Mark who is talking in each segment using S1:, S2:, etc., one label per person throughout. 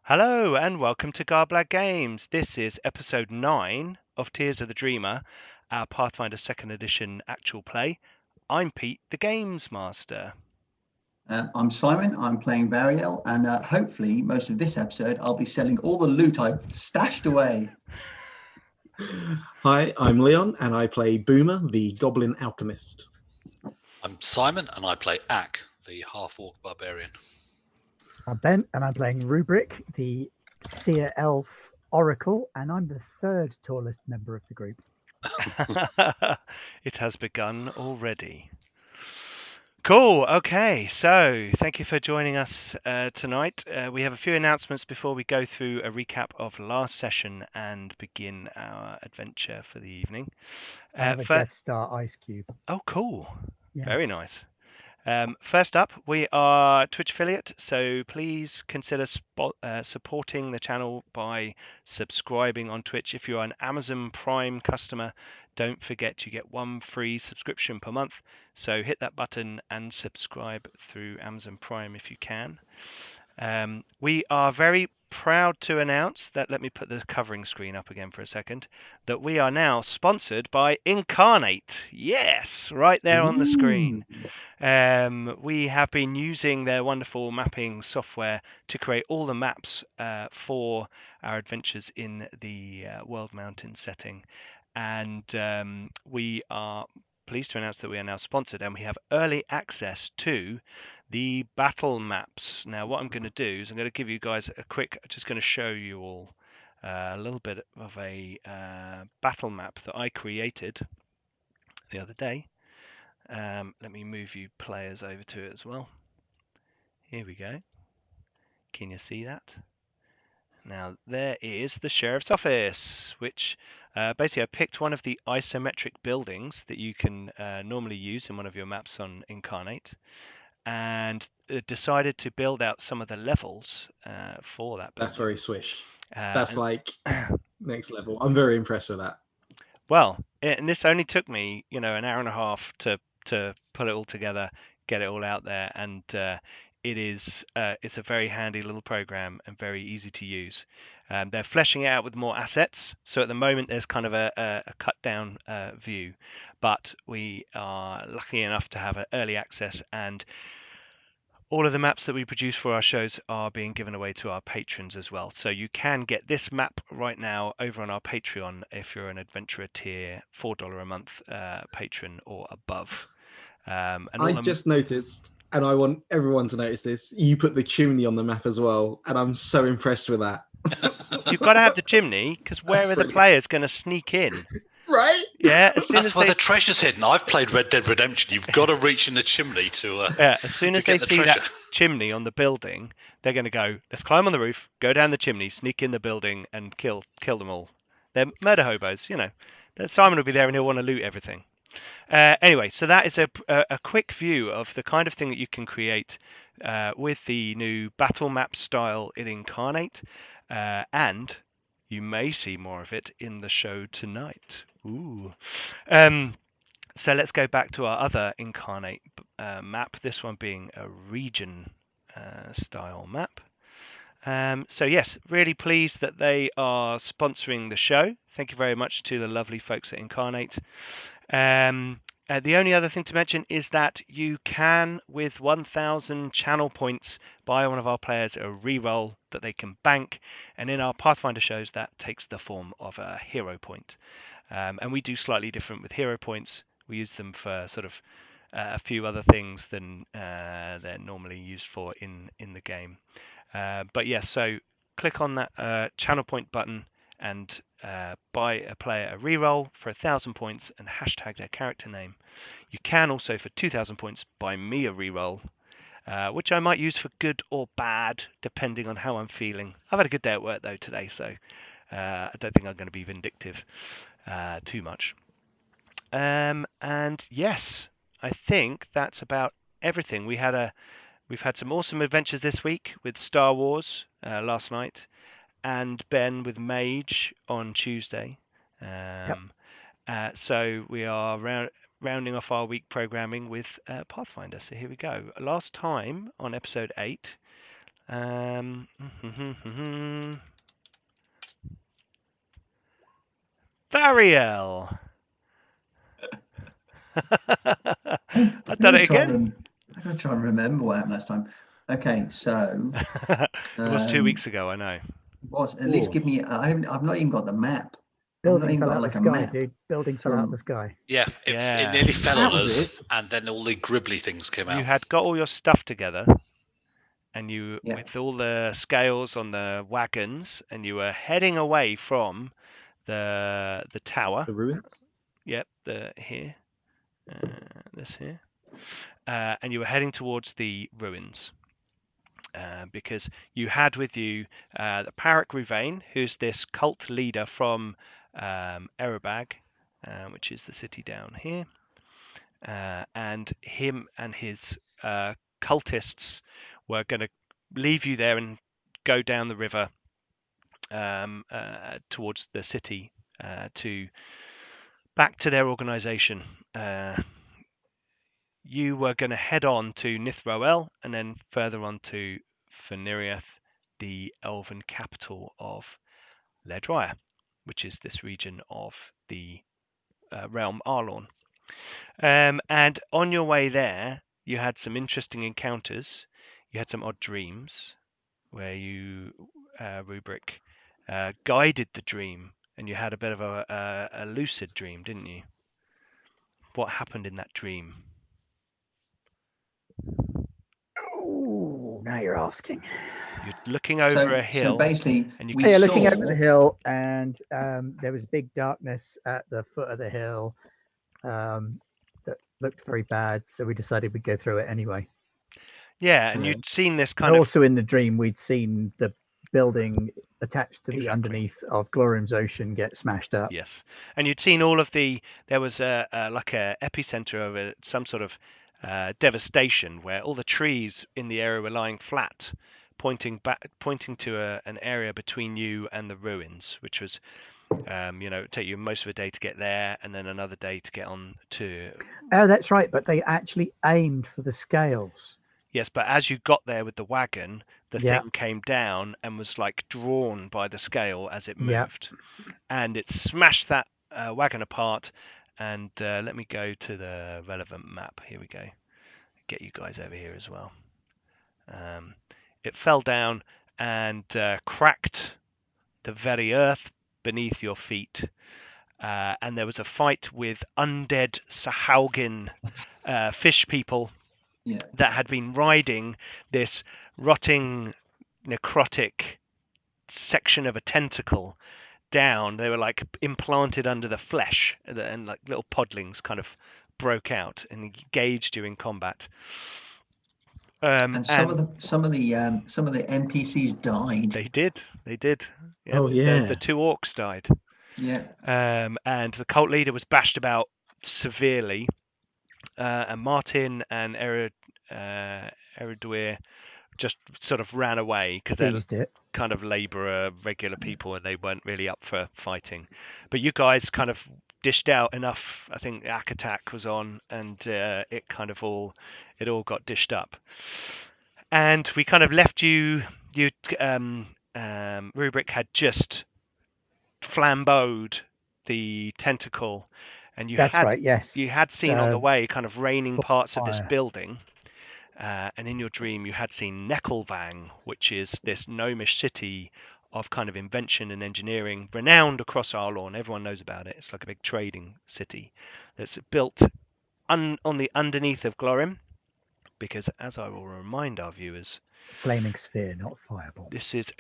S1: Hello and welcome to Garblag Games. This is episode 9 of Tears of the Dreamer, our Pathfinder 2nd edition actual play. I'm Pete, the Games Master.
S2: I'm Simon, I'm playing Variel, and hopefully most of this episode I'll be selling all the loot I've stashed away.
S3: Hi, I'm Leon, and I play Boomer, the Goblin Alchemist.
S4: I'm Simon, and I play Ak, the half-orc barbarian.
S5: I'm Ben, and I'm playing Rubric, the Seer Elf Oracle, and I'm the third tallest member of the group.
S1: It has begun already. Cool. Okay, so thank you for joining us tonight. We have a few announcements before we go through a recap of last session and begin our adventure for the evening.
S5: I have a Death Star ice cube.
S1: Oh, cool.
S5: Yeah.
S1: Very nice. First up, we are Twitch affiliate, so please consider supporting the channel by subscribing on Twitch. If you're an Amazon Prime customer, don't forget you get 1 free subscription per month. So hit that button and subscribe through Amazon Prime if you can. We are very proud to announce that, let me put the covering screen up again for a second, that we are now sponsored by Incarnate. Yes, right there on the screen. We have been using their wonderful mapping software to create all the maps for our adventures in the World Mountain setting. And we are pleased to announce that we are now sponsored and we have early access to the battle maps. Now, what I'm going to do is I'm going to give you guys just going to show you all a little bit of a battle map that I created the other day. Let me move you players over to it as well. Here we go. Can you see that? Now, there is the Sheriff's Office, which basically I picked one of the isometric buildings that you can normally use in one of your maps on Incarnate, and decided to build out some of the levels for that building.
S3: That's very swish. That's like next level. I'm very impressed with that.
S1: Well, and this only took me, an hour and a half to put it all together, get it all out there, and it's a very handy little program and very easy to use. They're fleshing it out with more assets, so at the moment there's kind of a cut down view, but we are lucky enough to have an early access, and all of the maps that we produce for our shows are being given away to our patrons as well. So you can get this map right now over on our Patreon if you're an Adventurer tier $4 a month patron or above.
S3: I just noticed, and I want everyone to notice this, you put the chimney on the map as well, and I'm so impressed with that.
S1: You've got to have the chimney, because where are the players going to sneak in?
S3: Right?
S1: Yeah,
S4: that's where the treasure's hidden. I've played Red Dead Redemption. You've got to reach in the chimney to
S1: yeah, as soon as they see that chimney on the building, they're going to go, let's climb on the roof, go down the chimney, sneak in the building, and kill them all. They're murder hobos, Simon will be there and he'll want to loot everything. Anyway, so that is a quick view of the kind of thing that you can create with the new battle map style in Incarnate, and you may see more of it in the show tonight. Ooh. So let's go back to our other Incarnate map, this one being a region style map. So yes, really pleased that they are sponsoring the show. Thank you very much to the lovely folks at Incarnate. The only other thing to mention is that you can, with 1,000 channel points, buy one of our players a reroll that they can bank, and in our Pathfinder shows that takes the form of a hero point. And we do slightly different with hero points. We use them for sort of a few other things than they're normally used for in the game. But yes, so click on that channel point button and buy a player a reroll for 1,000 points and hashtag their character name. You can also, for 2,000 points, buy me a reroll, which I might use for good or bad, depending on how I'm feeling. I've had a good day at work, though, today, so I don't think I'm going to be vindictive too much. And yes, I think that's about everything. We've had some awesome adventures this week with Star Wars last night, and Ben with Mage on Tuesday. So we are rounding off our week programming with Pathfinder. So here we go. Last time on episode 8, Variel. I've done it again.
S2: I'm going to try and remember what happened last time. Okay, so
S1: it was 2 weeks ago. I know.
S2: At least give me. I've not even got the map.
S5: Building fell out the sky, dude. Building fell out the sky.
S4: Yeah, it nearly fell on us, and then all the gribbly things came out.
S1: You had got all your stuff together, and you with all the scales on the wagons, and you were heading away from the tower.
S3: The ruins.
S1: Yep, here, this here, and you were heading towards the ruins. Because you had with you the Parak Ruvain, who's this cult leader from Erebag, which is the city down here, and him and his cultists were going to leave you there and go down the river towards the city back to their organization. You were going to head on to Nithroel and then further on to Feniriath, the elven capital of Ledrire, which is this region of the realm Arlorn. And on your way there, you had some interesting encounters. You had some odd dreams where you, Rubric, guided the dream, and you had a bit of a lucid dream, didn't you? What happened in that dream?
S5: Oh, now you're asking.
S1: You're looking over a hill.
S2: So basically,
S5: you're looking over the hill, and there was big darkness at the foot of the hill that looked very bad. So we decided we'd go through it anyway.
S1: Yeah, and you'd seen this kind of.
S5: Also, in the dream, we'd seen the building attached to the underneath of Glorium's Ocean get smashed up.
S1: Yes, and you'd seen all of the. There was like a epicenter of some sort of devastation where all the trees in the area were lying flat, pointing to an area between you and the ruins, which was, it'd take you most of a day to get there, and then another day to get on to.
S5: Oh, that's right. But they actually aimed for the scales.
S1: Yes, but as you got there with the wagon, the thing came down and was like drawn by the scale as it moved, and it smashed that wagon apart. And let me go to the relevant map. Here we go. Get you guys over here as well. It fell down and cracked the very earth beneath your feet. And there was a fight with undead Sahaugin fish people that had been riding this rotting, necrotic section of a tentacle down. They were like implanted under the flesh, and like little podlings kind of broke out and engaged you in combat.
S2: And some of the NPCs died.
S1: They did.
S3: Yeah, oh yeah.
S1: The 2 orcs died.
S2: Yeah.
S1: And the cult leader was bashed about severely. And Martin and Eriduir just sort of ran away because they're kind of labourer, regular people, and they weren't really up for fighting. But you guys kind of dished out enough. I think Akatak was on, and it all got dished up. And we kind of left you. Rubric had just flambeaued the tentacle. And you had seen on the way kind of raining parts of this building, and in your dream you had seen Neckelvang, which is this gnomish city of kind of invention and engineering, renowned across Arlorn. Everyone knows about it. It's like a big trading city that's built on the underneath of Glorium, because as I will remind our viewers,
S5: flaming sphere, not fireball.
S1: This is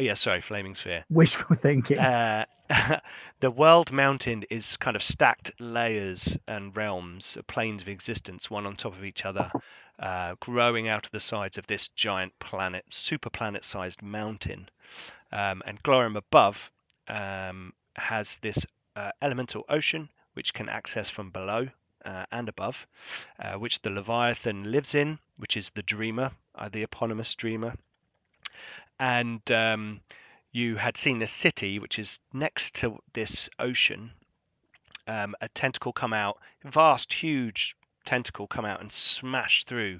S1: flaming sphere.
S5: Wishful thinking.
S1: The world mountain is kind of stacked layers and realms, planes of existence, one on top of each other, growing out of the sides of this giant planet, super planet-sized mountain. And Glorium above has this elemental ocean, which can access from below and above, which the Leviathan lives in, which is the Dreamer, the eponymous Dreamer. And you had seen this city, which is next to this ocean, a tentacle come out, vast, huge tentacle come out and smash through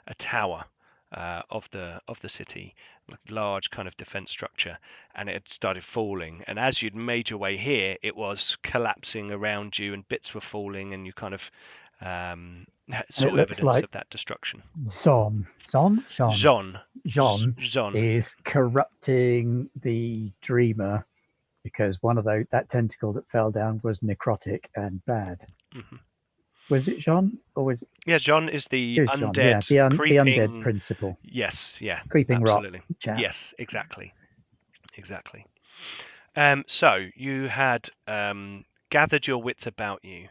S1: a tower of the city, like large kind of defense structure, and it had started falling. And as you'd made your way here, it was collapsing around you, and bits were falling, and you kind of saw evidence
S5: like
S1: of that destruction.
S5: Jean is corrupting the dreamer because one of that tentacle that fell down was necrotic and bad.
S1: Mm-hmm.
S5: Was it Jean or was it?
S1: Yeah, Jean is the undead,
S5: the
S1: creeping...
S5: undead principle.
S1: Yes, yeah,
S5: creeping
S1: absolutely.
S5: Rock chap.
S1: Yes, exactly. So you had gathered your wits about you.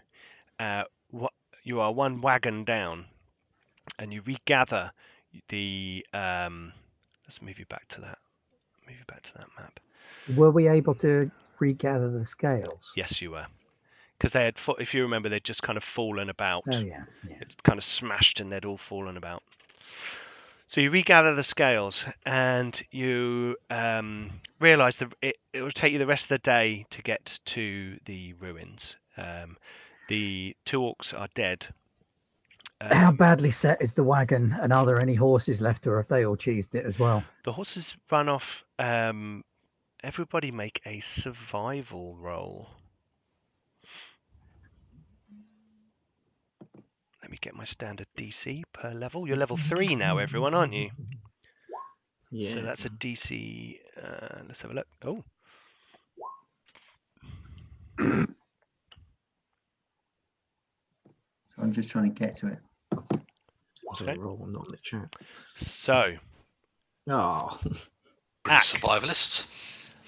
S1: You are one wagon down, and you regather the. Let's move you back to that. Map.
S5: Were we able to regather the scales?
S1: Yes, you were. Because they had, if you remember, they'd just kind of fallen about.
S5: Oh yeah.
S1: It kind of smashed, and they'd all fallen about. So you regather the scales, and you realise that it will take you the rest of the day to get to the ruins. The 2 orcs are dead.
S5: How badly set is the wagon, and are there any horses left, or have they all cheesed it as well?
S1: The horses run off. Everybody make a survival roll. Let me get my standard DC per level. You're level 3 now, everyone, aren't you?
S3: Yeah.
S1: So that's a DC. Let's have a look. Oh.
S2: I'm just trying to get to it.
S3: Okay. Roll, not in the chat.
S1: So.
S3: Oh.
S4: Survivalists.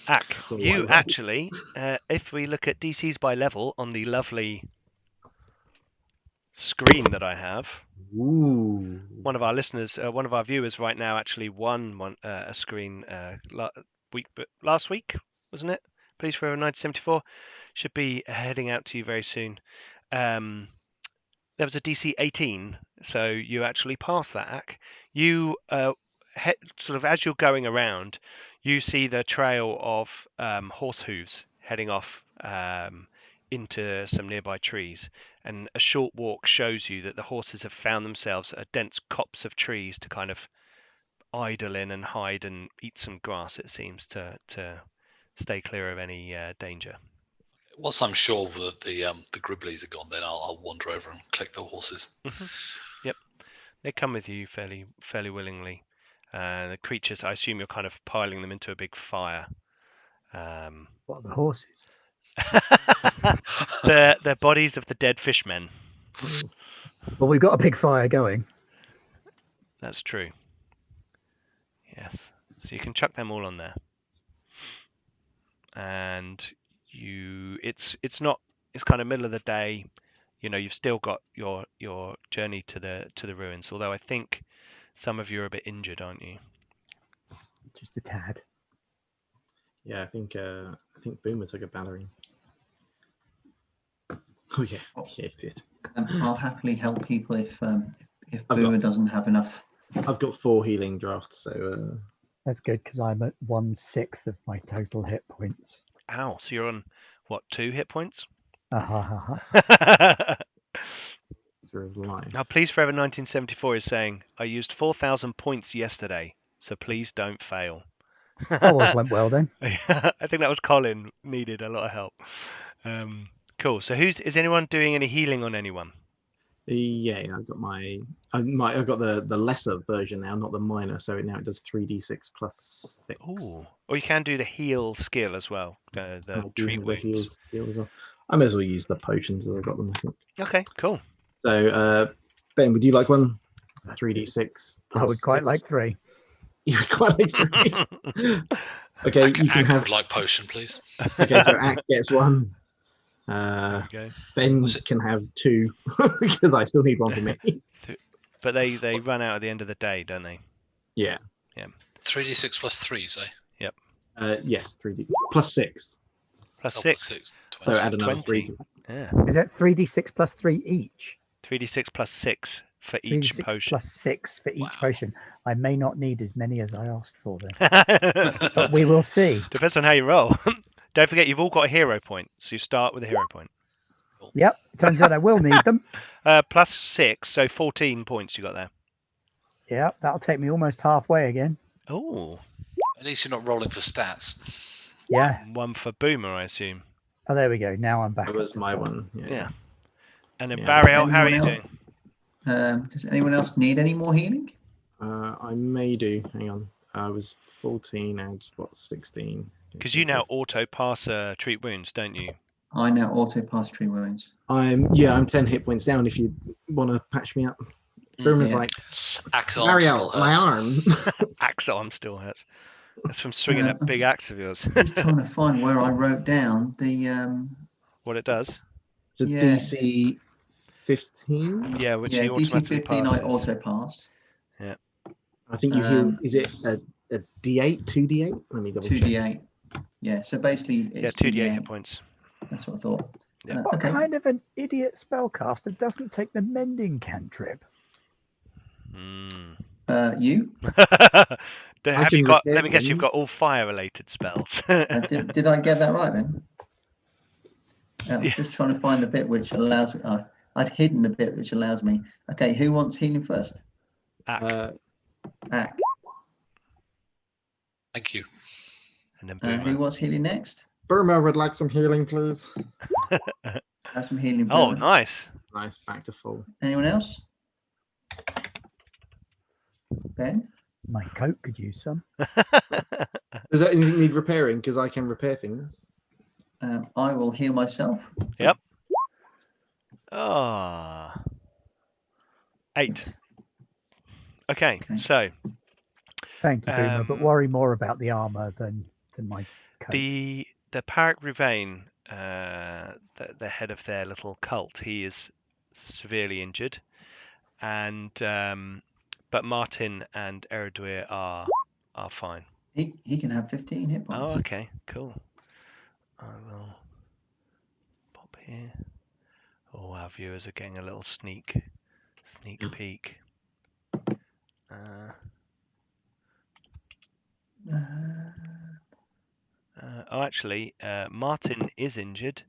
S1: Ak, you actually, if we look at DCs by level on the lovely screen that I have.
S3: Ooh.
S1: One of our listeners, one of our viewers right now actually won a screen last week, wasn't it? Please Forever 1974 should be heading out to you very soon. There was a DC 18, so you actually passed that, Ak. You sort of as you're going around, you see the trail of horse hooves heading off into some nearby trees, and a short walk shows you that the horses have found themselves a dense copse of trees to kind of idle in and hide and eat some grass, it seems, to stay clear of any danger.
S4: Once I'm sure that the Gribblies are gone, then I'll wander over and collect the horses.
S1: Mm-hmm. Yep, they come with you fairly willingly. The creatures, I assume you're kind of piling them into a big fire.
S5: What are the horses?
S1: the bodies of the dead fishmen.
S5: Well, we've got a big fire going.
S1: That's true. Yes. So you can chuck them all on there. And it's kind of middle of the day. You know, you've still got your journey to the ruins, although I think some of you are a bit injured, aren't you?
S5: Just a tad.
S3: Yeah, I think Boomer took a ballerine. Oh yeah, yeah, it did.
S2: I'll happily help people if Boomer doesn't have enough.
S3: I've got 4 healing drafts, so
S5: that's good because I'm at 1/6 of my total hit points.
S1: Ow! So you're on what, 2 hit points?
S5: Now,
S1: Please Forever 1974 is saying, I used 4,000 points yesterday, so please don't fail.
S5: Star Wars went well then.
S1: I think that was Colin, needed a lot of help. Cool. So is anyone doing any healing on anyone?
S3: Yeah, I've got the lesser version now, not the minor, so now it does 3d6 plus 6.
S1: Ooh. Or you can do the heal skill as well. The treat wounds.
S3: Heal skill as well. I may as well use the potions as I've got them, I think.
S1: Okay, cool.
S3: So, Ben, would you like one? It's 3d6.
S5: I would quite like 3.
S3: You would quite like 3? Okay, you can have...
S4: would like potion, please.
S3: Okay, so Ak gets 1. Ben can have 2 because I still need 1 for me.
S1: But they run out at the end of the day, don't they?
S3: Yeah.
S4: 3d6 plus 3, say?
S1: Yep.
S3: Yes, 3d plus 6.
S1: Plus 6.
S3: So add another 3 to that.
S1: Yeah.
S5: Is that 3d6 plus 3 each?
S1: 3d6 plus 6 for each
S5: 3d6
S1: potion.
S5: plus 6 for each potion. I may not need as many as I asked for then. But we will see.
S1: Depends on how you roll. Don't forget, you've all got a hero point, so you start with a hero point.
S5: Yep, turns out I will need them.
S1: Plus 6, so 14 points you got there.
S5: Yeah, that'll take me almost halfway again.
S1: Oh.
S4: At least you're not rolling for stats.
S5: Yeah.
S1: One for Boomer, I assume.
S5: Oh, there we go. Now I'm back.
S3: That was my one.
S1: Yeah. And then
S3: Yeah.
S1: Bariel, how are you doing?
S2: Does anyone else need any more healing?
S3: I may do. Hang on. I was 14 and 16?
S1: Because you now auto pass treat wounds, don't you?
S2: I now auto pass treat wounds.
S3: I'm 10 hit points down if you want to patch me up. Boomer's like,
S4: Ariel,
S3: my arm.
S1: Axe arm still hurts. That's from swinging that big axe of yours.
S2: Just trying to find where I wrote down the
S1: what it does.
S3: It's a DC 15.
S1: Yeah, which he
S2: DC
S1: automatically
S2: 15
S1: passes.
S2: I auto pass.
S1: Yeah.
S3: I think you heal. Is it a D8, 2D8? Let me double check.
S2: 2D8. Yeah. So basically, it's
S1: 2D8 hit points.
S2: That's what I thought.
S1: Yeah.
S5: What kind of an idiot spellcaster doesn't take the mending cantrip?
S2: You?
S1: Have you got? Let me guess. You've got all fire-related spells.
S2: Did I get that right then? I'm just trying to find the bit which allows me. I'd hidden the bit which allows me. Okay, who wants healing first?
S1: Ack.
S2: Ack.
S4: Thank you.
S1: And then
S2: who wants healing next?
S3: Burma would like some healing, please.
S2: Have some healing.
S1: Oh,
S2: Burma.
S1: nice.
S3: Nice, back to full.
S2: Anyone else? Ben?
S5: My coat could use some.
S3: Does that anything need repairing? Because I can repair things.
S2: I will heal myself.
S1: Yep. 8. Okay, so.
S5: Thank you, Boomer, but worry more about the armor than my coat.
S1: The Parak Ruvain, the head of their little cult, he is severely injured, and but Martin and Eriduir are fine.
S2: He can have 15 hit points.
S1: Oh, okay, cool. I will pop here. Oh, our viewers are getting a little sneak peek. Actually, Martin is injured.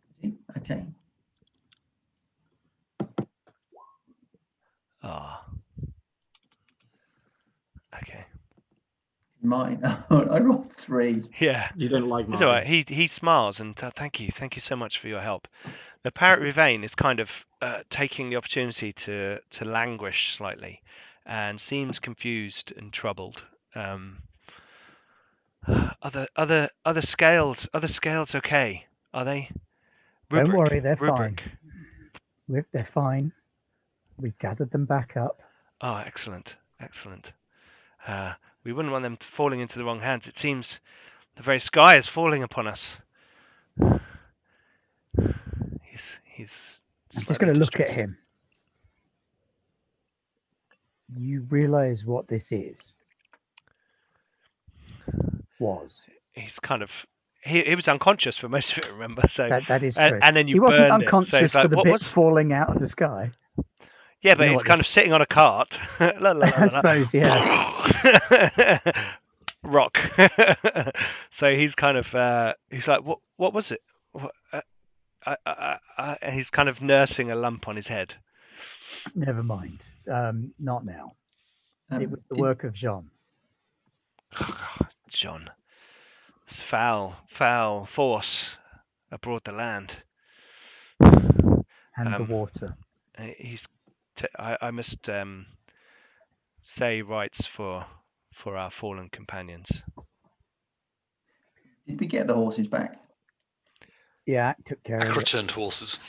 S2: Is he? Okay.
S1: Okay.
S2: Martin, I rolled 3.
S1: Yeah.
S3: You don't like Martin.
S1: It's all right. He smiles and thank you so much for your help. The Parrot Ruvain is kind of taking the opportunity to languish slightly, and seems confused and troubled. Other scales okay? Are they?
S5: Rubric, don't worry, they're
S1: Rubric.
S5: Fine. They're fine. We've gathered them back up.
S1: Oh, excellent. We wouldn't want them falling into the wrong hands. It seems the very sky is falling upon us. He's
S5: I'm just going to look at him. You realize what this is?
S1: He's kind of he was unconscious for most of it, remember? So
S5: that is true.
S1: And then he
S5: wasn't unconscious
S1: so
S5: for the bit falling out of the sky.
S1: Yeah, but he's kind of sitting on a cart.
S5: I suppose, yeah.
S1: Rock. So he's kind of he's like, what was it? He's kind of nursing a lump on his head.
S5: Never mind. Not now. It was the work of Jean.
S1: John. It's foul force abroad the land.
S5: And the water.
S1: I must say rights for our fallen companions.
S2: Did we get the horses back?
S5: Yeah, took care of it.
S4: Returned horses.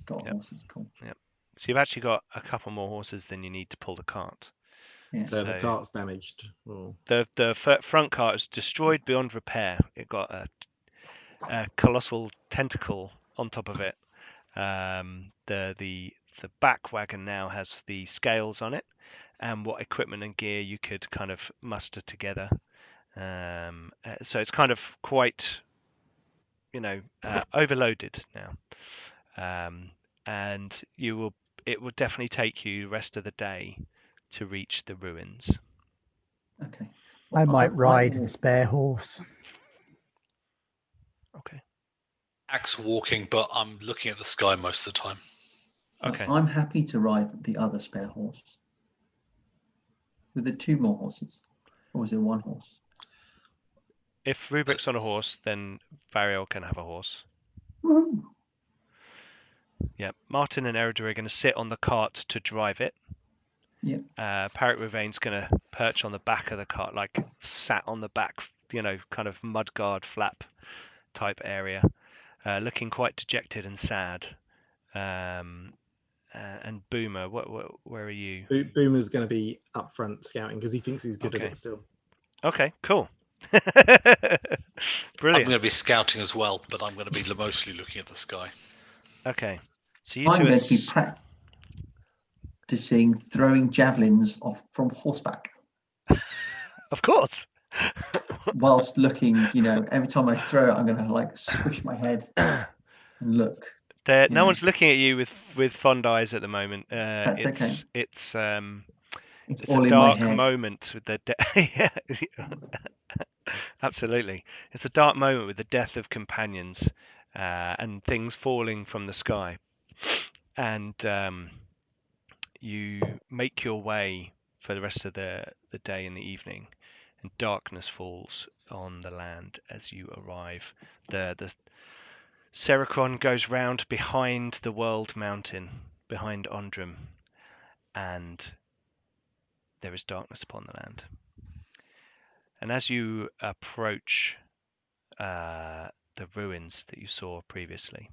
S2: Got horses, cool.
S1: Yep. So you've actually got a couple more horses than you need to pull the cart.
S2: Yeah.
S3: So the cart's damaged. Oh.
S1: The front cart is destroyed beyond repair. It got a colossal tentacle on top of it. The back wagon now has the scales on it, and what equipment and gear you could kind of muster together. So it's kind of quite, overloaded now, and it will definitely take you the rest of the day to reach the ruins.
S2: Okay.
S5: I might ride the spare horse.
S1: Okay.
S4: Axe walking, but I'm looking at the sky most of the time.
S1: Okay.
S2: I'm happy to ride the other spare horse. With the 2 more horses, or is it 1 horse?
S1: If Rubric's on a horse, then Variel can have a horse.
S2: Woo!
S1: Yeah, Martin and Eridur are going to sit on the cart to drive it.
S2: Yeah.
S1: Parrot Ravain's going to perch on the back of the cart, like sat on the back, kind of mudguard flap type area, looking quite dejected and sad. And Boomer, where are you?
S3: Boomer's going to be up front scouting because he thinks he's good at it still.
S1: Okay, cool. Brilliant.
S4: I'm going to be scouting as well, but I'm going to be mostly looking at the sky.
S1: Okay. So
S2: I'm going to be practicing throwing javelins off from horseback.
S1: Of course.
S2: Whilst looking, every time I throw it, I'm going to like swish my head and look.
S1: No one's looking at you with fond eyes at the moment.
S2: That's okay.
S1: It's
S2: all
S1: a
S2: in my
S1: dark
S2: head.
S1: moment with the absolutely. It's a dark moment with the death of companions and things falling from the sky, and you make your way for the rest of the day and the evening, and darkness falls on the land as you arrive. The Seracron goes round behind the World Mountain, behind Ondrum, and there is darkness upon the land. And as you approach the ruins that you saw previously,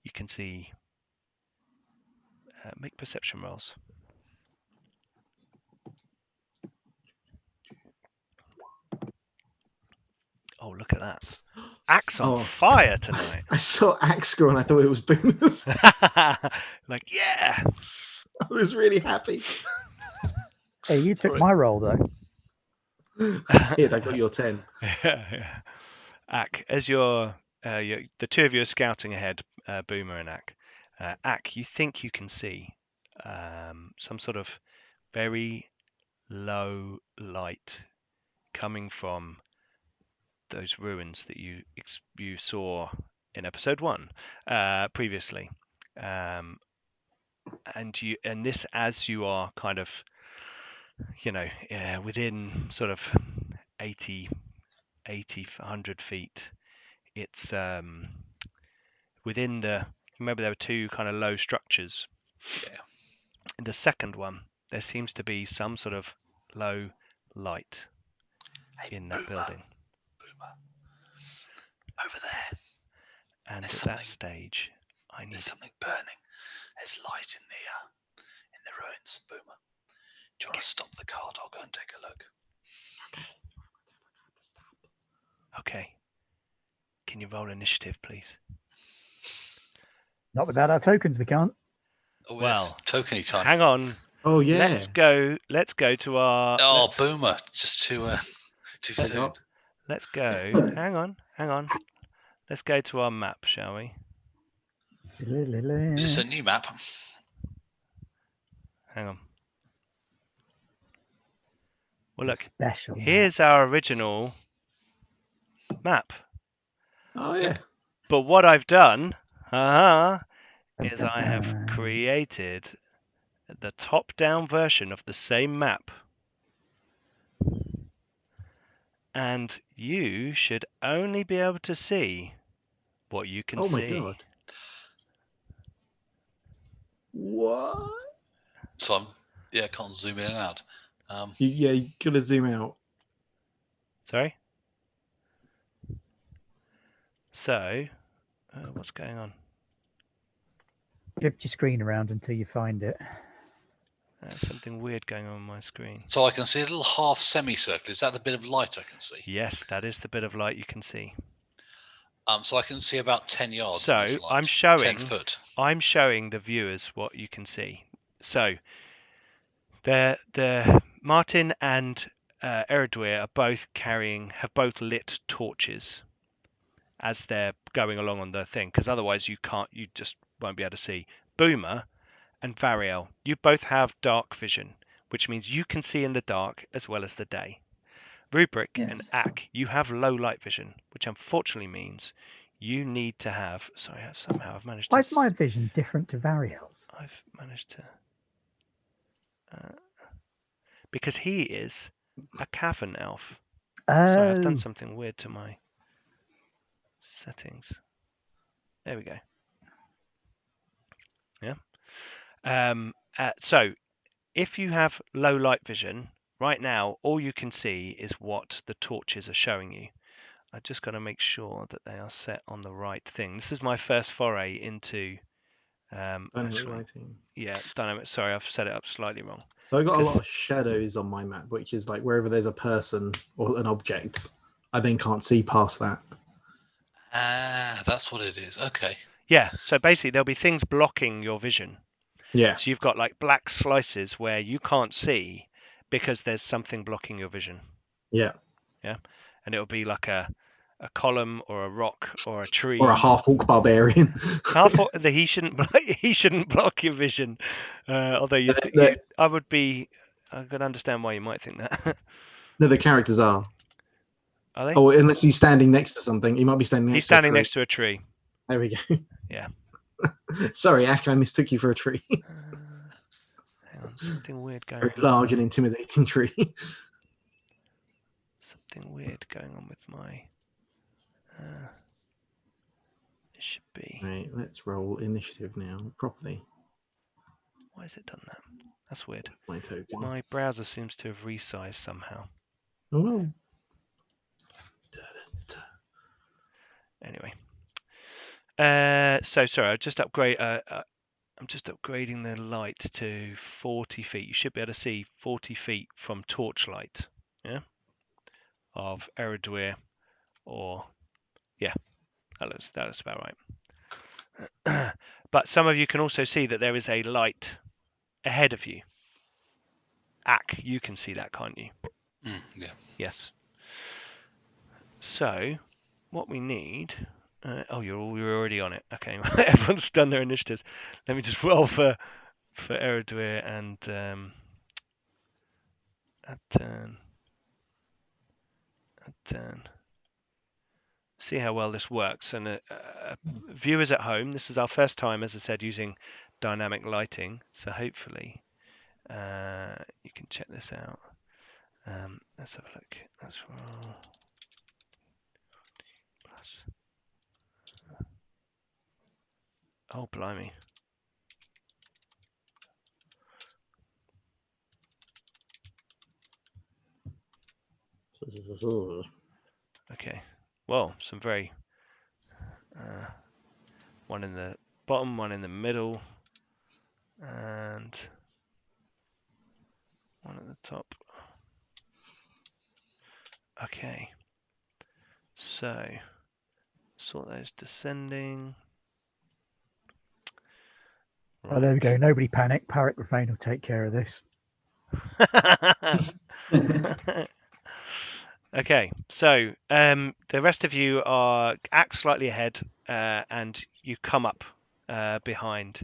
S1: you can see. Make perception rolls. Oh, look at that. Axe on fire tonight.
S3: I saw Axe go and I thought it was Boomer's.
S1: Like, yeah.
S3: I was really happy.
S5: Hey, you took my roll, though.
S3: I did. I got your 10.
S1: Yeah. Ack, as the 2 of you are scouting ahead, Boomer and Ack. Ack, you think you can see some sort of very low light coming from those ruins that you saw in episode 1 previously, and this, as you are kind of within sort of 80 100 feet, it's within remember there were 2 kind of low structures.
S4: Yeah.
S1: In the second one, there seems to be some sort of low light in that building.
S4: Boomer. Over there.
S1: And at that stage,
S4: there's something burning. There's light in the ruins, Boomer. Do you want to stop the cart? I'll go and take a look.
S1: Okay. Can you roll initiative, please?
S5: Not without our tokens, we can't.
S4: Oh, well, yes. Tokeny time.
S1: Hang on.
S3: Oh yeah.
S1: Let's go to our.
S4: Oh, Boomer! Just too soon.
S1: Let's go. Hang on. Let's go to our map, shall we?
S4: Is this a new map?
S1: Hang on. Well, look.
S5: Special.
S1: Here's our original map.
S3: Oh yeah.
S1: But what I've done, is I have created the top-down version of the same map. And you should only be able to see what you can see.
S3: Oh my god. What?
S4: So I can't zoom in and out.
S3: You gotta zoom out.
S1: Sorry? So, what's going on?
S5: Flip your screen around until you find it.
S1: There's something weird going on my screen.
S4: So I can see a little half semicircle. Is that the bit of light I can see?
S1: Yes, that is the bit of light you can see.
S4: So I can see about 10 yards.
S1: So
S4: of light.
S1: I'm showing
S4: 10 foot.
S1: I'm showing the viewers what you can see. So the Martin and Eridur have both lit torches as they're going along on the thing, because otherwise you just won't be able to see. Boomer and Variel, you both have dark vision, which means you can see in the dark as well as the day. Rubric and Ack, you have low light vision, which unfortunately means you need to have. Sorry, somehow I've managed to.
S5: Why is my vision different to Variel's?
S1: I've managed to. Because he is a cavern elf. Sorry, I've done something weird to my settings. There we go. Yeah. So, if you have low light vision, right now, all you can see is what the torches are showing you. I just got to make sure that they are set on the right thing. This is my first foray into
S3: Dynamic lighting.
S1: Yeah, dynamic. Sorry, I've set it up slightly wrong.
S3: So I've got a lot of shadows on my map, which is like wherever there's a person or an object, I then can't see past that.
S4: Ah, that's what it is. Okay.
S1: Yeah, so basically there'll be things blocking your vision.
S3: Yeah.
S1: So you've got like black slices where you can't see because there's something blocking your vision.
S3: Yeah.
S1: Yeah. And it'll be like a column or a rock or a tree
S3: or a half-orc barbarian.
S1: He shouldn't block your vision. Although I could understand why you might think that.
S3: No, the characters are.
S1: Are they?
S3: Oh, unless he's standing next to something. He might be standing next to a tree. He's standing
S1: next to a tree.
S3: There we go.
S1: Yeah.
S3: Sorry, Ak, I mistook you for a tree.
S1: Hang on, something weird going on.
S3: Very large and intimidating tree.
S1: Something weird going on with my... it should be...
S3: Right, let's roll initiative now, properly.
S1: Why has it done that? That's weird.
S3: My token.
S1: My browser seems to have resized somehow.
S3: Oh.
S1: Anyway. So sorry, I'm just upgrading the light to 40 feet. You should be able to see 40 feet from torchlight, yeah, of Eredwir, or yeah, that looks about right. But some of you can also see that there is a light ahead of you. Ak, you can see that, can't you?
S4: Yeah.
S1: Yes. So, what we need. You're already on it. Okay, everyone's done their initiatives. Let me just roll for Eredwir and at turn. See how well this works. And viewers at home, this is our first time, as I said, using dynamic lighting. So hopefully you can check this out. Let's have a look. Let's roll. Plus. Oh, blimey. Okay. Well, some very... one in the bottom, one in the middle, and one at the top. Okay. So, sort those descending.
S5: Right. Oh, there we go. Nobody panic. Parrot Refrain will take care of this.
S1: Okay, so the rest of you act slightly ahead, and you come up behind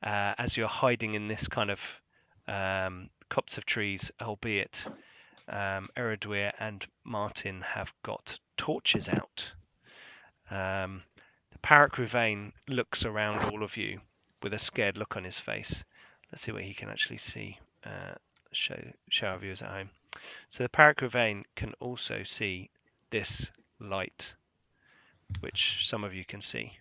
S1: as you're hiding in this kind of copse of trees, albeit Eredwir and Martin have got torches out. The Parrot Ruvain looks around all of you with a scared look on his face. Let's see what he can actually see. Show our viewers at home. So the Parrot Ruvain can also see this light, which some of you can see.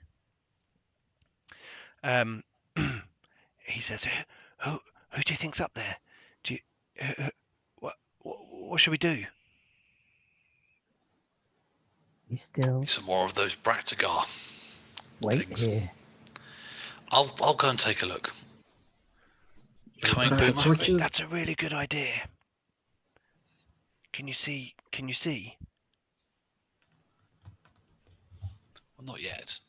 S1: He says, "Who do you think's up there? Do you, what should we do?"
S5: He's still.
S4: Some more of those Braktagar.
S5: Wait
S4: things.
S5: Here.
S4: I'll go and take a look. Coming, Boomer.
S1: I think that's a really good idea. Can you see?
S4: Well, not yet.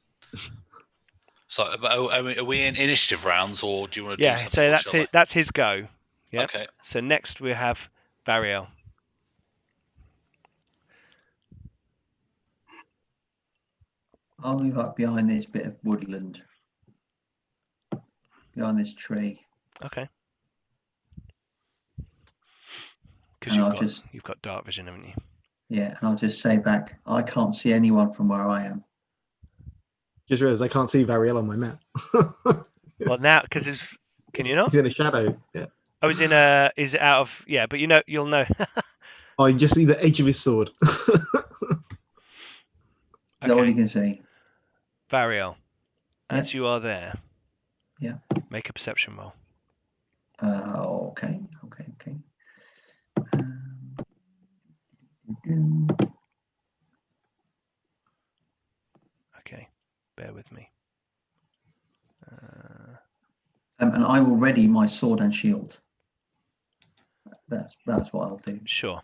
S4: So, are we in initiative rounds, or do you want to do something?
S1: Yeah, so that's his go. Yeah.
S4: Okay.
S1: So next we have Variel.
S2: I'll move up behind this bit of woodland, behind this tree.
S1: Okay. Because you've got dark vision, haven't you?
S2: Yeah, and I'll just say back, I can't see anyone from where I am.
S3: Just realised I can't see Variel on my map.
S1: Well, now because it's. Can you not?
S3: He's in a shadow. Yeah.
S1: Oh, he's in a. Is it out of? Yeah, but you'll know.
S3: I just see the edge of his sword.
S2: That's all you can see.
S1: Variel, as you are there.
S2: Yeah.
S1: Make a perception roll.
S2: Okay.
S1: Okay, bear with me.
S2: And I will ready my sword and shield. That's what I'll do.
S1: Sure.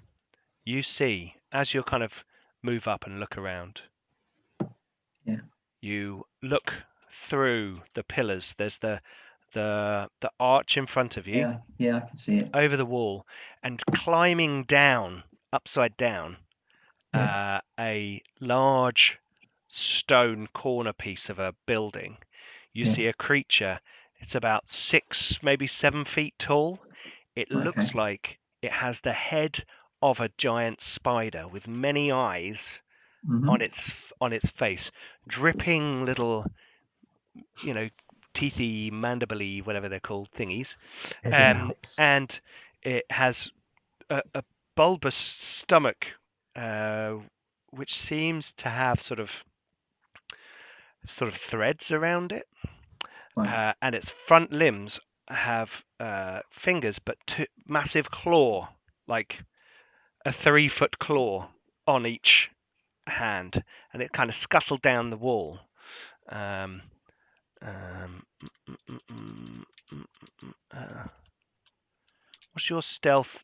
S1: You see, as you kind of move up and look around.
S2: Yeah.
S1: You look through the pillars. There's the arch in front of you.
S2: Yeah, I can see it.
S1: Over the wall, and climbing down, upside down, a large stone corner piece of a building. You see a creature. It's about 6, maybe 7 feet tall. It looks like it has the head of a giant spider with many eyes on its face, dripping little, teethy, mandible-y, whatever they're called, thingies. And it has a bulbous stomach, which seems to have sort of threads around it.
S2: Right.
S1: And its front limbs have fingers, but two massive claw, like a 3-foot claw on each hand, and it kind of scuttled down the wall. What's your stealth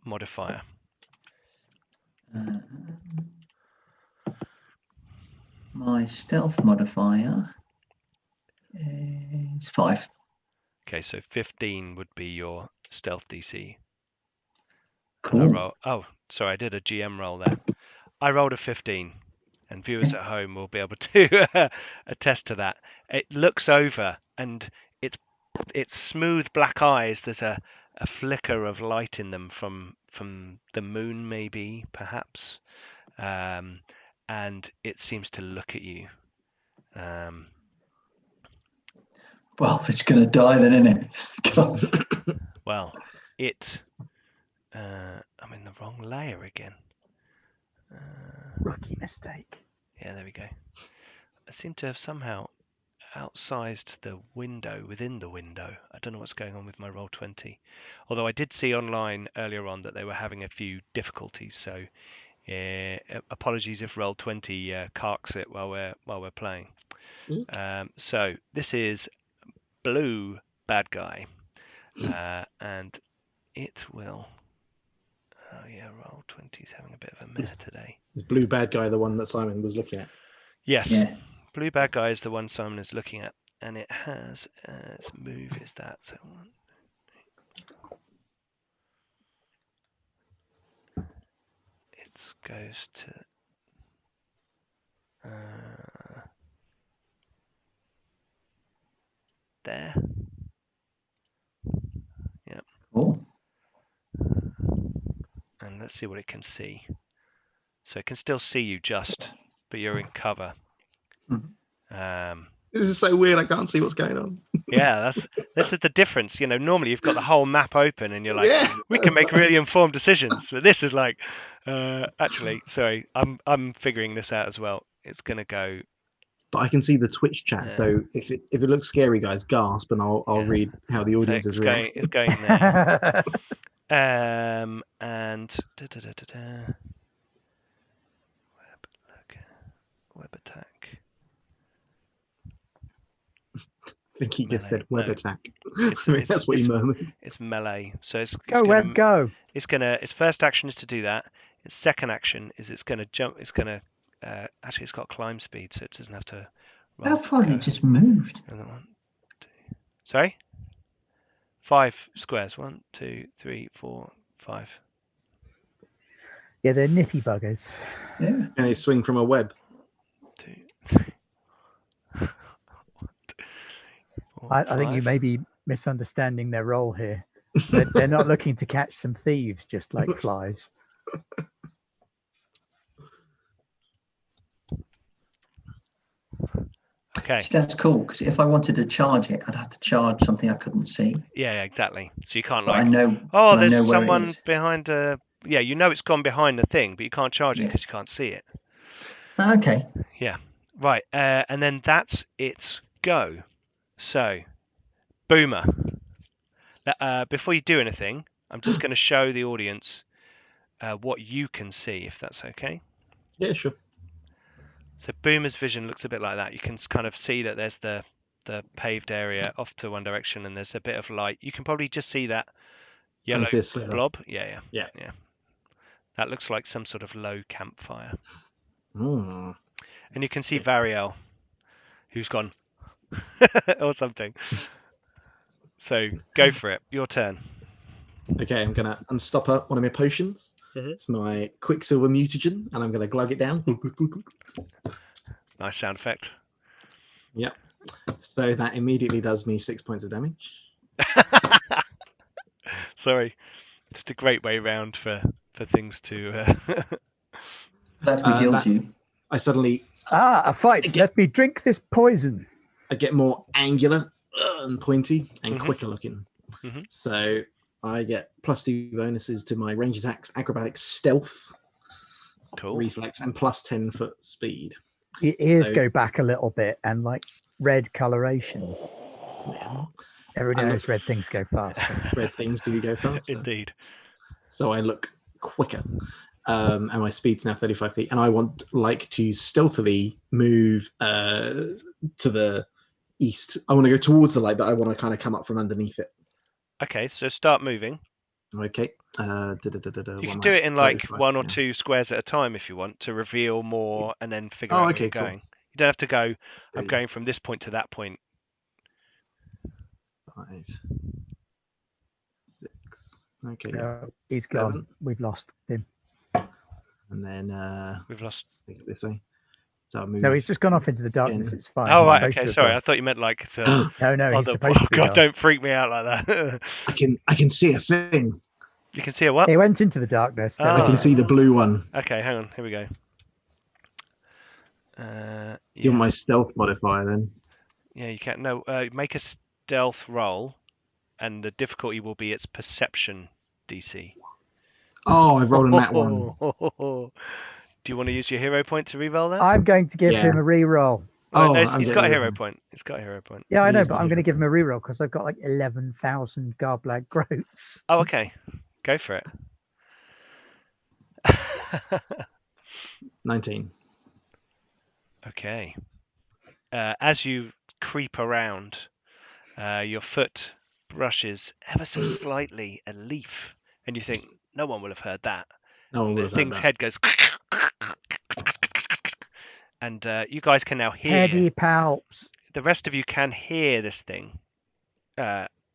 S1: modifier?
S2: My stealth modifier is 5.
S1: Okay, so 15 would be your stealth DC.
S2: Cool.
S1: Oh, sorry, I did a GM roll there. I rolled a 15, and viewers at home will be able to attest to that. It looks over, and its smooth black eyes. There's a flicker of light in them from the moon, maybe, perhaps, and it seems to look at you.
S2: Well, it's going to die then, isn't it?
S1: Well, I'm in the wrong layer again.
S5: Rookie mistake.
S1: Yeah, there we go. I seem to have somehow outsized the window within the window. I don't know what's going on with my Roll20. Although I did see online earlier on that they were having a few difficulties. So apologies if Roll20 carks it while we're playing. So this is blue bad guy, and it will. Oh yeah, Roll20's having a bit of a mare today.
S3: Is blue bad guy the one that Simon was looking at?
S1: Yes.
S2: Yeah.
S1: Blue bad guy is the one Simon is looking at, and it has its move is that. So it goes to there. Yep.
S2: Cool.
S1: And let's see what it can see. So it can still see you but you're in cover.
S3: This is so weird. I can't see what's going on.
S1: Yeah, this is the difference. Normally you've got the whole map open and you're like, we can make really informed decisions. But this is like, actually, sorry, I'm figuring this out as well. It's gonna go.
S3: But I can see the Twitch chat, so if it looks scary, guys, gasp, and I'll read how the audience is reacting.
S1: It's going there. And web attack.
S3: I think he just said web attack.
S1: That's
S3: what he murmured.
S1: It's melee, so it's
S5: go.
S1: Its first action is to do that. Its second action is it's gonna jump. It's gonna actually it's got climb speed, so it doesn't have to.
S2: How far it just moved?
S1: 1, 2. Sorry. 5 squares. 1, 2, 3, 4, 5.
S5: Yeah, they're nippy buggers.
S2: Yeah.
S3: And they swing from a web.
S1: 2, 3.
S5: I think you may be misunderstanding their role here. They're not looking to catch some thieves just like flies.
S1: Okay.
S2: See, that's cool because if I wanted to charge it, I'd have to charge something I couldn't see.
S1: Yeah, exactly. So you can't
S2: But
S1: like.
S2: I know.
S1: Oh,
S2: but I
S1: there's
S2: know where it
S1: someone
S2: is.
S1: behind a. Yeah, you know it's gone behind the thing, but you can't charge it
S2: Yeah.
S1: because you can't see it.
S2: Okay.
S1: Yeah. Right. And then that's its go. So, Boomer. Before you do anything, I'm just going to show the audience what you can see, if that's okay.
S3: Yeah, sure.
S1: So Boomer's vision looks a bit like that. You can kind of see that there's the paved area off to one direction, and there's a bit of light. You can probably just see that yellow blob. Yeah. That looks like some sort of low campfire.
S3: Mm.
S1: And you can see Variel, who's gone, or something. So go for it. Your turn.
S3: Okay, I'm going to unstop one of my potions. It's my Quicksilver Mutagen, and I'm going to glug it down.
S1: Nice sound effect.
S3: Yep. So that immediately does me 6 points of damage.
S1: Sorry. Just a great way round for things to...
S2: Glad we healed you.
S3: I suddenly...
S5: a fight. Let me drink this poison.
S3: I get more angular and pointy and quicker looking. So I get +2 bonuses to my range attacks, acrobatics, stealth, reflex, and +10 foot speed.
S5: Your ears go back a little bit and like red coloration.
S3: Yeah.
S5: Everyone knows red things go faster.
S3: Red things do go faster.
S1: Indeed.
S3: So I look quicker. And my speed's now 35 feet. And I want to stealthily move to the east. I want to go towards the light, but I want to kind of come up from underneath it.
S1: Okay, so start moving.
S3: Okay.
S1: You can do it in like 1 or 2 squares at a time if you want to reveal more and then figure out where you're going. You don't have to go, I'm going from this point to that point.
S3: 5, 6. Okay.
S5: He's
S3: 7.
S5: gone. We've lost him.
S3: And then
S1: we've lost.
S3: Take it this way. So
S5: no, he's just gone off into the darkness. It's fine.
S1: Oh, right. Okay. Sorry. I thought you meant like the.
S5: no, he's supposed to be
S1: God,
S5: gone.
S1: don't freak me out like that.
S3: I can see a thing.
S1: You can see a what?
S5: He went into the darkness.
S3: I can see the blue one.
S1: Okay, hang on. Here we go.
S3: You want my stealth modifier then?
S1: Yeah, you can. No, make a stealth roll, and the difficulty will be its perception DC.
S3: Oh, I've rolled in that one.
S1: Do you want to use your hero point to re-roll that?
S5: I'm going to give him a re-roll.
S1: Oh, no, he's got a hero point. He's got a hero point.
S5: Yeah, I know, but I'm going to give him a re-roll because I've got like 11,000 Garblag Groats.
S1: Oh, okay. Go for it.
S3: 19.
S1: Okay. As you creep around, your foot brushes ever so slightly a leaf, and you think no one will have heard that.
S3: The
S1: thing's head goes, and you guys can now hear.
S5: Heady palps.
S1: The rest of you can hear this thing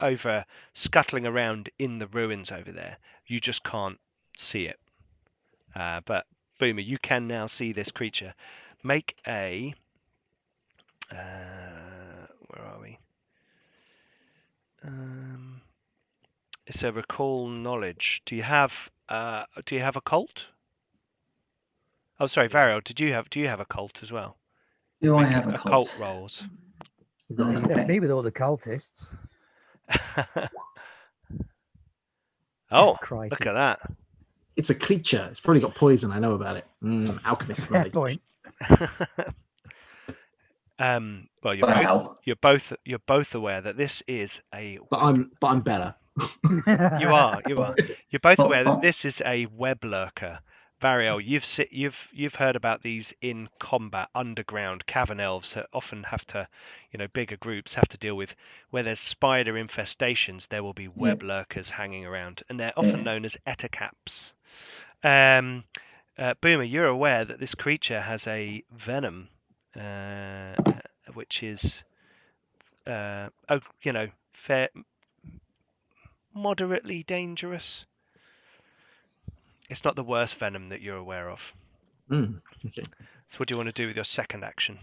S1: over scuttling around in the ruins over there. You just can't see it. But Boomer, you can now see this creature. Make a. Where are we? It's a recall knowledge. Do you have occult? Oh, sorry, Variel. Do you have occult as well?
S2: Do I have
S1: occult rolls?
S5: Okay. Me with all the cultists.
S1: Oh, look at that!
S3: It's a creature. It's probably got poison. I know about it. Alchemist.
S5: Fair point.
S1: Well, you're both aware that this is a.
S3: But I'm better.
S1: You are. You're both aware that this is a web lurker. Variel, you've heard about these in combat underground cavern elves that often have to, bigger groups have to deal with where there's spider infestations. There will be web lurkers hanging around, and they're often known as etacaps. Boomer, you're aware that this creature has a venom, which is, moderately dangerous. It's not the worst venom that you're aware of.
S3: Okay.
S1: So what do you want to do with your second action?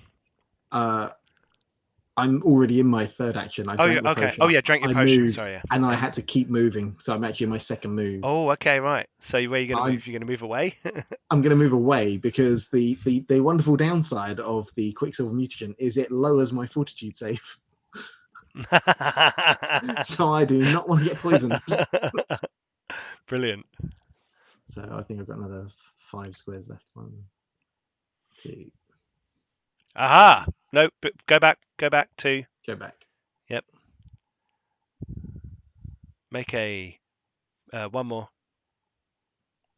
S3: I'm already in my third action. I drank the
S1: okay.
S3: potion.
S1: Oh yeah, drank your
S3: I
S1: potion.
S3: moved,
S1: Sorry. Yeah.
S3: and I had to keep moving. So I'm actually in my second move.
S1: Oh, okay, right. So where are you going to
S3: I'm-
S1: move? You're going to move away?
S3: I'm going to move away because the wonderful downside of the Quicksilver mutagen is it lowers my fortitude save. So I do not want to get poisoned.
S1: Brilliant.
S3: So I think I've got another 5 squares left. 1, 2.
S1: Aha! No, but go back to.
S3: Go back.
S1: Yep. Make a one more.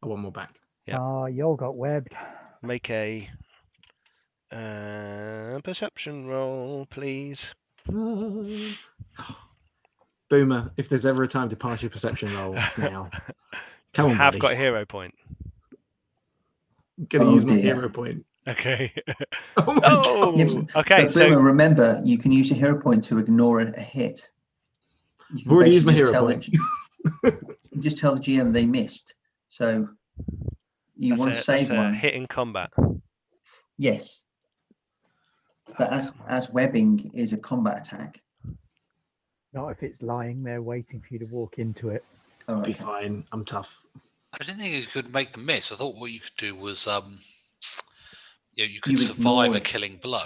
S3: Oh, one more back.
S1: Yep.
S5: Oh, you all got webbed.
S1: Make a perception roll, please.
S3: Boomer, if there's ever a time to pass your perception roll, it's now. Come
S1: You
S3: on,
S1: have
S3: buddy.
S1: got a hero point.
S3: I'm gonna
S2: Oh,
S3: use my
S2: dear.
S3: hero point.
S1: Okay.
S3: Oh my
S1: Oh,
S3: god!
S1: okay.
S2: But
S1: So
S2: Boomer, remember, you can use your hero point to ignore a hit. You
S3: I've already used my
S2: basically
S3: hero
S2: just
S3: point.
S2: you just tell the GM they missed. So you want to save
S1: that's a
S2: one.
S1: hit in combat.
S2: Yes. But as webbing is a combat attack.
S5: Not if it's lying there waiting for you to walk into it.
S2: Oh,
S3: Be
S2: okay.
S3: fine. I'm tough.
S4: I didn't think you could make them miss. I thought what you could do was, you could
S2: You
S4: survive
S2: ignore
S4: a
S2: it.
S4: killing blow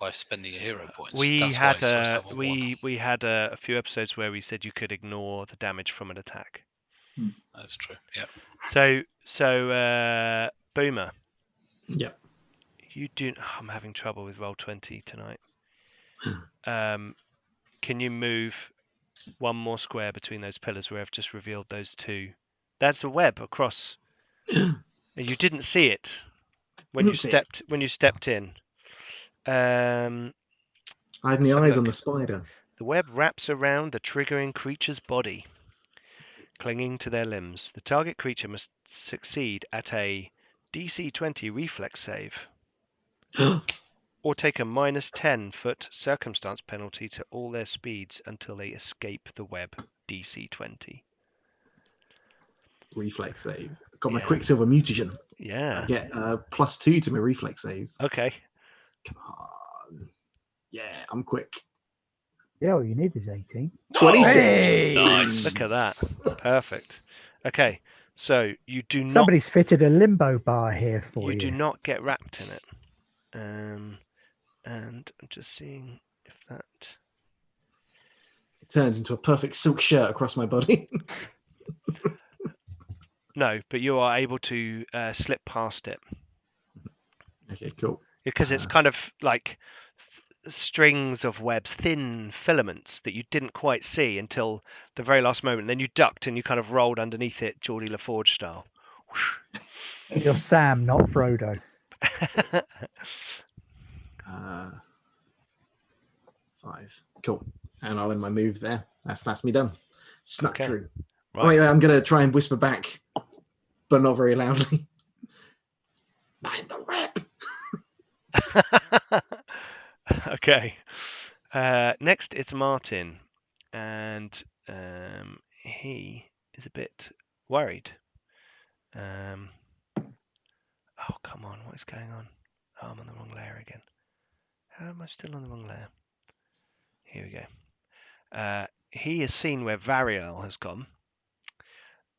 S4: by spending a hero points.
S1: We
S4: That's why
S1: had
S4: it's supposed to have a 1.
S1: we had a few episodes where we said you could ignore the damage from an attack.
S4: That's true. Yeah.
S1: So Boomer,
S3: Yep.
S1: you do. I'm having trouble with Roll20 tonight. Can you move one more square between those pillars where I've just revealed those two? That's a web across. You didn't see it when you stepped in.
S3: I had
S1: Let's
S3: my
S1: have a
S3: eyes on
S1: look.
S3: the spider.
S1: The web wraps around the triggering creature's body, clinging to their limbs. The target creature must succeed at a DC 20 reflex save, or take a -10-foot circumstance penalty to all their speeds until they escape the web. DC 20.
S3: Reflex save. Got my
S1: Yeah.
S3: Quicksilver mutagen.
S1: Yeah.
S3: I get +2 to my reflex saves.
S1: Okay.
S3: Come on. Yeah, I'm quick.
S5: Yeah, all you need is 18.
S3: 26.
S5: Hey!
S4: Nice.
S1: Look at that. Perfect. Okay. So you do
S5: Somebody's fitted a limbo bar here
S1: not
S5: for you.
S1: do not get wrapped in it. And I'm just seeing if that.
S3: It turns into a perfect silk shirt across my body.
S1: No, but you are able to slip past it
S3: Okay, cool.
S1: because it's kind of like strings of webs, thin filaments that you didn't quite see until the very last moment. Then you ducked and you kind of rolled underneath it, Geordie LaForge style.
S5: You're Sam, not Frodo.
S3: 5. Cool. And I'll end my move there. That's me done. Snuck
S1: Okay.
S3: through.
S1: Right.
S3: Oh, wait, I'm going to try and whisper back, but not very loudly. Mind the web.
S1: Okay. Next, it's Martin, and he is a bit worried. Oh, come on. What is going on? Oh, I'm on the wrong layer again. How am I still on the wrong layer? Here we go. He has seen where Variel has gone,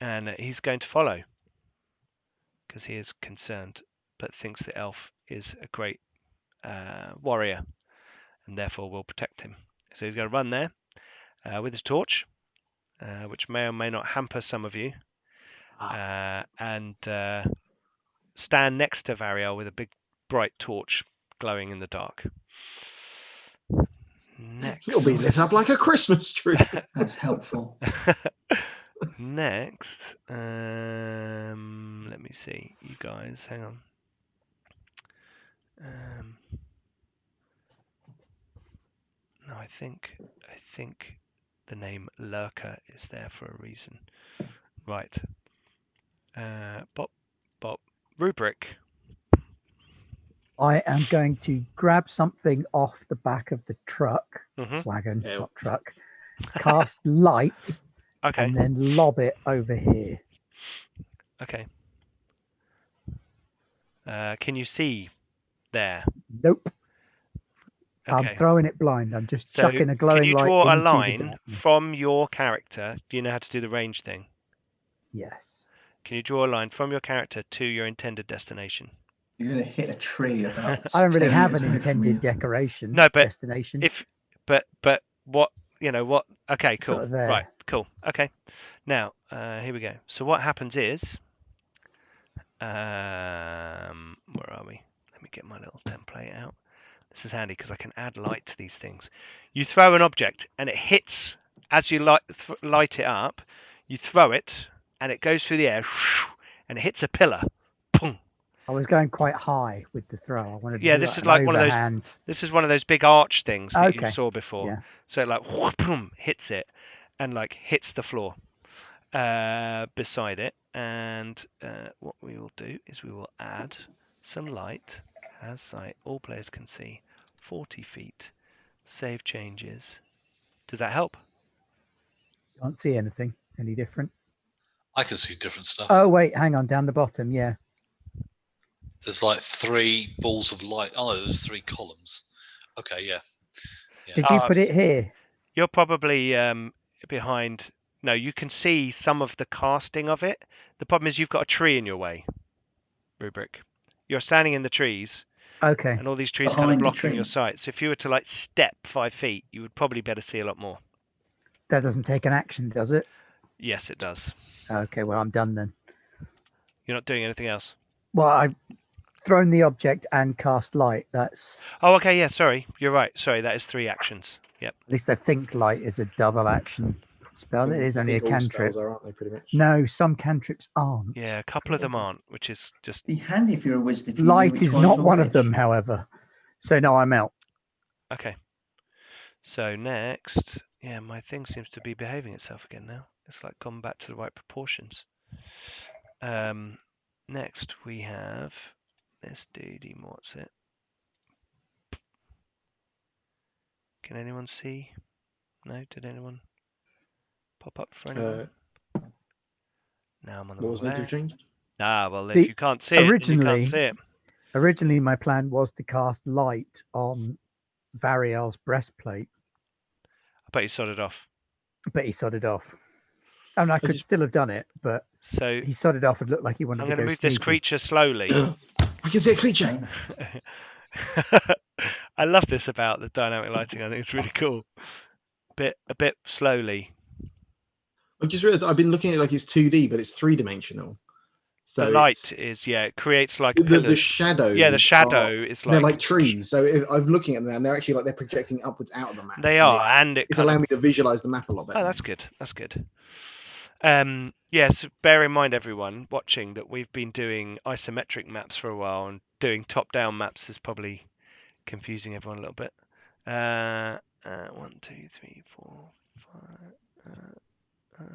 S1: and he's going to follow because he is concerned, but thinks the elf is a great warrior and therefore will protect him. So he's going to run there with his torch, which may or may not hamper some of you, and stand next to Variel with a big bright torch glowing in the dark. Next.
S3: You'll be lit up like a Christmas tree.
S2: That's helpful.
S1: Next, let me see, you guys, hang on. No, I think the name Lurker is there for a reason. Right. Bop, rubric.
S5: I am going to grab something off the back of the truck, wagon,
S3: Yeah.
S5: not truck, cast light,
S1: Okay.
S5: and then lob it over here.
S1: Okay. Can you see there?
S5: Nope.
S1: Okay.
S5: I'm throwing it blind. I'm just
S1: So
S5: chucking a glowing
S1: can you
S5: light
S1: draw a
S5: into the
S1: line
S5: darkness.
S1: from your character? Do you know how to do the range thing?
S5: Yes.
S1: Can you draw a line from your character to your intended destination?
S2: You're going to hit a tree about.
S5: I don't really
S2: 10
S5: have
S2: meters
S5: an
S2: away from
S5: intended
S2: you.
S5: decoration.
S1: No, but
S5: destination.
S1: But what what? Okay, cool.
S5: Sort of there.
S1: Right, cool. Okay. Now here we go. So what happens is, where are we? Let me get my little template out. This is handy because I can add light to these things. You throw an object and it hits as you light it up. You throw it and it goes through the air and it hits a pillar. Boom.
S5: I was going quite high with the throw. I wanted to
S1: Yeah,
S5: do
S1: this is
S5: an
S1: like one of those.
S5: overhand.
S1: This is one of those big arch things that you
S5: Okay.
S1: saw before.
S5: Yeah.
S1: So it like boom, hits it and like hits the floor beside it. And what we will do is we will add some light as sight. All players can see 40 feet. Save changes. Does that help?
S5: Can't see anything any different.
S4: I can see different stuff.
S5: Oh wait, hang on, down the bottom. Yeah.
S4: There's like 3 balls of light. Oh, no, there's 3 columns. Okay, yeah.
S5: Did you put it here?
S1: You're probably behind. No, you can see some of the casting of it. The problem is you've got a tree in your way, Rubric. You're standing in the trees.
S5: Okay.
S1: And all these trees
S2: Behind
S1: kind of
S2: the
S1: blocking your
S2: tree.
S1: sight. So if you were to like step 5 feet, you would probably better see a lot more.
S5: That doesn't take an action, does it?
S1: Yes, it does.
S5: Okay, well, I'm done then.
S1: You're not doing anything else.
S5: Well, I've thrown the object and cast light. That's.
S1: Oh, okay. Yeah, sorry. You're right. Sorry, that is 3 actions. Yep.
S5: At least I think light is a double action spell. It is
S3: I
S5: only a
S3: think all
S5: cantrip.
S3: spells are, aren't they, pretty much?
S5: No, some cantrips aren't.
S1: Yeah, a couple of them aren't, which is just.
S2: Be handy if you're a wizard. If you knew
S5: Light
S2: which
S5: is
S2: ones
S5: not
S2: were
S5: one of
S2: which.
S5: them, however. So no, I'm out.
S1: Okay. So next, yeah, my thing seems to be behaving itself again now. It's like gone back to the right proportions. Next we have this dude. What's it? Can anyone see? No? Did anyone pop up for anyone? Now I'm on the
S3: What was meant to
S1: wrong
S3: have changed?
S1: Ah, well, if you can't see it, then you can't see it.
S5: Originally, my plan was to cast light on Variel's breastplate,
S1: I bet you sodded off.
S5: but he sodded off. I mean, I could still have done it, but
S1: So
S5: he sodded off and looked like he wanted
S1: I'm
S5: to
S1: going to
S5: go
S1: move this
S5: sneaky.
S1: creature slowly.
S3: I can see a creature.
S1: I love this about the dynamic lighting. I think it's really cool. A bit slowly.
S3: I've just realized I've been looking at it like it's 2D, but it's 3-dimensional. So
S1: the light is it creates like
S3: the shadow.
S1: Yeah, the shadow is like
S3: they're like trees. So if I'm looking at them, and they're actually like they're projecting upwards out of the map.
S1: They are, and
S3: it's allowing me to visualize the map a lot better.
S1: Oh, that's good. That's good. Yes, bear in mind, everyone watching, that we've been doing isometric maps for a while, and doing top-down maps is probably confusing everyone a little bit. 1, 2, 3, 4, 5.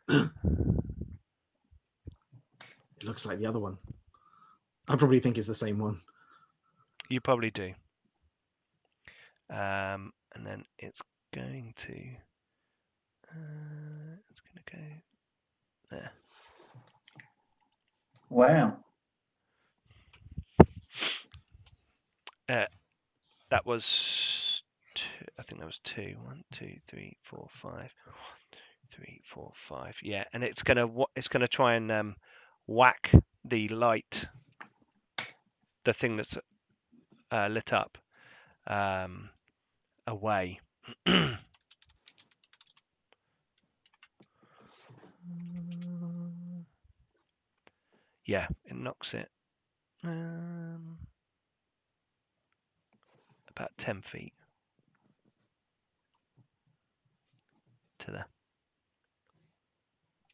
S3: It looks like the other one. I probably think it's the same one.
S1: You probably do. And then it's going to go there.
S2: Wow.
S1: That was I think that was 2. 1, 2, 3, 4, 5. 1, 2, 3, 4, 5. Yeah, and it's gonna try and whack the light, the thing that's lit up, away. Yeah, it knocks it about 10 feet to there.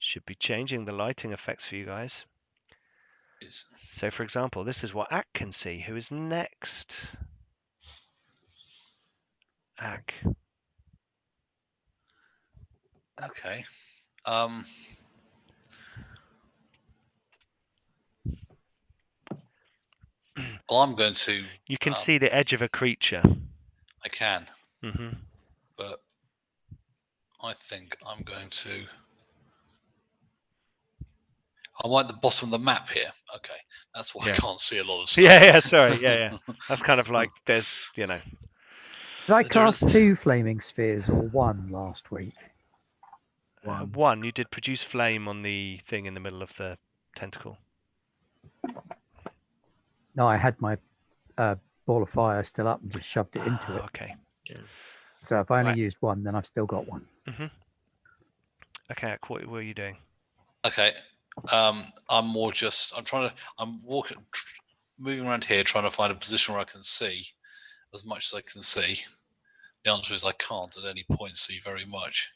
S1: Should be changing the lighting effects for you guys. So, for example, this is what Ak can see. Who is next? Ak.
S4: Okay. Well, I'm going to.
S1: You can see the edge of a creature.
S4: I can.
S1: Mm-hmm.
S4: But I think I'm going to. I'm at the bottom of the map here. Okay, that's why I
S1: Yeah.
S4: can't see a lot of stuff.
S1: Yeah, sorry, yeah. That's kind of like there's,
S5: Did I cast 2 flaming spheres or 1 last week?
S1: one. You did produce flame on the thing in the middle of the tentacle.
S5: No, I had my ball of fire still up and just shoved it into it.
S1: Okay.
S3: Yeah.
S5: So if I only
S1: Right.
S5: used 1, then I've still got 1.
S1: Okay, what were you doing?
S4: Okay, I'm moving around here, trying to find a position where I can see as much as I can see. The answer is I can't at any point see very much.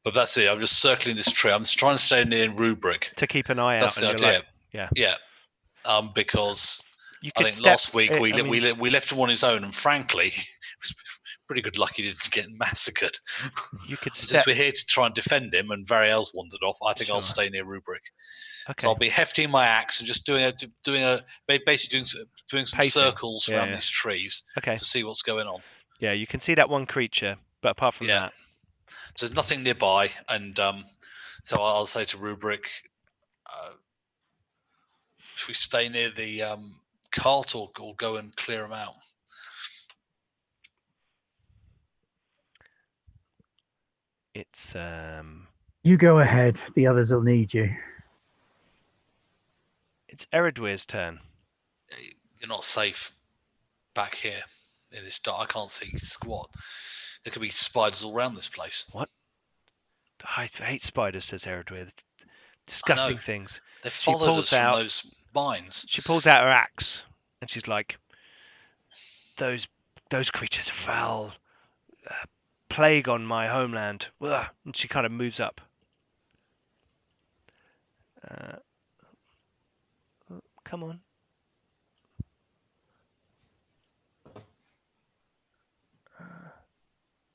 S4: But that's it. I'm just circling this tree. I'm trying to stay near Rubric.
S1: To keep an eye
S4: That's
S1: out.
S4: the
S1: And you're
S4: idea.
S1: like, yeah.
S4: Yeah. Because
S1: You
S4: I
S1: could
S4: think
S1: step
S4: last week
S1: it-
S4: we
S1: I mean,
S4: we left him on his own, and frankly, it was pretty good luck he didn't get massacred.
S1: you could
S4: Since
S1: step.
S4: we're here to try and defend him, and Variel's wandered off, I think I'll
S1: Sure.
S4: stay near Rubric.
S1: Okay.
S4: So I'll be hefting my axe and just basically doing some
S1: Pacing.
S4: circles
S1: Yeah,
S4: around
S1: yeah.
S4: these trees
S1: Okay.
S4: to see what's going on.
S1: Yeah, you can see that one creature, but apart from
S4: Yeah.
S1: that,
S4: So there's nothing nearby, and so I'll say to Rubric, should we stay near the cart or go and clear them out?
S1: it's
S5: You go ahead. The others will need you.
S1: it's Eredweir's turn.
S4: You're not safe back here in this dark. I can't see squat. There could be spiders all around this place.
S1: What? I hate spiders, says Eredweir. Disgusting things.
S4: They
S1: She
S4: followed
S1: pulls
S4: us from
S1: out-
S4: those mines.
S1: She pulls out her axe and she's like, "Those creatures are foul. Plague on my homeland." Ugh. And she kind of moves up. Come on.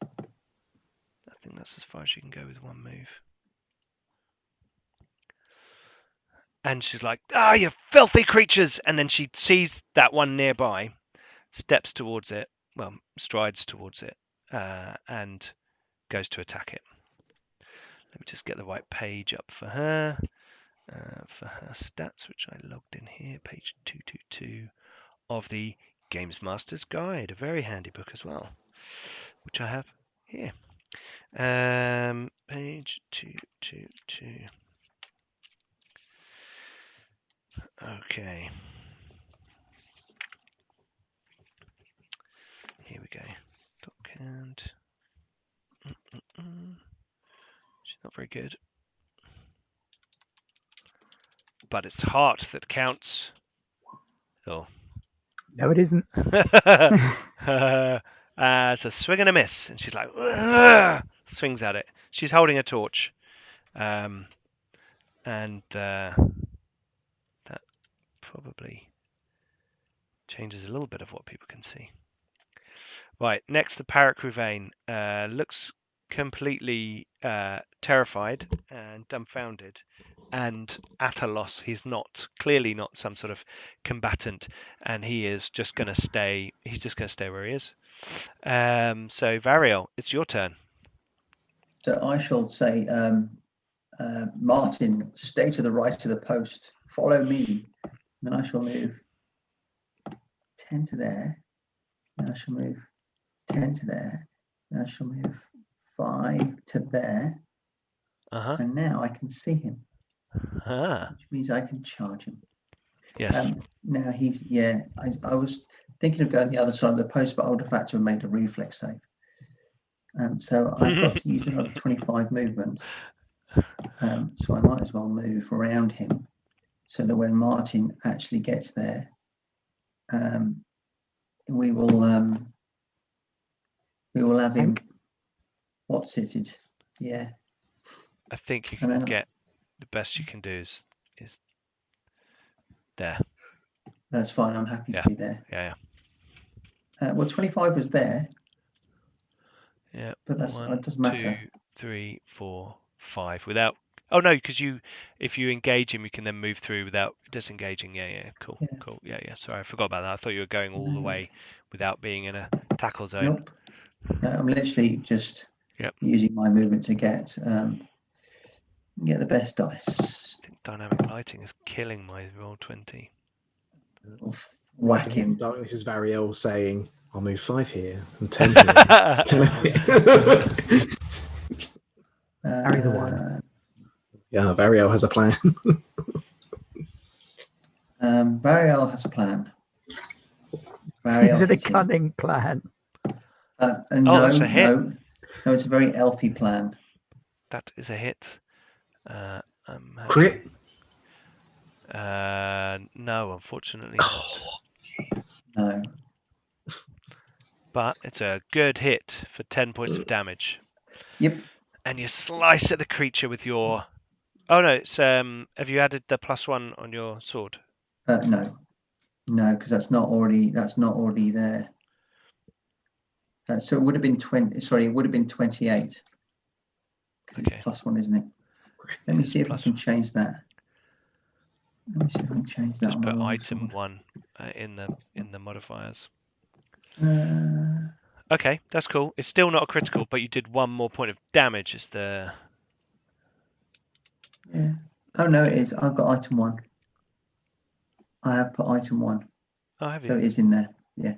S1: I think that's as far as you can go with one move. And she's like, "Ah, you filthy creatures!" And then she sees that one nearby, steps towards it, well, strides towards it, and goes to attack it. Let me just get the right page up for her. For her stats, which I logged in here, page 222 of the Games Master's Guide, a very handy book as well, which I have here. Page 222. Okay. Here we go. Dockhand. She's not very good. But it's heart that counts. Oh.
S5: No, it isn't.
S1: It's a swing and a miss. And she's like, "Ugh!" Swings at it. She's holding a torch. And that probably changes a little bit of what people can see. Right, next the Parrot Ruvain looks completely terrified and dumbfounded and at a loss. He's clearly not some sort of combatant, and he is just going to stay. He's just going to stay where he is. So Variel, it's your turn.
S2: So I shall say, Martin, stay to the right of the post. Follow me. Then I shall move 10 to there. Then I shall move 10 to there. Then I shall move 5 to there. And now I can see him, which means I can charge him.
S1: Yes.
S2: Now he's, I was thinking of going the other side of the post, but I would have had to have made a reflex save. So I've got to use another 25 movement. So I might as well move around him so that when Martin actually gets there, we will have him what's-itted. Yeah.
S1: I think you can get the best you can do is there.
S2: That's fine. I'm happy to be there.
S1: Yeah.
S2: Well, 25 was there.
S1: Yeah.
S2: But it doesn't matter.
S1: 2, 3, 4, 5 without. Oh no, because if you engage him, you can then move through without disengaging. Yeah. Cool. Yeah. Sorry, I forgot about that. I thought you were going all the way without being in a tackle zone.
S2: Nope. No, I'm literally just using my movement to get Get the best dice.
S1: I think dynamic lighting is killing my roll 20.
S2: Whack him.
S3: Darkness is Variel saying, I'll move 5 here and 10 here. 10 here.
S5: Carry the one.
S3: Yeah, Variel has a plan.
S2: Variel has a plan.
S5: Is it a
S2: hit him.
S5: cunning plan?
S2: No,
S1: that's a hit.
S2: No, it's a very elfy plan.
S1: That is a hit.
S3: Crit?
S1: No, unfortunately not.
S2: No.
S1: But it's a good hit for 10 points of damage.
S2: Yep.
S1: And you slice at the creature with your... Oh no, it's have you added the +1 on your sword?
S2: No, because that's not already there. So it would have been 20. Sorry, it would have been 28.
S1: Okay.
S2: It's +1, isn't it? Let me see if I can change that. Let me see if I can change that.
S1: Just
S2: on my
S1: put
S2: long
S1: item
S2: sword.
S1: 1 in the modifiers.
S2: Uh,
S1: Okay, that's cool. It's still not a critical, but you did 1 more point of damage. Is the...
S2: yeah. Oh no, it is. I've got item 1. I have put item 1.
S1: Oh, have
S2: So
S1: you?
S2: it is in there. Yeah.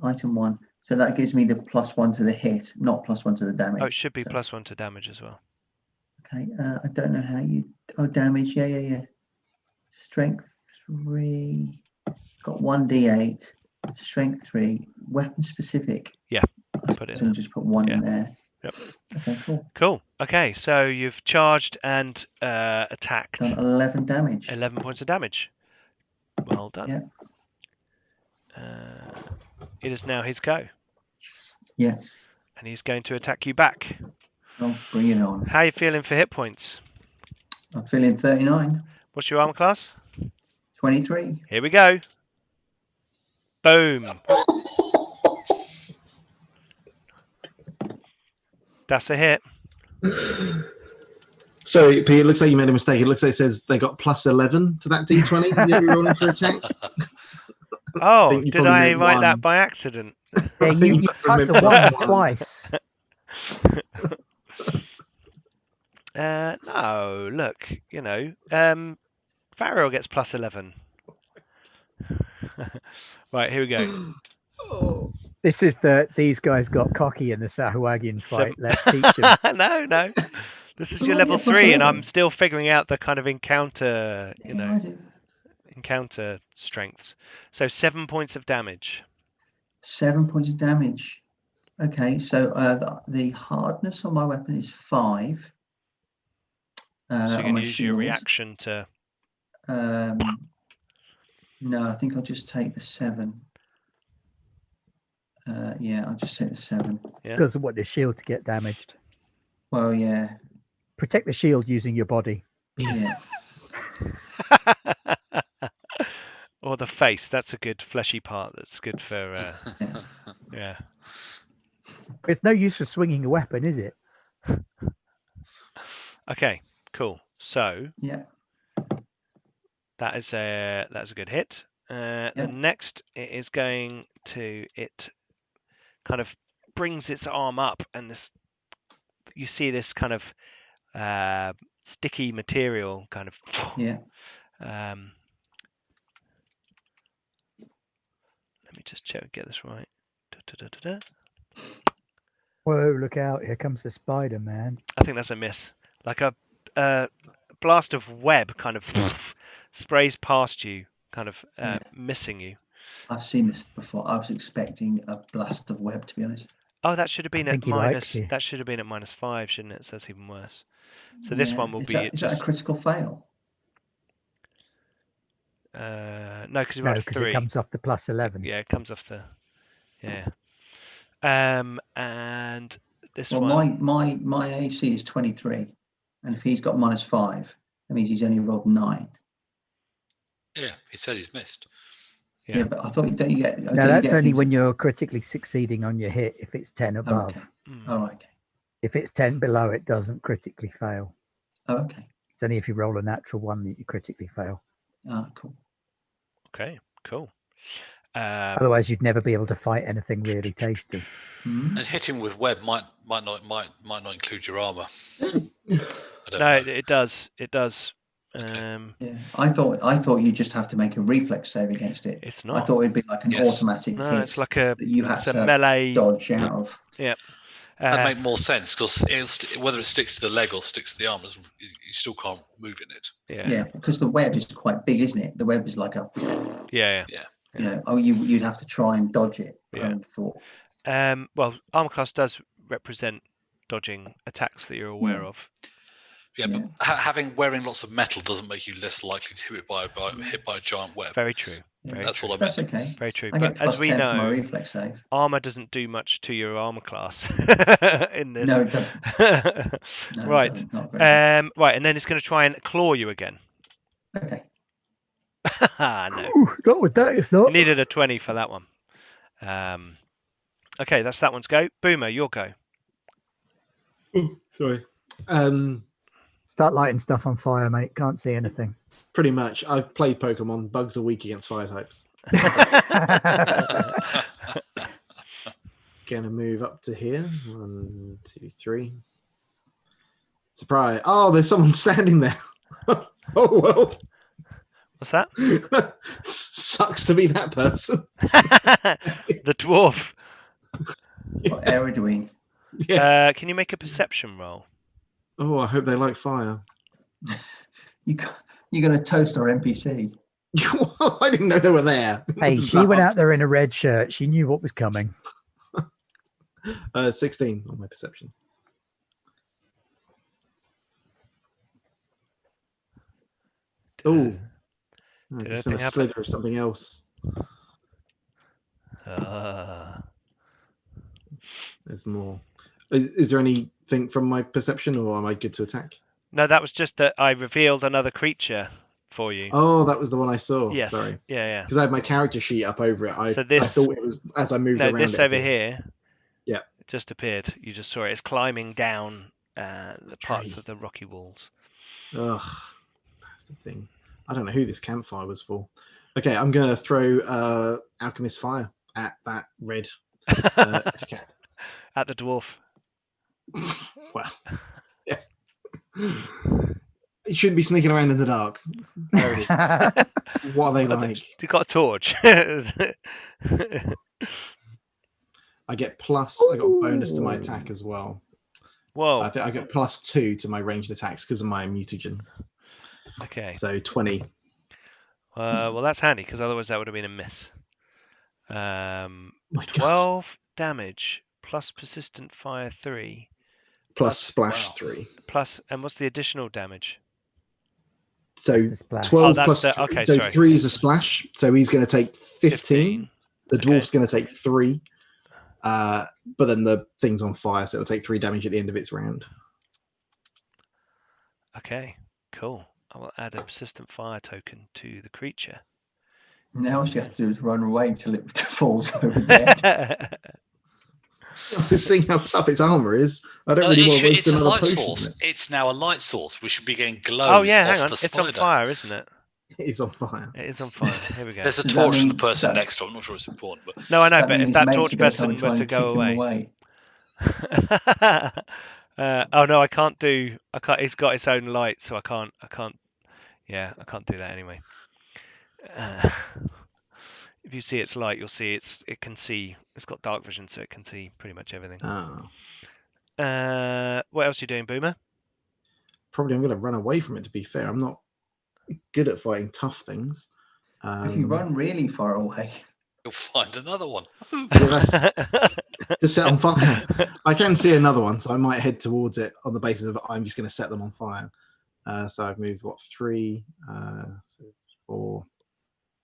S2: Item 1. So that gives me the +1 to the hit, not +1 to the damage.
S1: Oh, it should be
S2: So,
S1: +1 to damage as well.
S2: okay. I don't know how you. Oh, damage. Yeah. Strength 3. Got 1d8. Strength 3. Weapon specific.
S1: Yeah, put it in
S2: So
S1: there.
S2: just put 1 in
S1: Yeah.
S2: there.
S1: Yep.
S2: Okay, cool.
S1: Cool. Okay, so you've charged and attacked.
S2: Done 11 damage.
S1: 11 points of damage. Well done.
S2: Yeah.
S1: It is now his go.
S2: Yeah.
S1: And he's going to attack you back.
S2: Oh, bring it on.
S1: How are you feeling for hit points?
S2: I'm feeling 39.
S1: What's your armor class?
S2: 23.
S1: Here we go. Boom. That's a hit.
S3: So, Pete, it looks like you made a mistake. It looks like it says they got +11 to that d20 that you're rolling for attack.
S1: Oh,
S3: you
S1: did
S3: probably
S1: I
S3: meant
S1: write
S3: 1.
S1: that by accident?
S5: Yeah,
S3: I think
S5: you
S3: you
S5: typed the
S3: remember
S5: 1 twice.
S1: No, look, Pharaoh gets +11. Right, here we go.
S3: Oh.
S5: This is these guys got cocky in the Sahuagin fight. Let's teach them.
S1: No. This is
S2: Oh,
S1: your
S2: yeah,
S1: level 3, and
S2: +11.
S1: I'm still figuring out the kind of encounter,
S2: Yeah, I do.
S1: encounter strengths. So 7 points of damage.
S2: 7 points of damage. Okay, so the hardness on my weapon is 5.
S1: So you're
S2: On
S1: going
S2: my
S1: to use your
S2: shield.
S1: reaction to...
S2: No, I think I'll just take the 7. Yeah, I'll just take the 7.
S1: Yeah.
S5: Doesn't want the shield to get damaged.
S2: Well, yeah.
S5: Protect the shield using your body.
S2: Yeah.
S1: Or the face. That's a good fleshy part. That's good for... yeah.
S5: It's no use for swinging a weapon, is it?
S1: Okay, cool. So
S2: Yeah.
S1: that's a good hit. The next, it is going to... It kind of brings its arm up, and you see this kind of sticky material kind of...
S2: Yeah.
S1: Let me just check and get this right. Da-da-da-da-da.
S5: Whoa, look out. Here comes the spider, man.
S1: I think that's a miss. Like a blast of web kind of sprays past you, kind of missing you.
S2: I've seen this before. I was expecting a blast of web, to be honest.
S1: Oh, that should have been
S5: I
S1: at
S5: think he likes
S1: minus.
S5: you.
S1: That should have been at -5, shouldn't it? So that's even worse. So this one will
S2: Is
S1: be
S2: that, is that a critical fail?
S1: no, because you
S5: No,
S1: rolled a
S5: because
S1: 3.
S5: it comes off the +11.
S1: Yeah, it comes off the and this
S2: Well,
S1: one.
S2: my AC is 23, and if he's got -5, that means he's only rolled 9.
S4: Yeah, he said he's missed.
S2: Yeah, but I thought don't you get?
S5: No,
S2: don't you
S5: that's
S2: get
S5: only
S2: things-
S5: when you're critically succeeding on your hit if it's 10 above.
S2: Okay.
S1: Mm.
S2: Oh, okay.
S5: If it's 10 below, it doesn't critically fail.
S2: Oh, okay.
S5: It's only if you roll a natural 1 that you critically fail.
S2: Ah, cool.
S1: Okay, cool.
S5: Otherwise, you'd never be able to fight anything really tasty.
S2: Hmm.
S4: And hitting with web might not include your armor. I don't
S1: No,
S4: know.
S1: it does. It does.
S4: Okay.
S2: Yeah, I thought you just have to make a reflex save against it.
S1: It's
S2: I
S1: not.
S2: thought it'd be like an
S4: Yes.
S2: automatic
S1: No,
S2: hit
S1: it's like a
S2: that you had
S1: it's a
S2: to
S1: melee.
S2: dodge out of.
S1: Yep.
S4: That'd make more sense because whether it sticks to the leg or sticks to the arm, you still can't move in it.
S2: Yeah, because the web is quite big, isn't it? The web is like a,
S1: Yeah.
S2: you know, you'd have to try and dodge it. I
S1: Yeah.
S2: would have thought.
S1: Well, armor class does represent dodging attacks that you're aware of.
S4: Yeah, but wearing lots of metal doesn't make you less likely to hit by a giant web.
S1: Very true.
S2: Yeah.
S4: That's what I meant.
S2: That's okay.
S1: Very true.
S2: I
S1: But
S2: get
S1: as we
S2: 10 for my
S1: know,
S2: reflex save.
S1: armor doesn't do much to your armor class in this.
S2: No, it doesn't. No,
S1: Right.
S2: It doesn't. Not very much.
S1: Right, and then it's going to try and claw you again.
S2: Okay.
S1: No.
S5: Ooh, not with that, it's
S1: You
S5: not.
S1: needed a 20 for that one. Okay, that's that one's go. Boomer, your go.
S3: Sorry.
S5: Start lighting stuff on fire, mate. Can't see anything.
S3: Pretty much. I've played Pokemon. Bugs are weak against fire types. Gonna move up to here. 1, 2, 3. Surprise! Oh, there's someone standing there. Oh well.
S1: What's that?
S3: Sucks to be that person.
S1: The dwarf.
S2: What area do we?
S3: Yeah.
S1: Can you make a perception roll?
S3: Oh, I hope they like fire.
S2: You're going to toast our NPC.
S3: I didn't know they were there.
S5: Hey, she went out there in a red shirt. She knew what was coming.
S3: 16 on my perception. Oh, just in a slither of something else. There's more. Is there anything from my perception, or am I good to attack?
S1: No, that was just that I revealed another creature for you.
S3: Oh, that was the one I saw.
S1: Yes.
S3: Sorry.
S1: Yeah.
S3: Because I had my character sheet up over it. I thought it was as I moved around.
S1: No, this over here.
S3: Yeah.
S1: It just appeared. You just saw it. It's climbing down the parts of the rocky walls.
S3: Ugh, that's the thing. I don't know who this campfire was for. Okay, I'm going to throw Alchemist Fire at that red cat.
S1: At the dwarf.
S3: Well, yeah. You shouldn't be sneaking around in the dark. What are they like?
S1: You got a torch.
S3: I get plus. I got a bonus to my attack as well.
S1: Whoa!
S3: I think I get +2 to my ranged attacks because of my mutagen.
S1: Okay.
S3: So 20.
S1: Well, that's handy because otherwise that would have been a miss.
S3: My
S1: 12 damage plus persistent fire 3.
S3: Plus splash 3.
S1: Plus, and what's the additional damage?
S3: So 12 plus 3.
S1: Okay,
S3: so
S1: sorry.
S3: 3 is a splash. So he's going to take 15. The dwarf's going to take 3. But then the thing's on fire, so it'll take 3 damage at the end of its round.
S1: Okay, cool. I will add a persistent fire token to the creature.
S2: Now all you have to do is run away until it falls over there.
S3: I'm just seeing how tough its armor is. I don't really want to waste
S4: it's a
S3: another
S4: light
S3: potion.
S4: source. It's now a light source. We should be getting glows.
S1: Oh yeah, hang
S4: off
S1: on.
S4: the
S1: It's
S4: spider.
S1: on fire, isn't it?
S3: It is on fire.
S1: It is on fire. Here we go.
S4: There's a
S2: Does that
S4: torch from the
S2: mean
S4: person
S2: that-
S4: next to it. I'm not sure it's important, but
S1: No, I know,
S2: That
S1: but
S2: means
S1: if
S2: his
S1: that
S2: mates
S1: torch
S2: are gonna come
S1: person
S2: and try
S1: were to
S2: and
S1: go
S2: kick him
S1: away. Oh no, I can't do. I can't. It's got its own light, so I can't. Yeah, I can't do that anyway. If you see its light, you'll see it can see. It's got dark vision, so it can see pretty much everything.
S3: Oh.
S1: What else are you doing, Boomer?
S3: Probably I'm going to run away from it, to be fair. I'm not good at fighting tough things.
S2: If you run really far away,
S4: you'll find another one.
S3: To set on fire. I can see another one, so I might head towards it on the basis of I'm just going to set them on fire. So I've moved, 3, 4.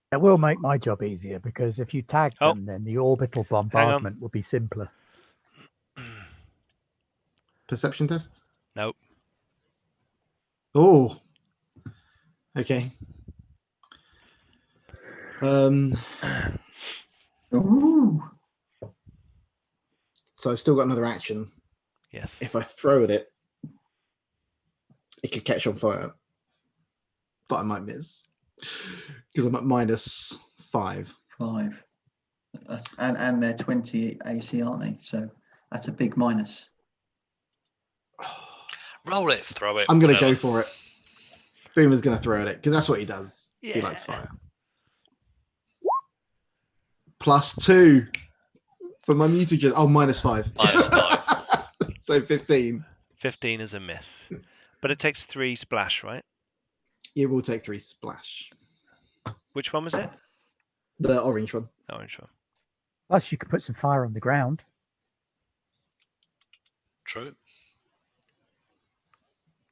S5: It will make my job easier because if you tag them, then the orbital bombardment will be simpler.
S3: Perception test?
S1: Nope.
S3: Oh. Okay.
S2: ooh,
S3: So I've still got another action.
S1: Yes.
S3: If I throw at it, it could catch on fire. But I might miss. Because I'm at -5.
S2: 5. And they're 20 AC, aren't they? So that's a big minus.
S4: Roll it, throw it.
S3: I'm going to
S4: whatever.
S3: go for it. Boomer's going to throw at it because that's what he does. He
S1: Yeah.
S3: likes fire. +2 for my mutagen. Oh, -5.
S4: -5.
S3: So 15.
S1: 15 is a miss, but it takes 3 splash, right?
S3: It will take 3 splash.
S1: Which one was it?
S3: The orange one.
S1: Orange one.
S5: Plus, you could put some fire on the ground.
S4: True.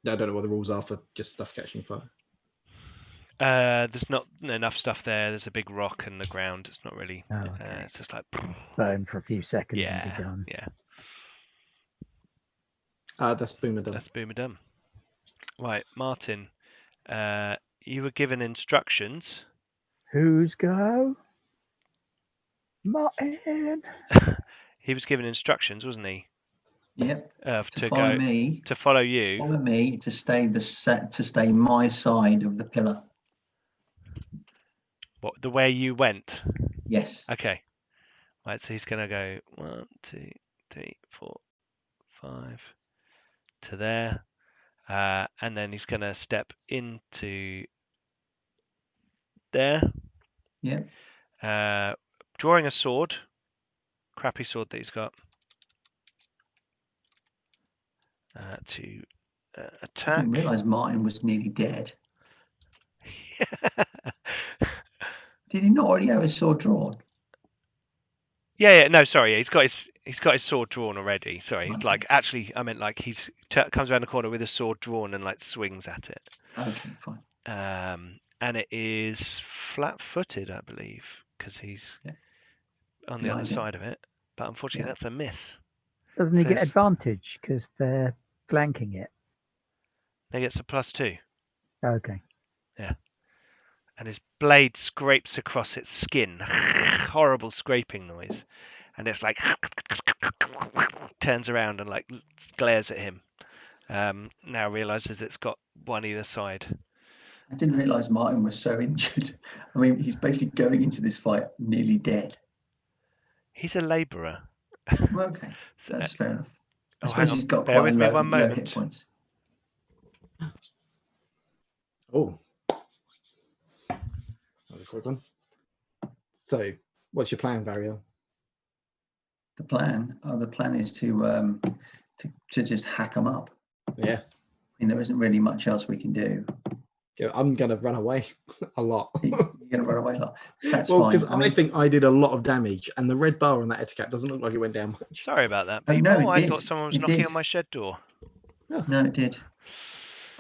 S3: I don't know what the rules are for just stuff catching fire.
S1: There's not enough stuff there. There's a big rock in the ground. It's not really.
S5: Oh, okay.
S1: It's just like.
S5: Burn for a few seconds and
S1: Yeah.
S5: be done.
S1: Yeah.
S3: That's Boomer done.
S1: That's Boomer done. Right, Martin. You were given instructions.
S5: Who's go? Martin.
S1: He was given instructions, wasn't he?
S2: Yep.
S1: To
S2: follow
S1: go
S2: me.
S1: to follow you.
S2: Follow me to stay my side of the pillar.
S1: What, the way you went?
S2: Yes.
S1: Okay. Right, so he's gonna go 1, 2, 3, 4, 5 to there, and then he's gonna step into there.
S2: Yep.
S1: Drawing a sword, crappy sword that he's got, to
S2: I
S1: attack.
S2: didn't realise Martin was nearly dead. Did he not already have his sword drawn?
S1: Yeah, no, sorry, yeah, he's got his sword drawn already. Sorry,
S2: Okay.
S1: like actually, I meant like he's comes around the corner with his sword drawn and like swings at it.
S2: Okay, fine.
S1: And it is flat-footed, I believe, because he's on the other
S2: Behind it.
S1: side of it. But unfortunately,
S2: Yeah.
S1: that's a miss.
S5: Doesn't he
S1: So
S5: get
S1: it's-
S5: advantage because they're flanking it?
S1: He gets a +2,
S5: Okay.
S1: and his blade scrapes across its skin. Horrible scraping noise, and it's like turns around and like glares at him. Now realizes it's got one either side.
S2: I didn't realise Martin was so injured. I mean, he's basically going into this fight nearly dead.
S1: He's a labourer.
S2: Well, okay,
S1: So,
S2: that's fair enough. I
S1: oh,
S2: suppose
S1: hang on.
S2: he's got
S1: Bear
S2: quite
S1: with me
S2: low,
S1: one
S2: low hit
S1: moment.
S2: points.
S3: Oh. That was a quick one. So, what's your plan, Variel?
S2: The plan is to just hack them up.
S3: Yeah.
S2: I mean, there isn't really much else we can do.
S3: I'm going to run away a lot.
S2: You're going to run away a lot. That's
S3: Well,
S2: fine.
S3: because I think I did a lot of damage, and the red bar on that etiquette doesn't look like it went down much.
S1: Sorry about that,
S2: Oh,
S1: people.
S2: no, it
S1: I
S2: did.
S1: thought someone was
S2: It
S1: knocking
S2: did.
S1: on my shed door.
S2: No, it did.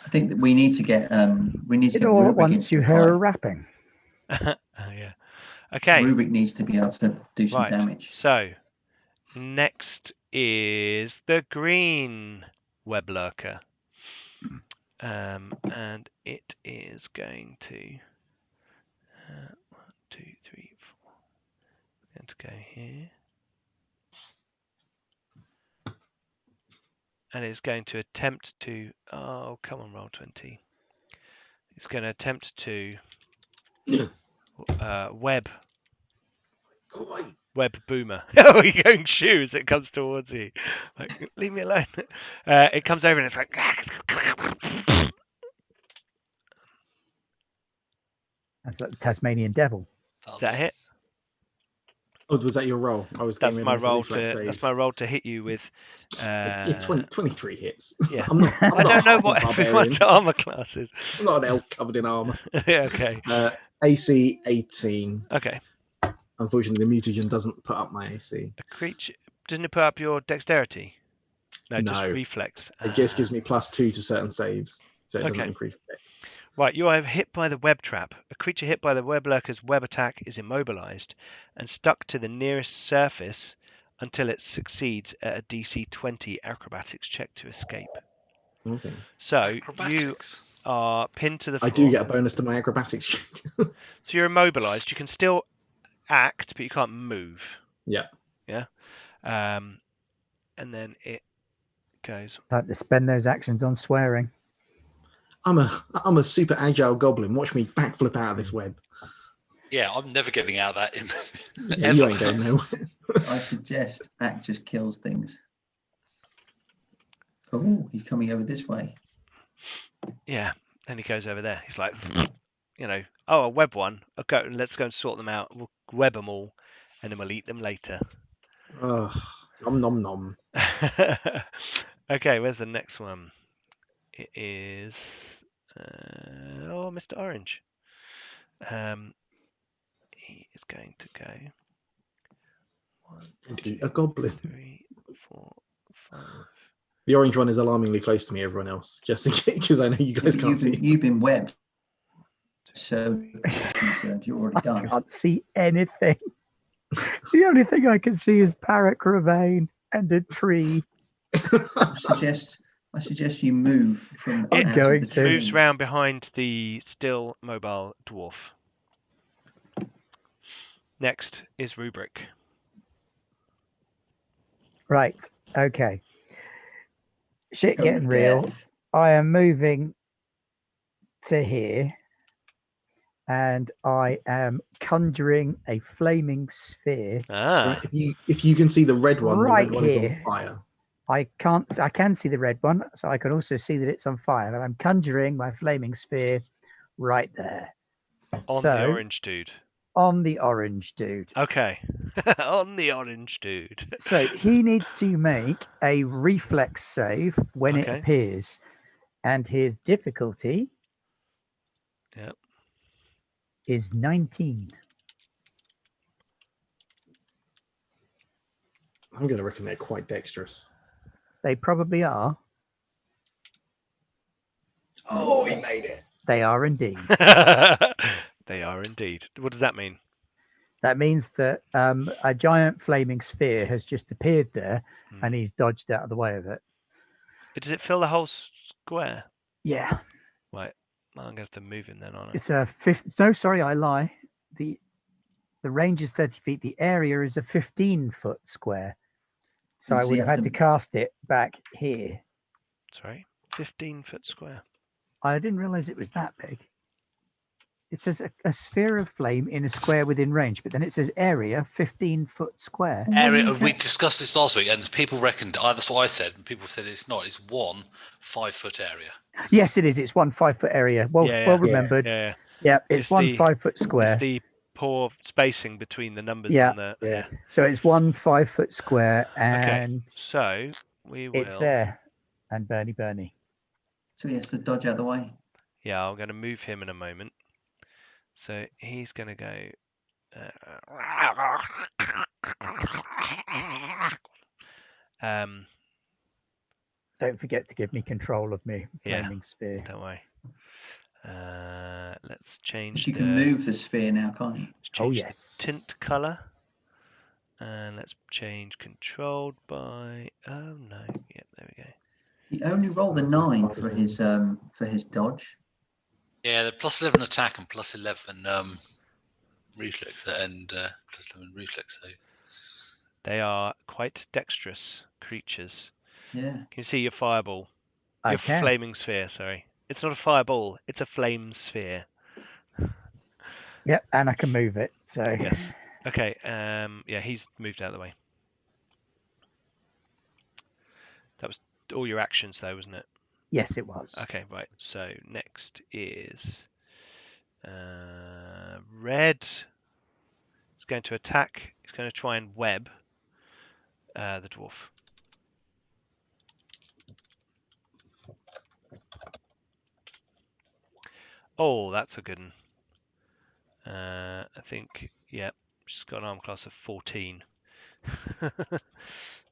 S2: I think that we need to get
S5: All at
S2: Rubik
S5: once,
S2: into
S5: you
S2: the
S5: hear a
S2: fight.
S5: rapping.
S1: Yeah. Okay.
S2: Rubik needs to be able to do some
S1: Right.
S2: damage.
S1: So next is the green web lurker. And it is going to 1, 2, 3, 4. We're going to go here. And it's going to attempt to, oh, come on, roll 20. It's going to attempt to web Boomer. Oh, you're going shoo as it comes towards you. Like, leave me alone. It comes over and it's like.
S5: That's like the Tasmanian devil.
S1: Is that a hit?
S3: Oh, was that your roll? I was
S1: That's
S3: getting
S1: my
S3: ready to make a
S1: roll
S3: reflex
S1: to.
S3: save.
S1: That's my roll to hit you with.
S3: Yeah, 23 hits.
S1: Yeah.
S3: I'm not,
S1: I don't know what
S3: barbarian.
S1: everyone's armor class is.
S3: I'm not an elf covered in armor.
S1: Yeah, okay.
S3: AC 18.
S1: Okay.
S3: Unfortunately, the mutagen doesn't put up my AC.
S1: A creature doesn't it put up your dexterity? No, just
S3: No.
S1: reflex.
S3: It just gives me +2 to certain saves, so it doesn't
S1: Okay.
S3: increase dex.
S1: Right, you are hit by the web trap. A creature hit by the web lurker's web attack is immobilized and stuck to the nearest surface until it succeeds at a DC 20 acrobatics check to escape.
S3: Okay.
S1: So you
S4: Acrobatics.
S1: are pinned to the floor.
S3: I do get a bonus to my acrobatics check.
S1: So you're immobilized. You can still act, but you can't move.
S3: Yeah.
S1: Yeah. And then it goes.
S5: Time to spend those actions on swearing.
S3: I'm a super agile goblin. Watch me backflip out of this web.
S4: Yeah, I'm never getting out of that.
S3: Yeah, you ain't going nowhere.
S2: I suggest act just kills things. Oh, he's coming over this way.
S1: Yeah. Then he goes over there. He's like, oh, a web one. Okay, let's go and sort them out. We'll web them all, and then we'll eat them later.
S3: Oh, nom nom nom.
S1: Okay, where's the next one? It is Mr. Orange. He is going to go 1,
S3: Into
S1: 2,
S3: a goblin.
S1: 3, 4, 5.
S3: The orange one is alarmingly close to me. Everyone else, just in case, because I know you guys can't see.
S2: You've been webbed, so you're already
S5: I
S2: done.
S5: can't see anything. The only thing I can see is Parrot Ravine and a tree.
S2: I suggest you move from
S5: I'm
S2: out
S5: going
S2: of the
S5: to.
S2: tree.
S1: Moves round behind the still mobile dwarf. Next is Rubric.
S5: Right. Okay. Shit
S2: Go
S5: getting
S2: with
S5: real.
S2: death.
S5: I am moving to here, and I am conjuring a flaming sphere.
S1: Ah,
S3: Right, if you can see the red one,
S5: Right
S3: the red one is
S5: here.
S3: on fire.
S5: I can see the red one, so I can also see that it's on fire. And I'm conjuring my flaming sphere right there.
S1: on
S5: So,
S1: the orange dude.
S5: on the orange dude.
S1: Okay, on the orange dude.
S5: So he needs to make a reflex save when it
S1: Okay.
S5: appears, and his difficulty
S1: Yep.
S5: is 19.
S3: I'm going to reckon they're quite dexterous.
S5: They probably are.
S3: Oh, he made it.
S5: They are indeed.
S1: They are indeed. What does that mean?
S5: That means that a giant flaming sphere has just appeared there, and he's dodged out of the way of it.
S1: Does it fill the whole square?
S5: Yeah.
S1: Right. I'm going to have to move him then, aren't I?
S5: It's a 50. No, sorry, I lie. The range is 30 feet. The area is a 15-foot square. So I would have had to cast it back here.
S1: Sorry, 15-foot square.
S5: I didn't realize it was that big. It says a sphere of flame in a square within range, but then it says area 15-foot square.
S4: Area. We discussed this last week, and people reckoned that's what I said, and people said it's not. It's 1 5-foot area.
S5: Yes, it is. It's 1 5-foot area. Well remembered.
S1: Yeah.
S5: It's 1 5-foot square.
S1: It's the poor spacing between the numbers
S5: Yeah.
S1: on the.
S3: Yeah.
S5: So it's 1 5-foot square, and
S1: Okay. So we will.
S5: it's there. And Bernie.
S2: So he has to dodge out of the way.
S1: Yeah, I'm going to move him in a moment. So he's going to go.
S5: Don't forget to give me control of me
S1: Yeah.
S5: flaming sphere.
S1: Don't worry. Let's change.
S2: But you can move the sphere now, can't you?
S5: Oh
S1: Change
S5: yes.
S1: the tint color. And let's change controlled by. Oh no! Yep, there we go.
S2: He only rolled a 9 for his dodge.
S4: Yeah, the +11 attack and +11 reflex and +11 reflex save.
S1: They are quite dexterous creatures.
S2: Yeah.
S1: Can you see your fireball? Your
S5: can.
S1: flaming sphere. Sorry, it's not a fireball. It's a flame sphere.
S5: Yep, and I can move it. So
S1: Yes. Okay. Yeah, he's moved out of the way. That was all your actions, though, wasn't it?
S5: Yes, it was.
S1: Okay, right. So next is red. He's going to attack. He's going to try and web the dwarf. Oh, that's a good one. I think, yeah, she's got an arm class of 14.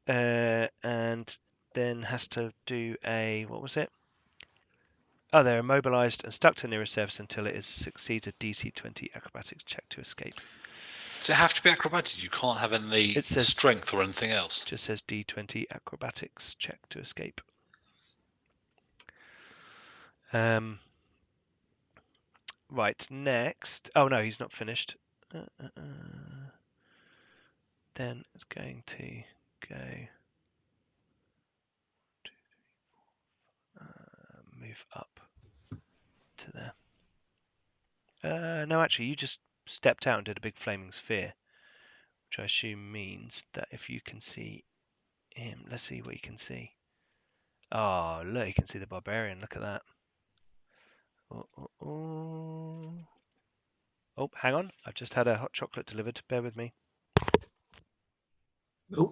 S1: And then has to do a, what was it? Oh, they're immobilized and stuck to the nearest surface until it succeeds a DC 20 acrobatics check to escape.
S4: Does it have to be acrobatic? You can't have any strength or anything else?
S1: It just says D20 acrobatics check to escape. Right, next. Oh no, he's not finished. Then it's going to go. Move up to there. No, actually, you just stepped out and did a big flaming sphere, which I assume means that if you can see him, let's see what you can see. Oh, look, you can see the barbarian. Look at that. Oh, hang on. I've just had a hot chocolate delivered. Bear with me.
S3: Oh.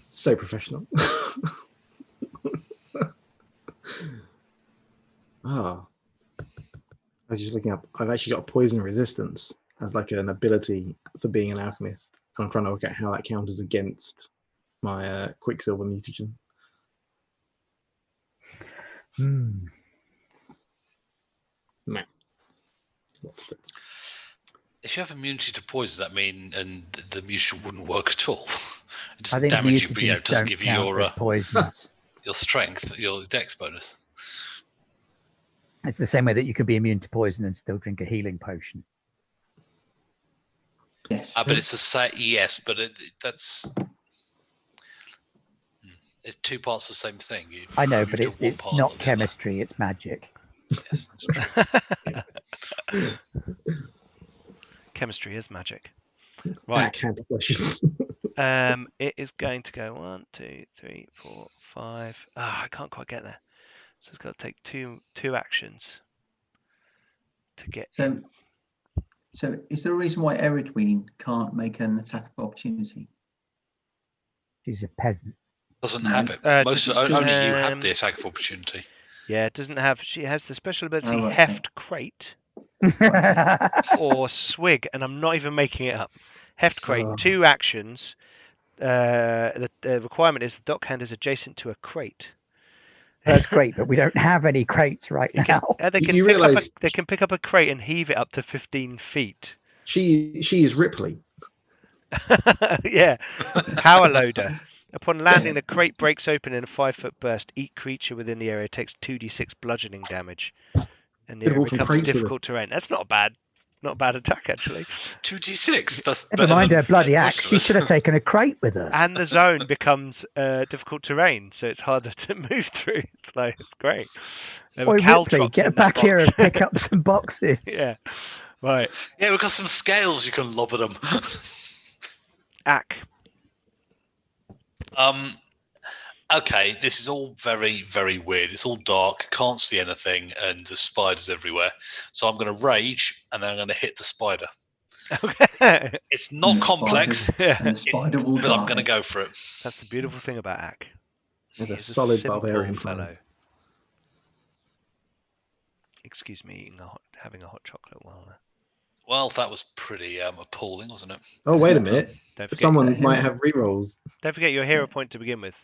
S3: So professional. Ah. I was just looking up. I've actually got poison resistance as like an ability for being an alchemist. I'm trying to work out how that counters against my Quicksilver mutation. Nah.
S4: If you have immunity to poison, does that mean and the mutation wouldn't work at all? It
S5: I
S4: doesn't
S5: think
S4: damage you, but
S5: mutagens
S4: it doesn't
S5: don't
S4: give you
S5: count
S4: your
S5: as poisons.
S4: your strength, your dex bonus.
S5: It's the same way that you can be immune to poison and still drink a healing potion.
S2: Yes.
S4: But it's a yes, but that's it's two parts of the same thing.
S5: I know, but it's not chemistry; it's magic.
S4: Yes, that's true.
S1: Chemistry is magic.
S3: Right.
S1: Right. It is going to go 1, 2, 3, 4, 5. I can't quite get there. So it's got to take two actions to get in.
S2: So is there a reason why Eridween can't make an attack of opportunity?
S5: She's a peasant.
S4: Doesn't have it. Only you have the attack of opportunity.
S1: Yeah, it doesn't have. She has the special ability
S2: Oh, okay.
S1: Heft Crate or Swig, and I'm not even making it up. Heft Crate, 2 actions. The requirement is the dockhand is adjacent to a crate.
S5: That's great, but we don't have any crates right now.
S1: They can pick up a crate and heave it up to 15 feet.
S3: She is Ripley.
S1: Yeah, power loader. Upon landing, the crate breaks open in a 5-foot burst. Each creature within the area takes 2d6 bludgeoning damage, and the area becomes difficult terrain. That's not a bad attack actually.
S4: 2d6. That's
S5: never mind her bloody axe. She should have taken a crate with her.
S1: And the zone becomes difficult terrain, so it's harder to move through. It's great.
S5: Oi, Ripley, get back here and pick up some boxes.
S1: Yeah, right.
S4: Yeah, we've got some scales you can lob at them.
S1: Ack.
S4: Okay, this is all very, very weird. It's all dark, can't see anything, and there's spiders everywhere. So I'm going to rage, and then I'm going to hit the spider.
S1: Okay.
S4: It's not complex,
S2: and the spider will
S4: but
S2: die.
S4: I'm going to go for it.
S1: That's the beautiful thing about Ack.
S3: He's a solid barbarian
S1: fellow. Excuse me, having a hot chocolate while.
S4: Well, that was pretty appalling, wasn't it?
S3: Oh, wait a minute. Someone might have rerolls.
S1: Don't forget your hero point to begin with.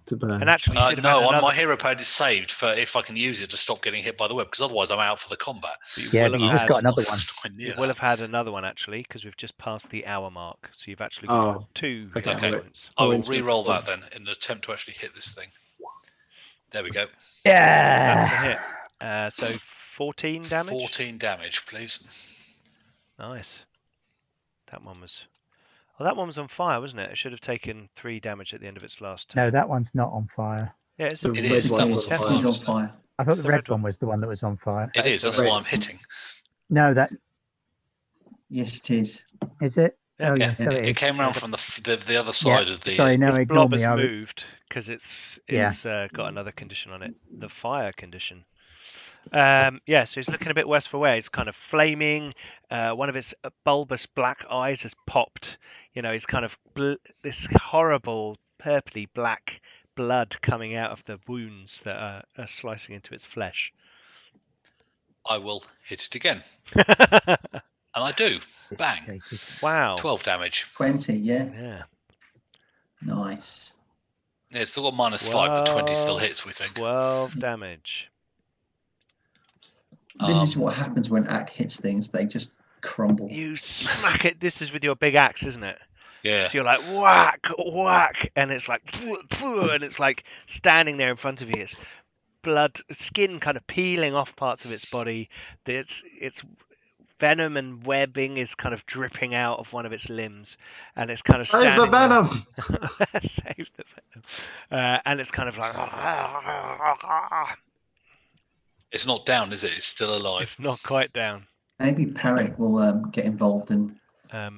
S3: To burn.
S1: And actually,
S4: my hero point is saved for if I can use it to stop getting hit by the web, because otherwise I'm out for the combat.
S5: Yeah, but you just got another one.
S1: You will have had another one actually, because we've just passed the hour mark. So you've actually got 2 hero points.
S4: I will re-roll that then in an attempt to actually hit this thing. There we go.
S5: Yeah.
S1: That's a hit. So 14 damage.
S4: 14 damage, please.
S1: Nice. That one was on fire, wasn't it? It should have taken 3 damage at the end of its last turn.
S5: No, that one's not on fire.
S1: Yeah, it's
S4: That one's
S2: on fire.
S5: I thought the red one was the one that was on fire.
S4: It is. That's why I'm hitting.
S5: No, that.
S2: Yes, it is.
S5: Is it?
S1: Yeah.
S5: Oh, yes. So
S4: it came around from the other side of the.
S5: Sorry, no,
S1: its
S5: ignore
S1: blob
S5: me.
S1: has moved because it's got another condition on it, the fire condition. So he's looking a bit worse for wear. It's kind of flaming. One of its bulbous black eyes has popped. It's kind of this horrible purpley black blood coming out of the wounds that are slicing into its flesh.
S4: I will hit it again. And I do. Bang.
S1: Wow.
S4: 12 damage.
S2: 20, yeah.
S1: Yeah.
S2: Nice.
S4: Yeah, it's still got -5, but 20 still hits, we think.
S1: 12 damage.
S2: This is what happens when Ack hits things. They just crumble.
S1: You smack it. This is with your big axe, isn't it?
S4: Yeah.
S1: So you're like, whack, whack. And it's like, and it's like standing there in front of you. It's blood, skin kind of peeling off parts of its body. Its venom and webbing is kind of dripping out of one of its limbs. And it's kind of standing
S3: Save the venom!
S1: Save the venom. And it's kind of like...
S4: It's not down, is it? It's still alive.
S1: It's not quite down.
S2: Maybe Parrot will get involved and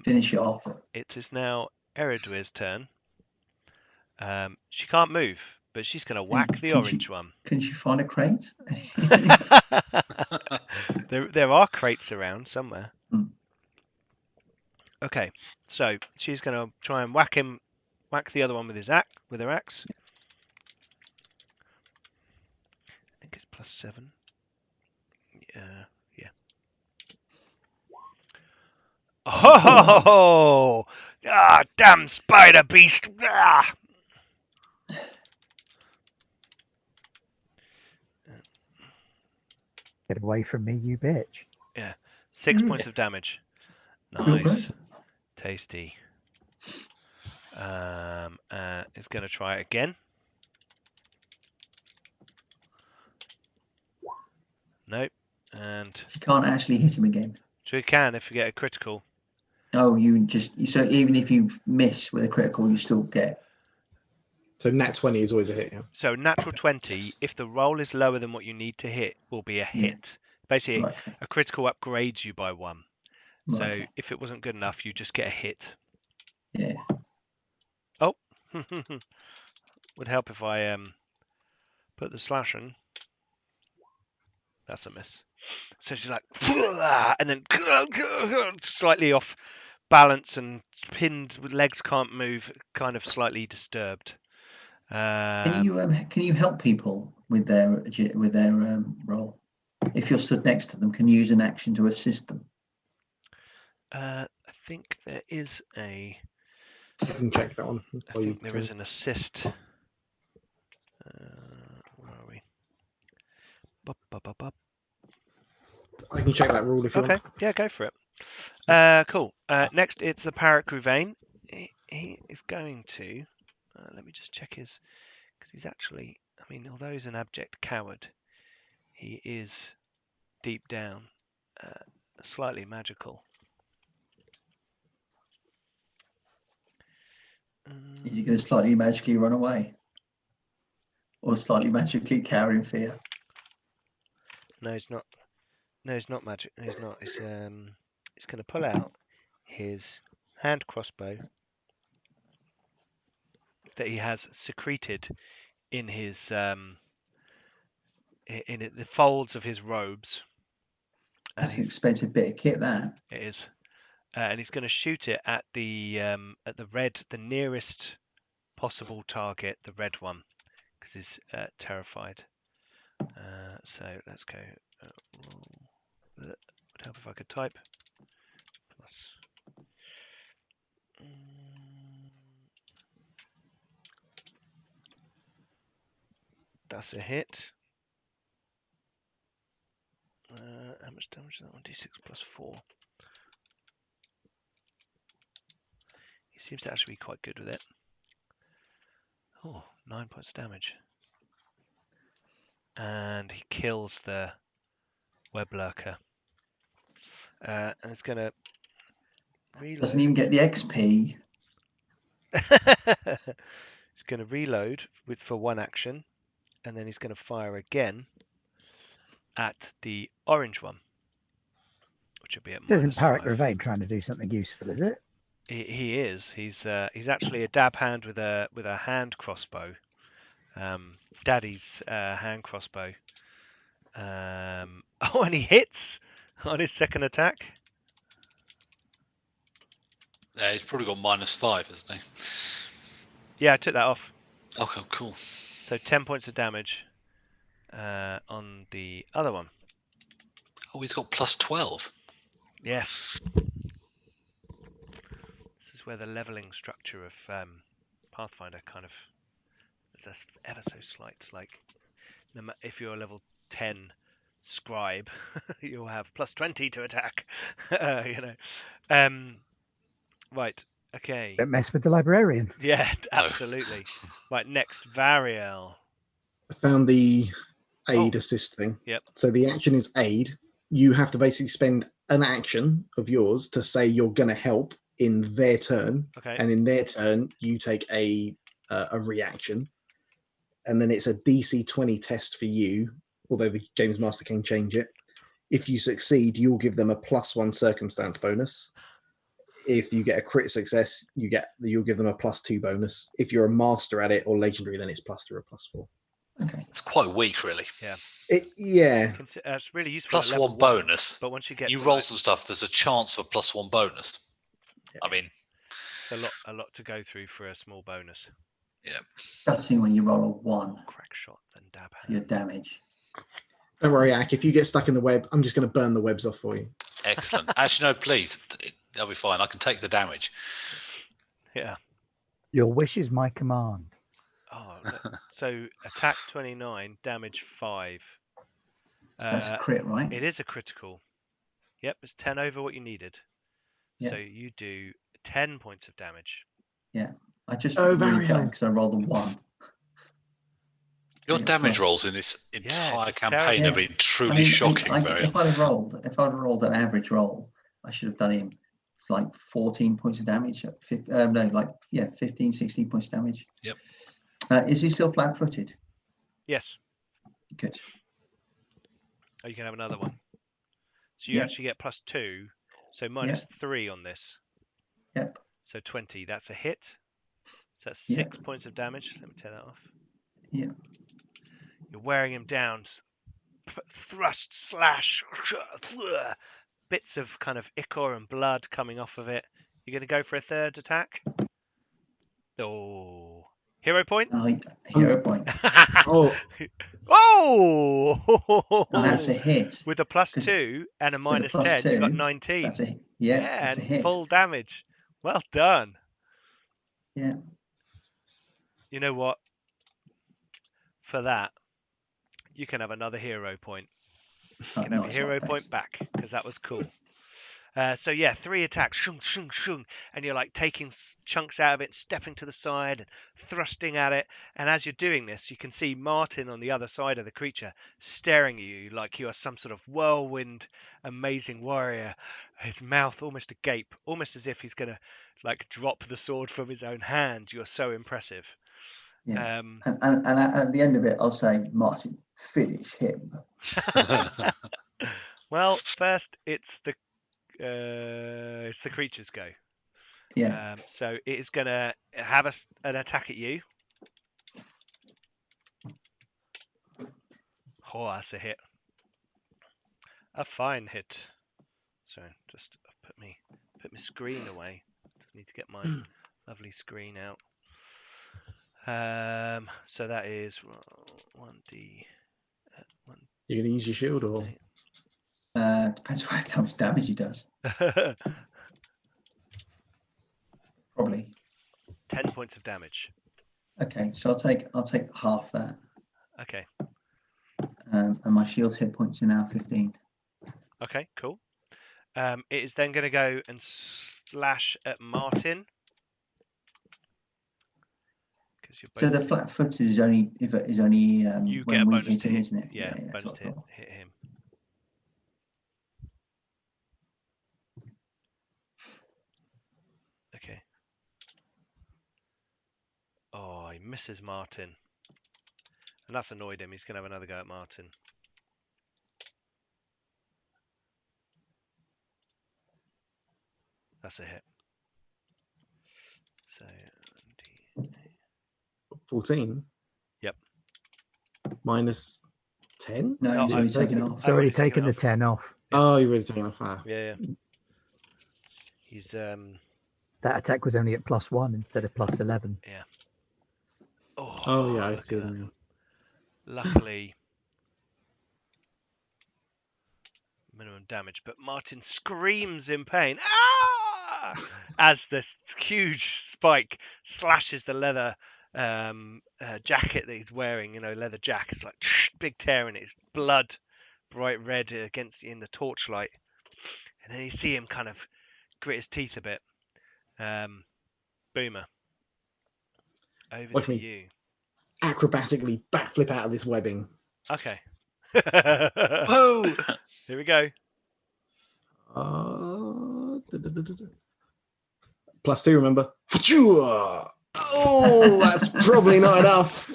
S2: finish it off.
S1: It is now Eredwir's turn. She can't move, but she's going to whack the orange one.
S2: Can she find a crate?
S1: there are crates around somewhere.
S2: Mm.
S1: Okay, so she's going to try and whack the other one with her axe. I think it's +7. Yeah. Oh! Ah, damn spider beast! Ah!
S5: Get away from me, you bitch.
S1: 6 points of damage.
S2: Real
S1: Nice.
S2: good.
S1: Tasty. It's going to try it again. Nope. And
S2: You can't actually hit him again.
S1: so you can if you get a critical.
S2: Oh, so even if you miss with a critical, you still get.
S3: So nat 20 is always a hit, yeah.
S1: So natural 20, if the roll is lower than what you need to hit, will be a hit. Basically,
S2: Right.
S1: a critical upgrades you by 1. So
S2: Right.
S1: if it wasn't good enough, you just get a hit.
S2: Yeah.
S1: Oh, would help if I put the slash in. That's a miss. So she's like, and then slightly off balance and pinned with legs can't move, kind of slightly disturbed.
S2: Can you help people with their role? If you're stood next to them, can you use an action to assist them?
S1: I think there is a.
S3: I can check that one.
S1: I think there is an assist. Where are we?
S3: I can check that rule if you want.
S1: Okay, yeah, go for it. Cool. Next, it's the Parrot Grouvain. He is going to. Let me just check his, because he's actually. I mean, although he's an abject coward, he is deep down slightly magical.
S2: Is he going to slightly magically run away, or slightly magically cower in fear?
S1: No, he's not. No, he's not magic. He's not. He's going to pull out his hand crossbow that he has secreted in his in the folds of his robes.
S2: That's an expensive bit of kit, that.
S1: It is, and he's going to shoot it at the nearest possible target, the red one, because he's terrified. So let's go. Would help if I could type. Plus. That's a hit. How much damage is that on D6 +4? He seems to actually be quite good with it. Oh, 9 points of damage. And he kills the web lurker. And it's going to reload.
S2: Doesn't even get the XP.
S1: He's going to reload for 1 action. And then he's going to fire again at the orange one, which will be at
S5: Isn't Parrot
S1: -5.
S5: Grouvain trying to do something useful, is it?
S1: He is. He's actually a dab hand with a hand crossbow. Daddy's hand crossbow. Oh, and he hits on his second attack.
S4: Yeah, he's probably got -5, hasn't he?
S1: Yeah, I took that off.
S4: Okay, cool.
S1: So 10 points of damage on the other one.
S4: Oh, he's got +12.
S1: Yes. This is where the leveling structure of Pathfinder kind of is ever so slight. Like, if you're a level 10 scribe, you'll have +20 to attack. Right. Okay.
S5: Don't mess with the librarian.
S1: Yeah, absolutely. Right, next, Variel.
S3: I found the aid assist thing.
S1: Yep.
S3: So the action is aid. You have to basically spend an action of yours to say you're going to help in their turn.
S1: Okay.
S3: And in their turn, you take a reaction. And then it's a DC 20 test for you, although the Games Master can change it. If you succeed, you'll give them a +1 circumstance bonus. if you get a crit success, you'll give them a +2 bonus. If you're a master at it or legendary, then it's +3 or +4.
S2: Okay.
S4: It's quite weak, really.
S3: Yeah.
S1: It's really useful.
S4: Plus
S1: at level
S4: one bonus.
S1: but once you get
S4: You
S1: to,
S4: roll
S1: like,
S4: some stuff, there's a chance of +1 bonus.
S1: Yeah.
S4: I mean,
S1: it's a lot to go through for a small bonus.
S4: yeah.
S2: Gutting when you roll a 1
S1: Crack shot, then dab
S2: for your
S1: hand.
S2: damage.
S3: Don't worry, Ak. If you get stuck in the web, I'm just going to burn the webs off for you.
S4: Excellent. Actually, no, please. That'll be fine. I can take the damage.
S1: Yeah.
S5: Your wish is my command.
S1: Oh, so attack 29, damage 5.
S2: So that's a crit, right?
S1: It is a critical. Yep, it's 10 over what you needed.
S2: Yeah.
S1: So you do 10 points of damage.
S2: Yeah. I just
S3: Oh,
S2: really
S3: very
S2: glad because I rolled a 1.
S4: Your
S2: Yeah,
S4: damage
S2: plus-
S4: rolls in this entire
S1: it's
S4: campaign
S1: terrible.
S4: have been truly shocking.
S2: If I'd have rolled an average roll, I should have done him like 14 points of damage. 15, 16 points of damage.
S4: Yep.
S2: Is he still flat-footed?
S1: Yes.
S2: Good.
S1: Oh, you can have another one. So you actually get +2. So -3 on this.
S2: Yep.
S1: So 20. That's a hit. So that's 6 points of damage. Let me tear that off.
S2: Yeah.
S1: You're wearing him down. Thrust, slash, bits of kind of ichor and blood coming off of it. You're going to go for a third attack? Oh. Hero point?
S2: Hero point.
S3: Oh.
S1: Oh!
S2: And that's a hit.
S1: With a +2 and a -10, you got 19.
S2: That's a
S1: and
S2: hit.
S1: full damage. Well done.
S2: Yeah.
S1: You know what? For that, you can have another hero point. You can have a hero point back because that was cool. So yeah, 3 attacks, shung, shung, shung, and you're like taking chunks out of it, stepping to the side, and thrusting at it. And as you're doing this, you can see Martin on the other side of the creature staring at you like you are some sort of whirlwind, amazing warrior. His mouth almost agape, almost as if he's gonna like drop the sword from his own hand. You're so impressive.
S2: Yeah. And at the end of it, I'll say, Martin, finish him.
S1: Well, first it's the creature's go.
S2: Yeah.
S1: So it is going to have an attack at you. Oh, that's a hit. A fine hit. Sorry, just put my screen away. Need to get my lovely screen out. So that is 1d.
S3: You're going to use your shield or?
S2: Depends how much damage he does. Probably
S1: 10 points of damage.
S2: Okay, so I'll take half that.
S1: Okay.
S2: And my shield's hit points are now 15.
S1: Okay, cool. It is then going to go and slash at Martin.
S2: So the flat-footed is only
S1: you
S2: when
S1: get a
S2: we
S1: bonus
S2: hit
S1: to
S2: him,
S1: hit,
S2: isn't it?
S1: Yeah, bonus to hit him. Okay. Oh, he misses Martin. And that's annoyed him. He's going to have another go at Martin. That's a hit. So,
S3: 14?
S1: Yep.
S3: Minus 10?
S2: No, he's already taken off.
S5: It's already taken the 10 off.
S3: Oh, you've already taken off. Ah.
S1: Yeah. He's
S5: That attack was only at +1 instead of +11.
S1: Yeah.
S3: Oh yeah, I see them now.
S1: Luckily, minimum damage, but Martin screams in pain. Ah! As this huge spike slashes the leather jacket that he's wearing. You know, leather jacket. It's like big tear in it. It's blood, bright red against in the torchlight, and then you see him kind of grit his teeth a bit. Boomer, over
S3: Watch
S1: to
S3: me
S1: you.
S3: Acrobatically backflip out of this webbing.
S1: Okay.
S4: Whoa!
S1: Here we go.
S3: +2, remember? Oh, that's probably not enough.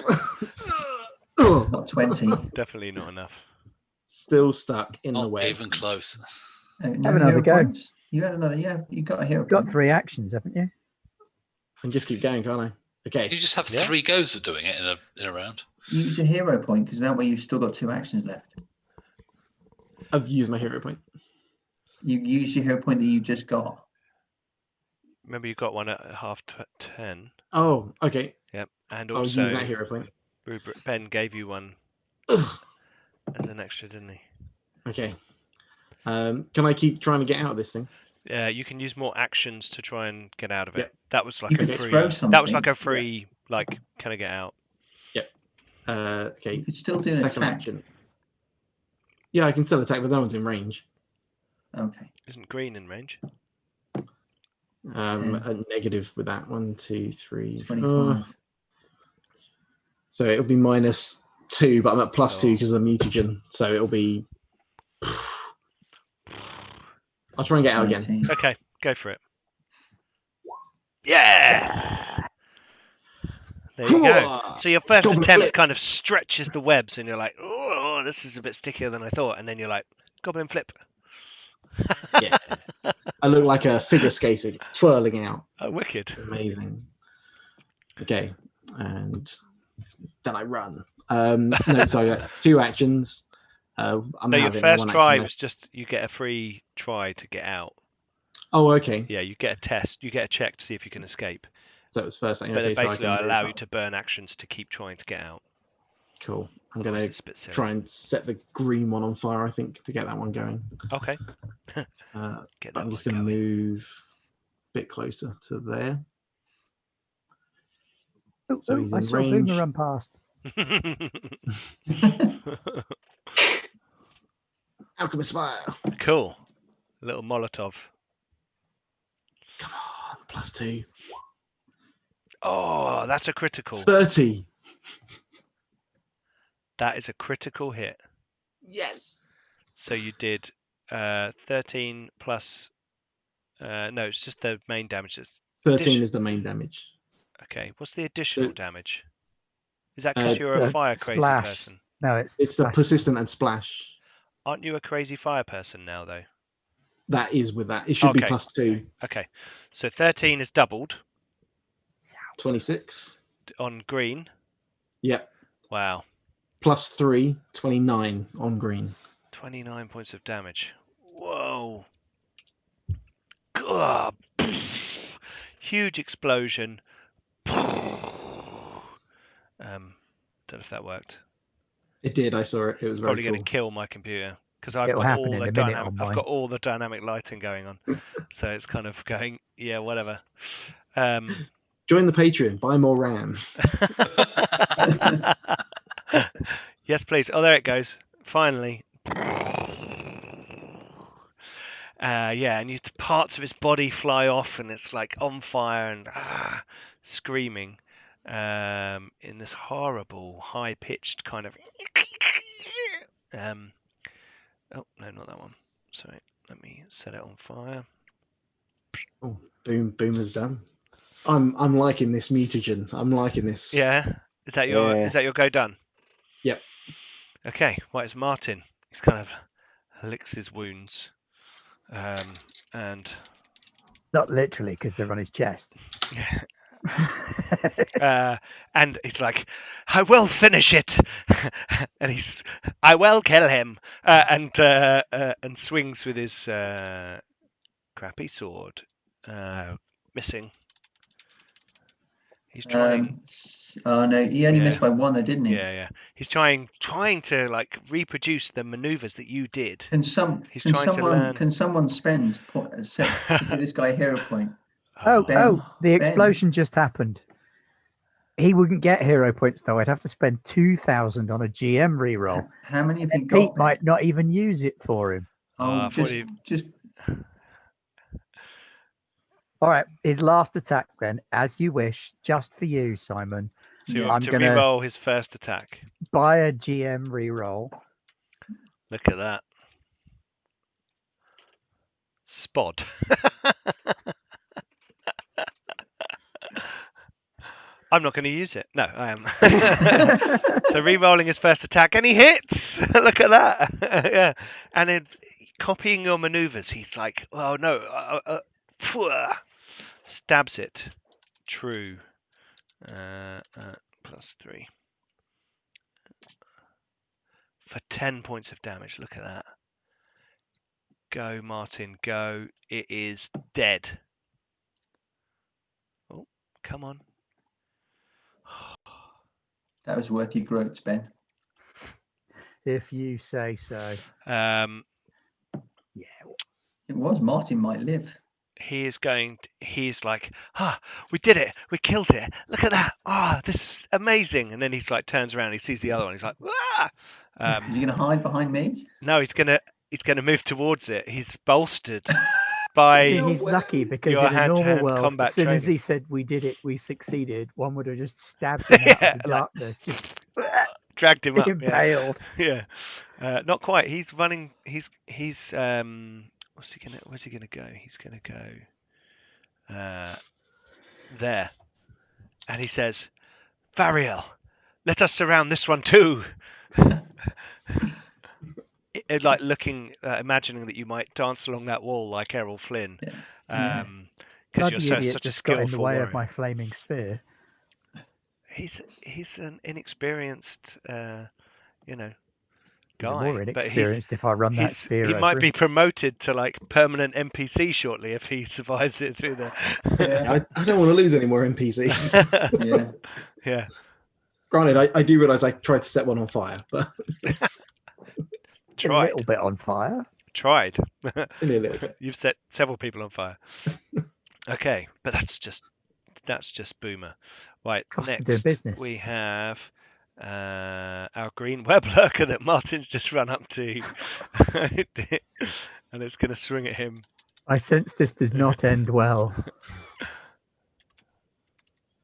S2: It's got 20.
S1: Definitely not enough.
S3: Still stuck in the
S4: Not
S3: web.
S4: even close.
S2: No
S5: Have another
S2: hero
S5: go.
S2: points? You had another. Yeah, you got a hero
S5: You've got
S2: point.
S5: 3 actions, haven't you?
S3: And just keep going, can't I? Okay.
S4: You just have 3 goes at doing it in a round.
S2: Use a hero point because that way you've still got 2 actions left.
S3: I've used my hero point.
S2: You use your hero point that you just got.
S1: Remember, you got one at 10:30.
S3: Oh, okay.
S1: Yep. And
S3: I'll
S1: also,
S3: use that hero point.
S1: Ben gave you one as an extra, didn't he?
S3: Okay. Can I keep trying to get out of this thing?
S1: Yeah, you can use more actions to try and get out of it.
S3: Yep.
S1: That was like
S2: You
S1: a
S2: could
S1: free.
S2: throw
S1: That was like
S2: something.
S1: a free. Like, can I get out?
S3: Okay.
S2: You could still do an
S3: Second
S2: attack.
S3: action. Yeah, I can still attack, but that one's in range.
S2: Okay.
S1: Isn't green in range?
S3: A negative with that. 1, 2, 3,
S2: 25.
S3: So it'll be -2, but I'm at +2 because of the mutagen. So it'll be. I'll try and get out again.
S2: 19.
S1: Okay, go for it. Yes. There you go. So your first
S3: Goblin
S1: attempt
S3: flip.
S1: kind of stretches the webs, and you're like, "Oh, this is a bit stickier than I thought." And then you're like, "Goblin flip."
S3: Yeah. I look like a figure skater twirling out.
S1: Oh, wicked.
S3: Amazing. Okay, and then I run. No, sorry, that's 2 actions. I'm
S1: No, your
S3: having
S1: first
S3: one
S1: try
S3: action
S1: was just you get a free try to get out.
S3: Oh, okay.
S1: Yeah, you get a test, you get a check to see if you can escape.
S3: So it was first.
S1: But
S3: Okay,
S1: then
S3: so
S1: basically,
S3: I
S1: I
S3: can
S1: allow
S3: move
S1: you
S3: up.
S1: to burn actions to keep trying to get out.
S3: Cool. I'm
S1: Otherwise
S3: gonna
S1: it's a bit silly.
S3: try and set the green one on fire. I think to get that one going.
S1: Okay.
S3: Get
S1: that
S3: I'm just
S1: one
S3: gonna
S1: going.
S3: move a bit closer to there.
S5: Oh,
S3: So he's
S5: I
S3: in
S5: saw
S3: range.
S5: Boomer run past.
S3: Alchemist fire.
S1: Cool. A little Molotov.
S3: Come on, +2.
S1: Oh, that's a critical.
S3: 30.
S1: That is a critical hit.
S3: Yes.
S1: So you did 13 plus. No, it's just the main damage.
S3: 13 is the main damage.
S1: Okay, what's the additional
S3: So-
S1: damage? Is that because
S3: it's
S1: you're a
S5: the
S1: fire crazy
S5: splash.
S1: person?
S5: No, it's
S3: It's the
S5: splash.
S3: persistent and splash.
S1: Aren't you a crazy fire person now, though?
S3: That is with that. It should be
S1: Okay.
S3: +2.
S1: Okay, so 13 is doubled
S3: 26.
S1: on green.
S3: Yep.
S1: Wow,
S3: +3, 29 on green.
S1: 29 points of damage. Whoa. God. Huge explosion. Don't know if that worked.
S3: It did. I saw it. It was very
S1: Probably
S3: cool.
S1: going to kill my computer because I've
S5: It'll
S1: got
S5: happen
S1: all
S5: in
S1: the
S5: a minute
S1: dynamic.
S5: on
S1: I've
S5: mine.
S1: got all the dynamic lighting going on, so it's kind of going. Yeah, whatever.
S3: Join the Patreon. Buy more RAM.
S1: Yes, please. Oh, there it goes. Finally. Yeah, and parts of his body fly off, and it's like on fire and screaming in this horrible, high-pitched kind of. Oh no, not that one. Sorry, let me set it on fire.
S3: Oh, Boomer's done. I'm liking this mutagen. I'm liking this.
S1: Yeah, is that your
S3: Yeah.
S1: is that your go done?
S3: Yep.
S1: Okay, well, it's Martin. He's kind of licks his wounds, and
S5: Not literally, because they're on his chest.
S1: and he's like, "I will finish it," and "I will kill him," and swings with his crappy sword, missing. He's trying.
S2: Oh no, he only
S1: Yeah.
S2: missed by 1 though, didn't he?
S1: Yeah. He's trying to like reproduce the maneuvers that you did. He's trying to learn.
S2: Can someone spend give this guy a hero point?
S5: Oh,
S2: Ben,
S5: the explosion just happened. He wouldn't get hero points though. I'd have to spend 2,000 on a GM reroll.
S2: How many have you
S5: And
S2: got?
S5: Pete might not even use it for him.
S2: Oh, just
S5: All right, his last attack then, as you wish, just for you, Simon.
S1: So you
S2: Yeah.
S1: want
S5: I'm
S1: to
S5: gonna-
S1: re-roll his first attack.
S5: Buy a GM reroll.
S1: Look at that. Spod. I'm not going to use it. No, I am. So re-rolling his first attack, and he hits. Look at that. Yeah, and it copying your maneuvers. He's like, oh no, stabs it. True. +3 for 10 points of damage. Look at that. Go, Martin, go. It is dead. Oh, come on.
S2: That was worth your groats, Ben.
S5: If you say so.
S1: Yeah,
S2: It was. Martin might live.
S1: he's like, we did it. We killed it. Look at that. This is amazing. And then he's like, turns around. He sees the other one. He's like,
S2: Is he going to hide behind me?
S1: No, he's gonna move towards it. He's bolstered by
S5: See, he's lucky because
S1: your
S5: in a normal
S1: hand-to-hand
S5: world,
S1: combat
S5: as soon as
S1: training.
S5: he said we did it, we succeeded, one would have just stabbed him out
S1: Yeah,
S5: of the
S1: like-
S5: darkness, just
S1: dragged him up. Yeah.
S5: impaled.
S1: Yeah. Not quite. He's running. He's where's he gonna go? He's gonna go there, and he says, "Variel, let us surround this one too." Like looking, imagining that you might dance along that wall like Errol Flynn,
S2: Yeah.
S1: because
S5: Bloody
S1: you're
S5: idiot
S1: such a
S5: just got in the
S1: skillful
S5: way
S1: warrior.
S5: of my flaming sphere.
S1: He's an inexperienced,
S5: Even
S1: guy.
S5: more
S1: But
S5: inexperienced if I run that sphere.
S1: he might
S5: over
S1: be
S5: him.
S1: promoted to like permanent NPC shortly if he survives it through the.
S3: I don't want to lose any more NPCs.
S2: Yeah.
S1: Yeah.
S3: Granted, I do realise I tried to set one on fire, but
S5: A little bit on fire.
S1: Tried.
S3: only a little bit.
S1: You've set several people on fire. Okay, but that's just Boomer. Right,
S5: Cost of
S1: next
S5: doing business.
S1: we have our green web lurker that Martin's just run up to, and it's going to swing at him.
S5: I sense this does not end well.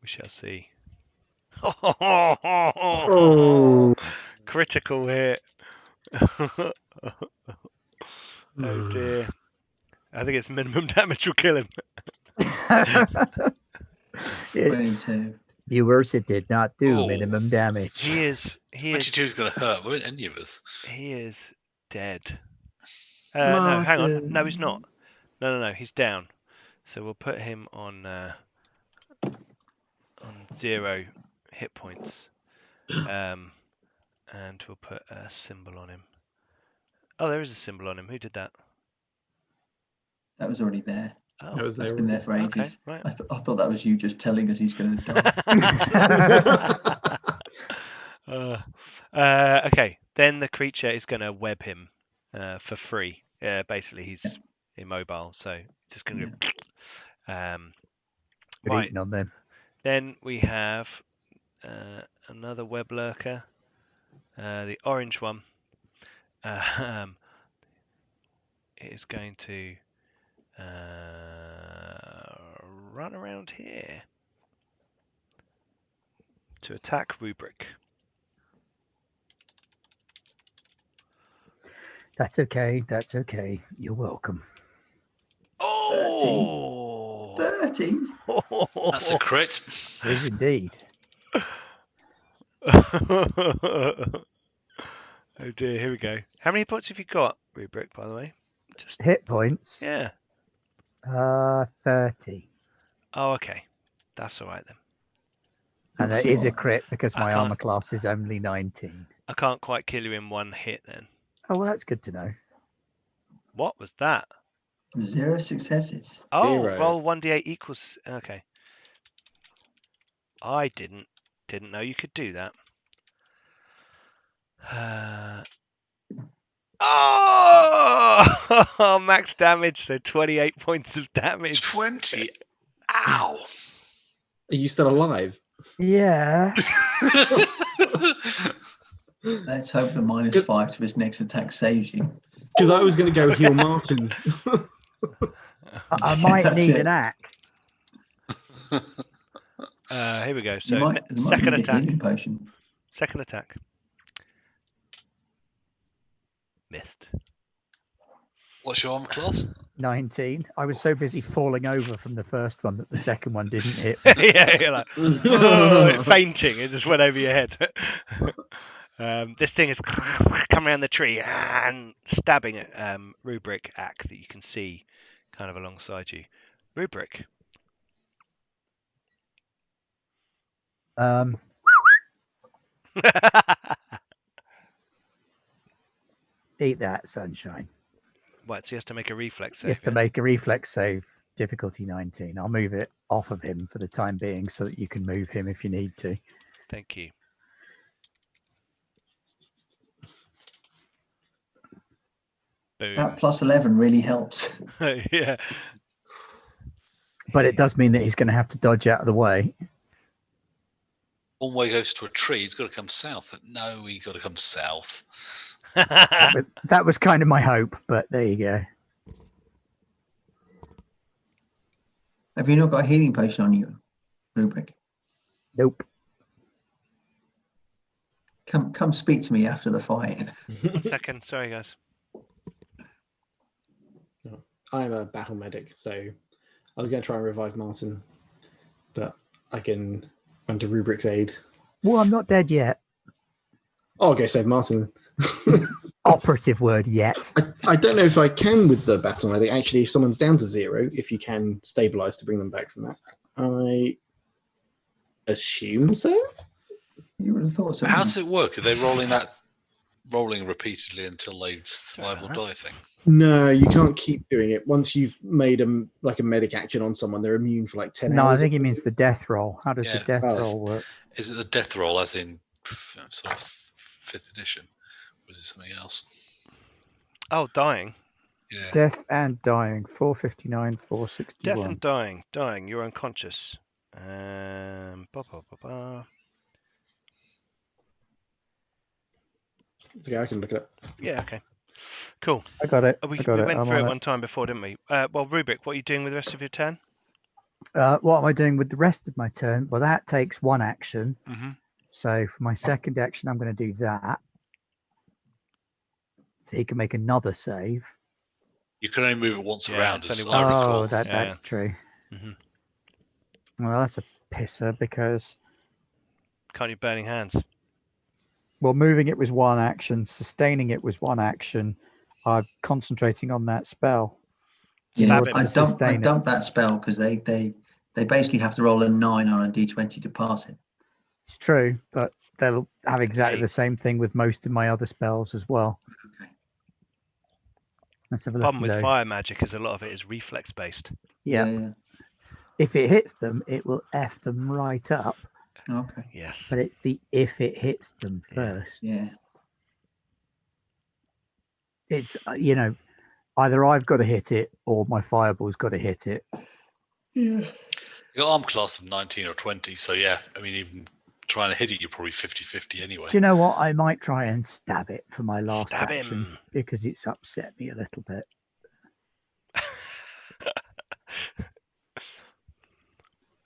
S1: We shall see.
S3: Oh,
S1: Critical hit. Oh dear. I think it's minimum damage will kill him.
S2: 22.
S5: Viewers, it did not do
S4: Oh.
S5: minimum damage.
S1: He is
S4: 22 is going to hurt, won't any of us?
S1: he is dead. No, hang on.
S3: Martin.
S1: No, he's not. No, he's down. So we'll put him on 0 hit points. And we'll put a symbol on him. Oh, there is a symbol on him. Who did that?
S2: That was already there.
S1: Oh,
S3: that was
S2: That's
S3: there.
S2: been there for
S1: okay,
S2: ages.
S1: right.
S2: I thought that was you just telling us he's going to die.
S1: Okay, then the creature is going to web him for free. Basically, he's immobile, so just going to.
S5: Good
S1: Right.
S5: eating on them.
S1: Then we have another web lurker, the orange one. It is going to run around here to attack Rubric.
S5: That's okay. That's okay. You're welcome.
S1: Oh!
S2: 13?
S4: That's a crit.
S5: It is indeed.
S1: Oh dear, here we go. How many points have you got, Rubric, by the way? Just
S5: Hit points.
S1: yeah.
S5: 30.
S1: Oh, okay. That's all right then.
S5: And
S2: That's
S5: it is a
S2: all right.
S5: crit because
S1: I
S5: my
S1: can't-
S5: armor class is only 19.
S1: I can't quite kill you in one hit then.
S5: Oh, well, that's good to know.
S1: What was that?
S2: 0 successes.
S1: Oh,
S3: 0.
S1: roll 1d8 equals. Okay. I didn't know you could do that. Oh, max damage, so 28 points of damage.
S4: 20. Ow.
S3: Are you still alive?
S5: Yeah.
S2: Let's hope the -5 to his next attack saves you.
S3: Because I was going to go heal Martin.
S5: I might
S2: That's
S5: need
S2: it.
S5: an axe.
S1: Here we go.
S2: You
S1: So
S2: might
S1: second
S2: need a
S1: attack.
S2: healing potion.
S1: Second attack. Missed.
S4: What's your armor class?
S5: 19. I was so busy falling over from the first one that the second one didn't hit.
S1: Yeah, you're like fainting. It just went over your head. This thing is coming around the tree and stabbing at Rubric Ack that you can see kind of alongside you. Rubric.
S5: Eat that, sunshine.
S1: What? So he has to make a reflex save.
S5: Just to make a reflex save, difficulty 19. I'll move it off of him for the time being so that you can move him if you need to.
S1: Thank you. Boom.
S2: That plus 11 really helps.
S1: Yeah.
S5: But it does mean that he's going to have to dodge out of the way.
S4: One way goes to a tree. He's got to come south. No, he got to come south.
S5: That was kind of my hope, but there you go.
S2: Have you not got a healing potion on you, Rubric?
S5: Nope.
S2: Come speak to me after the fight.
S1: 1 second. Sorry, guys.
S3: I'm a battle medic, so I was going to try and revive Martin, but I can run to Rubric's aid.
S5: Well, I'm not dead yet.
S3: Oh, I'll go save Martin.
S5: Operative word yet.
S3: I don't know if I can with the battle medic. Actually, if someone's down to 0, if you can stabilize to bring them back from that. I assume so.
S2: You would have thought so.
S4: How does it work? Are they rolling repeatedly until they survive or die thing?
S3: No, you can't keep doing it. Once you've made a medic action on someone, they're immune for like 10 hours.
S5: No, I think he means the death roll. How does
S4: Yeah.
S5: the death roll work?
S4: Is it the death roll as in sort of 5th edition? Or is it something else?
S1: Oh, dying.
S4: Yeah.
S5: Death and dying. 459, 461.
S1: Death and dying. Dying. You're unconscious.
S3: Okay, I can look it up.
S1: Yeah, okay. Cool.
S5: I got it.
S1: We
S5: I got it.
S1: went
S5: I'm
S1: through
S5: on
S1: it one time before, didn't we? Well, Rubric, what are you doing with the rest of your turn?
S5: What am I doing with the rest of my turn? Well, that takes one action.
S1: Mm-hmm.
S5: So for my second action, I'm going to do that. So he can make another save.
S4: You can only move it once
S1: Yeah,
S4: around.
S1: it's
S4: As
S1: only
S4: I
S1: once.
S4: recall.
S5: That's true.
S1: Mm-hmm.
S5: Well, that's a pisser because,
S1: Can't you burning hands?
S5: well, moving it was one action, sustaining it was one action. I'm concentrating on that spell.
S2: Yeah,
S1: Stab him.
S2: I dumped that spell because they basically have to roll a 9 on a d20 to pass it.
S5: It's true, but they'll have exactly
S1: Okay.
S5: the same thing with most of my other spells as well.
S2: Okay.
S5: Let's have a
S1: The
S5: look.
S1: problem with fire magic is a lot of it is reflex based.
S5: Yeah. If it hits them, it will F them right up.
S2: Okay.
S1: Yes.
S5: But it's the if it hits them first.
S2: Yeah.
S5: It's, either I've got to hit it or my fireball's got to hit it.
S2: Yeah.
S4: You got arm class of 19 or 20, so yeah, I mean, even trying to hit it, you're probably 50-50 anyway.
S5: Do you know what? I might try and stab it for my last
S1: Stab
S5: action
S1: him.
S5: because it's upset me a little bit.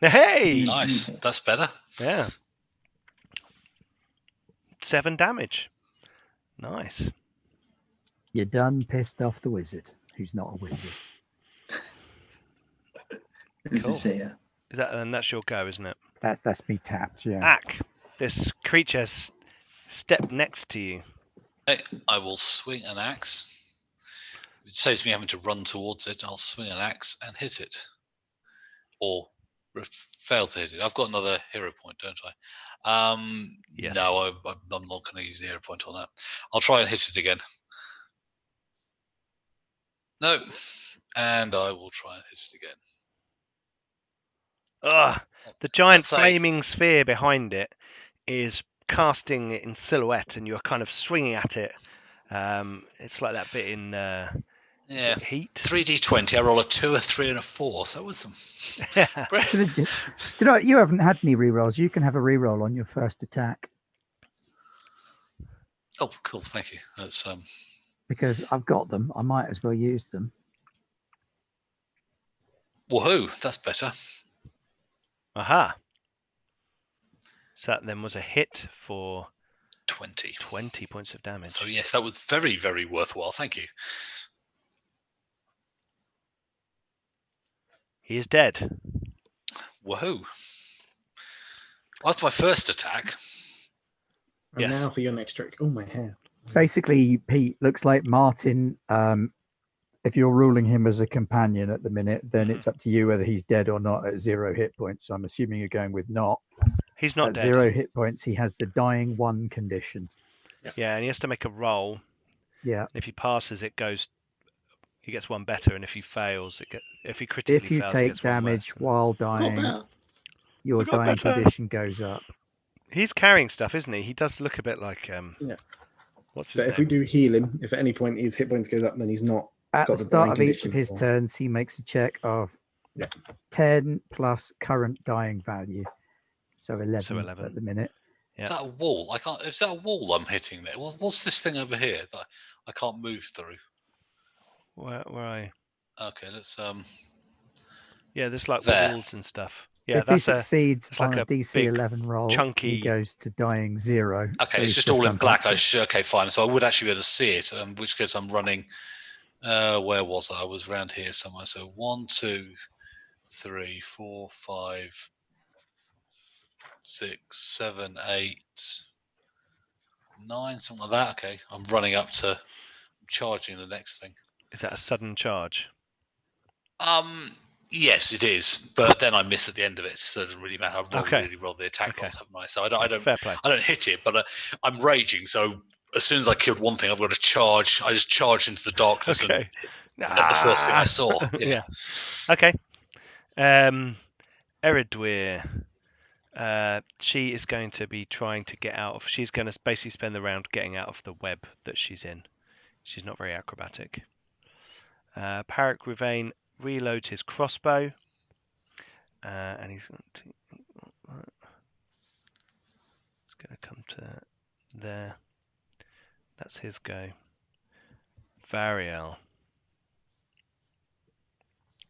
S1: Hey!
S4: Nice, that's better.
S1: Yeah. 7 damage. Nice.
S5: You're done pissed off the wizard, who's not a wizard.
S2: Who's
S1: Cool.
S2: a seer?
S1: Is that and that's your go, isn't it?
S5: That's me tapped, yeah.
S1: Ack, this creature's stepped next to you.
S4: Okay, I will swing an axe. It saves me having to run towards it. I'll swing an axe and hit it. Or fail to hit it. I've got another hero point, don't I?
S1: Yes.
S4: No, I'm not going to use the hero point on that. I'll try and hit it again. No. And I will try and hit it again.
S1: Ugh, the giant
S4: That's a-
S1: flaming sphere behind it is casting it in silhouette, and you're kind of swinging at it. It's like that bit in is it Heat.
S4: 3d20. I roll a 2, a 3, and a 4. So that was some.
S5: Do you know, you haven't had any rerolls. You can have a reroll on your first attack.
S4: Oh, cool. Thank you. That's
S5: Because I've got them. I might as well use them.
S4: Woohoo! That's better.
S1: Aha. So that then was a hit for
S4: 20.
S1: 20 points of damage.
S4: So yes, that was very, very worthwhile. Thank you.
S1: He is dead.
S4: Woohoo! That's my first attack.
S3: And
S1: Yes.
S3: now for your next trick. Oh, my hair.
S5: Basically, Pete, looks like Martin, if you're ruling him as a companion at the minute, then it's up to you whether he's dead or not at 0 hit points. So I'm assuming you're going with not.
S1: He's not
S5: At
S1: dead.
S5: 0 hit points, he has the dying 1 condition.
S1: Yeah, and he has to make a roll.
S5: Yeah.
S1: If he passes, it goes. He gets 1 better, and if he fails, if he critically
S5: If you
S1: fails, he
S5: take
S1: gets 1 worse.
S5: damage while dying,
S3: better.
S5: your
S1: I got
S5: dying
S1: better.
S5: condition goes up.
S1: He's carrying stuff, isn't he? He does look a bit like
S3: Yeah.
S1: What's his
S3: But
S1: name?
S3: if we do heal him, if at any point his hit points goes up, then he's not
S5: At
S3: got
S5: the
S3: the
S5: start
S3: dying
S5: of each of
S3: condition
S5: his
S3: for-
S5: turns, he makes a check of
S3: Yeah.
S5: 10 plus current dying value. So 11,
S1: 11.
S5: at the minute.
S1: Yeah.
S4: Is that a wall? I can't. Is that a wall I'm hitting there? What's this thing over here that I can't move through?
S1: Where are you?
S4: Okay, let's
S1: Yeah, there's like
S4: There.
S1: walls and stuff. Yeah,
S5: If he
S1: that's
S5: succeeds
S1: it's
S5: on
S1: like
S5: a
S1: a
S5: DC
S1: big,
S5: 11 roll,
S1: chunky-
S5: he goes to dying 0.
S4: okay.
S5: so
S4: It's
S5: he's
S4: just all in black.
S5: unconscious.
S4: Okay, fine. So I would actually be able to see it. In which case I'm running. Where was I? I was around here somewhere. So 1, 2, 3, 4, 5, 6, 7, 8, 9, something like that. Okay, I'm running up to charging the next thing.
S1: Is that a sudden charge?
S4: Yes, it is, but then I miss at the end of it, so it doesn't really matter. I've
S1: Okay.
S4: really rolled the attack
S1: Okay.
S4: rolls, haven't I? So I don't
S1: Fair play.
S4: hit it, but I'm raging. So as soon as I killed one thing, I've got to charge. I just charged into the darkness
S1: Okay.
S4: and at the first thing I saw.
S1: Yeah. Okay. Eridwyr. She is going to be trying to get out of. She's going to basically spend the round getting out of the web that she's in. She's not very acrobatic. Parak Ravain reloads his crossbow, and he's going to come to there. That's his go. Variel,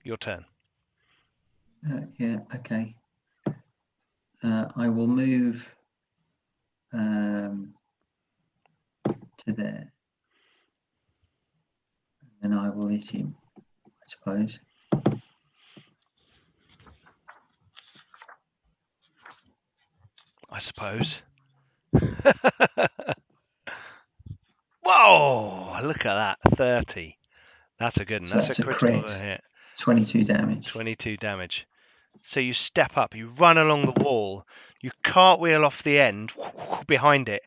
S1: your turn.
S2: Yeah, okay. I will move to there. And I will hit him, I suppose.
S1: I suppose. Whoa! Look at that, 30. That's a good one.
S2: So
S1: That's
S2: that's
S1: a
S2: a
S1: critical
S2: crit.
S1: hit.
S2: 22 damage.
S1: 22 damage. So you step up, you run along the wall, you cartwheel off the end behind it.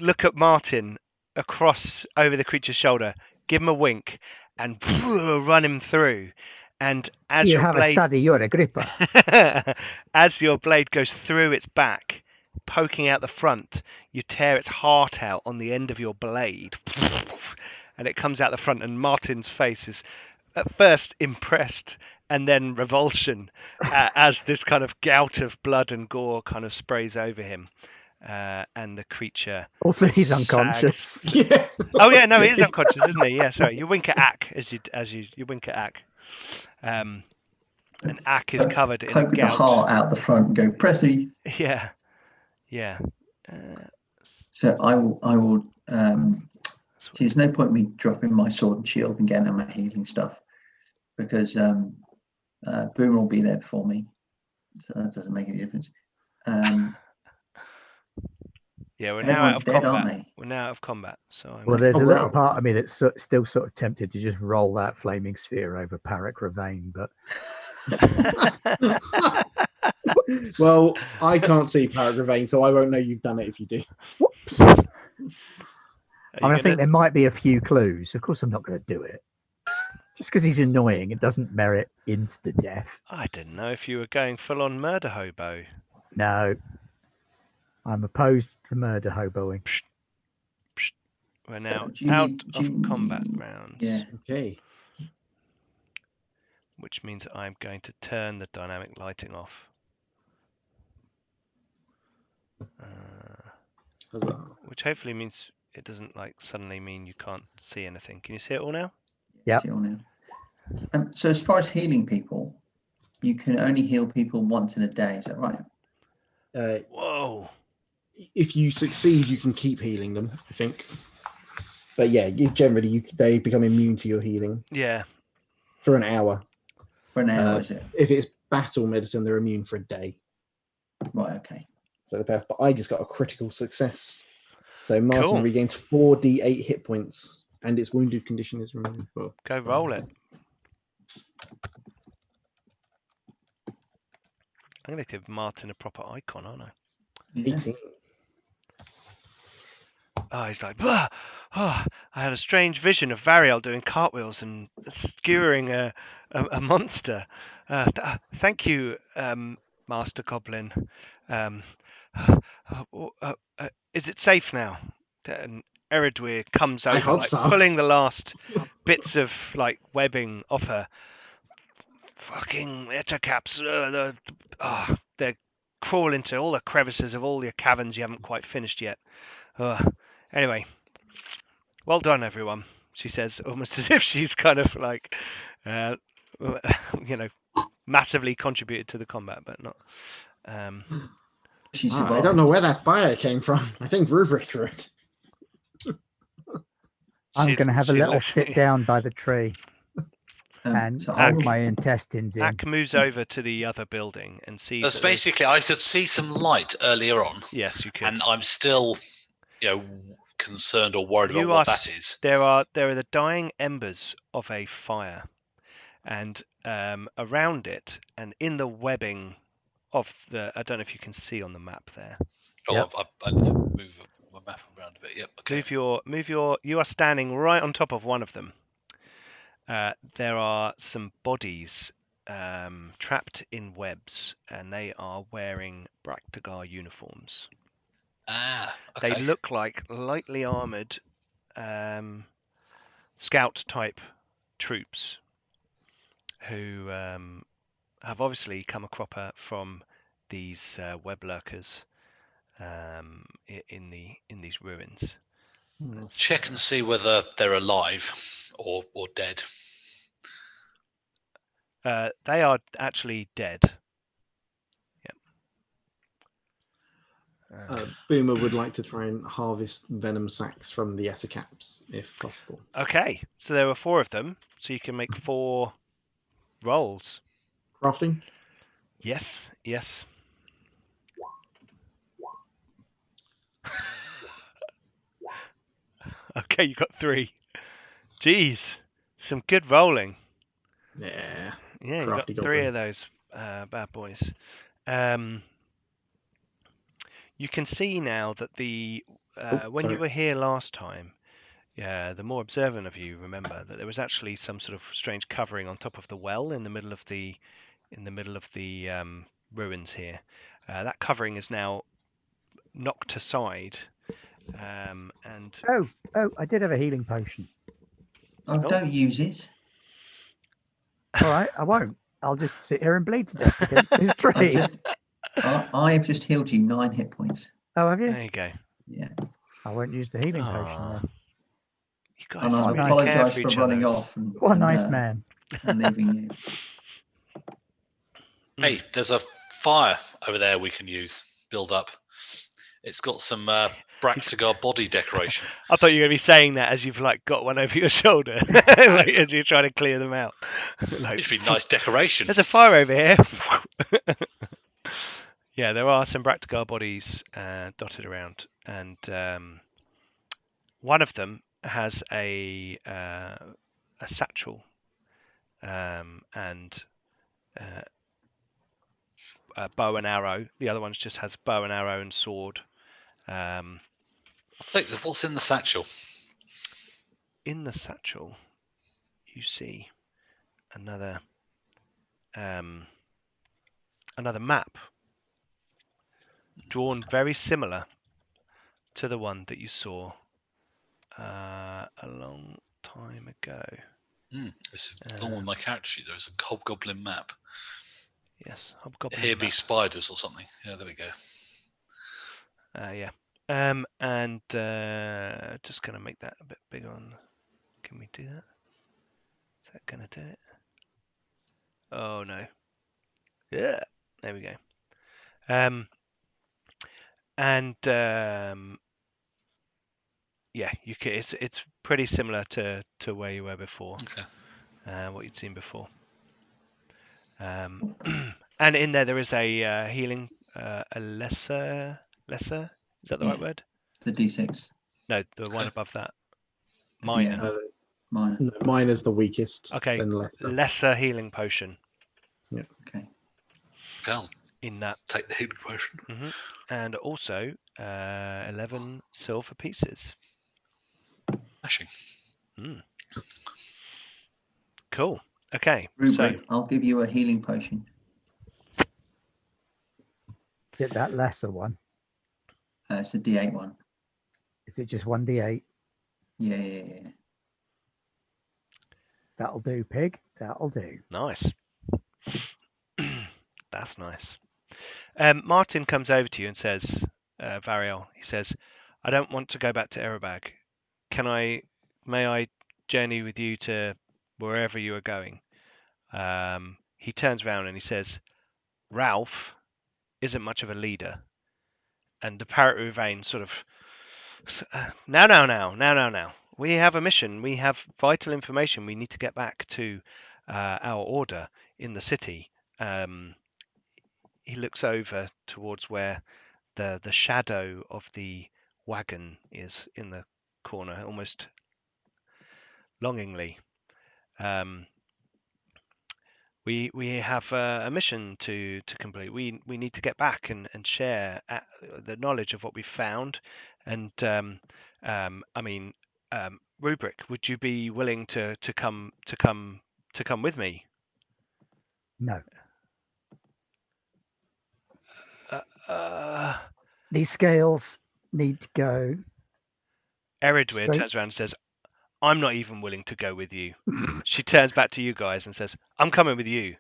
S1: Look at Martin across over the creature's shoulder, give him a wink, and run him through. And as
S5: You
S1: your
S5: have a
S1: blade,
S5: study, you're a gripper.
S1: as your blade goes through its back, poking out the front, you tear its heart out on the end of your blade, and it comes out the front. And Martin's face is at first impressed and then revulsion as this kind of gout of blood and gore kind of sprays over him, and the creature.
S5: Also, he's
S1: sags.
S5: unconscious.
S3: Yeah.
S1: Oh yeah, no, he is unconscious, isn't he? Yeah, sorry. You wink at Ack as you wink at Ack. And Ack is covered in a
S2: Poke the
S1: gout.
S2: heart out the front and go, Pressy.
S1: Yeah, yeah.
S2: So I will. See, there's no point me dropping my sword and shield and getting out my healing stuff because Boom will be there before me, so that doesn't make any difference.
S1: Yeah, we're now out of
S2: everyone's dead, aren't
S1: combat.
S2: they?
S1: We're now out of combat, so I'm
S5: Well, there's
S3: Oh,
S5: a little
S3: wow.
S5: part of me that's still sort of tempted to just roll that flaming sphere over Parak Ravain, but
S3: Well, I can't see Parrot Ravain, so I won't know you've done it if you do.
S5: whoops. I think there might be a few clues. Of course, I'm not going to do it. Just because he's annoying, it doesn't merit insta death.
S1: I didn't know if you were going full on murder hobo.
S5: No, I'm opposed to murder hoboing.
S1: We're now
S2: Do you
S1: out
S2: need-
S1: of
S2: do you-
S1: combat rounds.
S2: Yeah.
S3: Okay.
S1: Which means I'm going to turn the dynamic lighting off.
S3: Huzzah.
S1: Which hopefully means it doesn't like suddenly mean you can't see anything. Can you see it all now?
S5: Yep.
S2: Still now. So as far as healing people, you can only heal people once in a day. Is that right?
S1: Whoa.
S3: If you succeed, you can keep healing them, I think. But yeah, they become immune to your healing
S1: Yeah.
S3: for an hour.
S2: For an hour, is it?
S3: If it's battle medicine, they're immune for a day.
S2: Right. Okay.
S3: So the path, but I just got a critical success. So Martin
S1: Cool.
S3: regains 4d8 hit points, and its wounded condition is removed. Well,
S1: Go roll it. I'm going to give Martin a proper icon, aren't I?
S2: Yeah.
S3: 18.
S1: Oh, he's like, "Bah! Oh, I had a strange vision of Variel doing cartwheels and skewering a monster. Thank you, Master Goblin. Um, is it safe now?" And Eredwir comes
S3: I
S1: over,
S3: hope
S1: like
S3: so.
S1: pulling the last bits of like webbing off her. Fucking Ettercaps. They're crawling into all the crevices of all your caverns you haven't quite finished yet. Anyway, well done, everyone, she says, almost as if she's kind of like, massively contributed to the combat, but not.
S2: She
S3: I
S2: survived.
S3: don't know where that fire came from. I think Rubric threw it.
S5: I'm going to have a
S1: she
S5: little
S1: looks-
S5: sit down by the tree and
S2: So
S5: hold
S2: I'll,
S5: my intestines in.
S1: Ack moves over to the other building and sees.
S4: That's
S1: that there's-
S4: basically, I could see some light earlier on,
S1: Yes, you could.
S4: and I'm still, concerned or worried about what that is.
S1: There are the dying embers of a fire, and around it, and in the webbing of the. I don't know if you can see on the map there.
S4: Oh,
S5: Yep.
S4: I need to move my map around a bit. Yep. Okay.
S1: Move your. You are standing right on top of one of them. There are some bodies trapped in webs, and they are wearing Braktagar uniforms.
S4: Ah. Okay.
S1: They look like lightly armored scout type troops who have obviously come a cropper from these web lurkers in these ruins.
S4: Check and see whether they're alive or dead.
S1: They are actually dead. Yep.
S3: Boomer would like to try and harvest venom sacs from the Ettercaps, if possible.
S1: Okay, so there were 4 of them, so you can make 4 rolls.
S3: Crafting?
S1: Yes. Okay, you got 3. Jeez, some good rolling.
S3: Yeah.
S1: Yeah, you got
S3: Crafty
S1: 3
S3: goblin.
S1: of those bad boys. You can see now that when you
S3: sorry.
S1: were here last time, the more observant of you remember that there was actually some sort of strange covering on top of the well in the middle of the ruins here. That covering is now knocked aside, and
S5: Oh, I did have a healing potion.
S2: oh,
S1: Oh.
S2: don't use it.
S5: All right, I won't. I'll just sit here and bleed to death against this tree.
S2: I have just healed you 9 hit points.
S5: Oh, have you?
S1: there you go.
S2: Yeah.
S5: I won't use the healing potion
S1: Ah,
S5: then.
S1: you guys
S2: And I
S1: really care
S2: apologise
S1: for
S2: for
S1: each
S2: running
S1: other.
S2: off and,
S5: What a
S2: and,
S5: nice man.
S2: and leaving you.
S4: Hey, there's a fire over there we can use. Build up. It's got some Braktagar body decoration.
S1: I thought you were going to be saying that as you've like got one over your shoulder, like, as you're trying to clear them out. Like,
S4: It should be nice decoration.
S1: there's a fire over here. Yeah, there are some Braktagar bodies dotted around, and one of them has a satchel and a bow and arrow. The other one just has bow and arrow and sword.
S4: What's in the satchel?
S1: In the satchel, you see another map drawn very similar to the one that you saw a long time ago.
S4: It's along with my character sheet. There's a hobgoblin map.
S1: Yes, hobgoblin
S4: Here be
S1: map.
S4: spiders or something. Yeah, there we go.
S1: Yeah. And just going to make that a bit bigger on. Can we do that? Is that going to do it? Oh no. Yeah. There we go. Yeah, you can, it's pretty similar to where you were before.
S4: Okay.
S1: What you'd seen before. And in there is a healing a lesser. Is that the right
S2: Yeah.
S1: word?
S2: The D6.
S1: No, the one above that.
S2: The
S1: Minor.
S2: D8. Minor.
S3: No, mine is the weakest.
S1: Okay,
S3: Then lesser.
S1: lesser healing potion
S2: Okay.
S4: I'll
S1: in that.
S4: take the healing potion.
S1: And also 11 silver pieces.
S4: Smashing.
S1: Cool. Okay,
S2: Rubric, I'll give you a healing potion.
S5: Get that lesser one.
S2: It's a D8 one.
S5: Is it just 1d8?
S2: Yeah.
S5: That'll do, pig. That'll do.
S1: nice. That's nice. Martin comes over to you and says, Variel, he says, I don't want to go back to Erebag. May I journey with you to wherever you are going? He turns around and he says, Ralph isn't much of a leader. And the parrot Ruvain sort of, now. We have a mission. We have vital information. We need to get back to our order in the city. He looks over towards where the shadow of the wagon is in the corner, almost longingly. We have a mission to complete. We need to get back and share the knowledge of what we found. And Rubric, would you be willing to come with me?
S5: No.
S1: Uh,
S5: These scales need to go.
S1: Eridwir
S5: Straight.
S1: turns around and says, I'm not even willing to go with you. She turns back to you guys and says, I'm coming with you.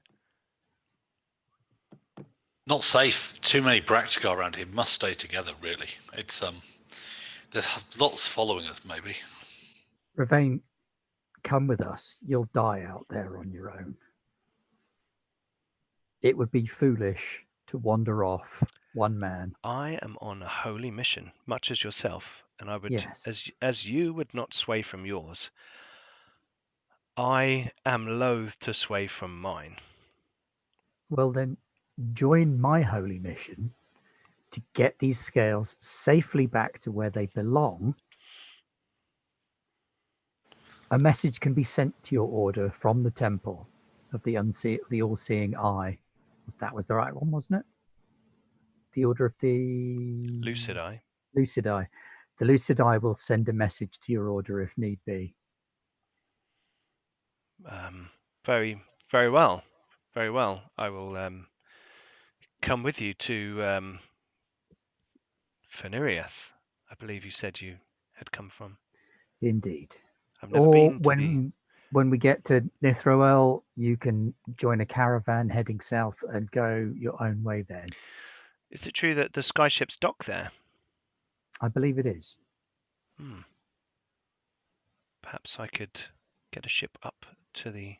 S4: Not safe. Too many Braktagar around here. Must stay together. Really, it's there's lots following us. Maybe.
S5: Ravain, come with us. You'll die out there on your own. It would be foolish to wander off one man.
S1: I am on a holy mission, much as yourself, and I would,
S5: Yes.
S1: as you would not sway from yours, I am loath to sway from mine.
S5: Well, then, join my holy mission to get these scales safely back to where they belong. A message can be sent to your order from the temple of the all-seeing eye. That was the right one, wasn't it? The order of the
S1: Lucid Eye.
S5: Lucid Eye. The Lucid Eye will send a message to your order if need be.
S1: Very, very well. Very well. I will come with you to Feniriath. I believe you said you had come from.
S5: Indeed.
S1: I've never
S5: Or
S1: been to
S5: when we get to Nithroel, you can join a caravan heading south and go your own way then.
S1: Is it true that the skyships dock there?
S5: I believe it is.
S1: Perhaps I could get a ship up to the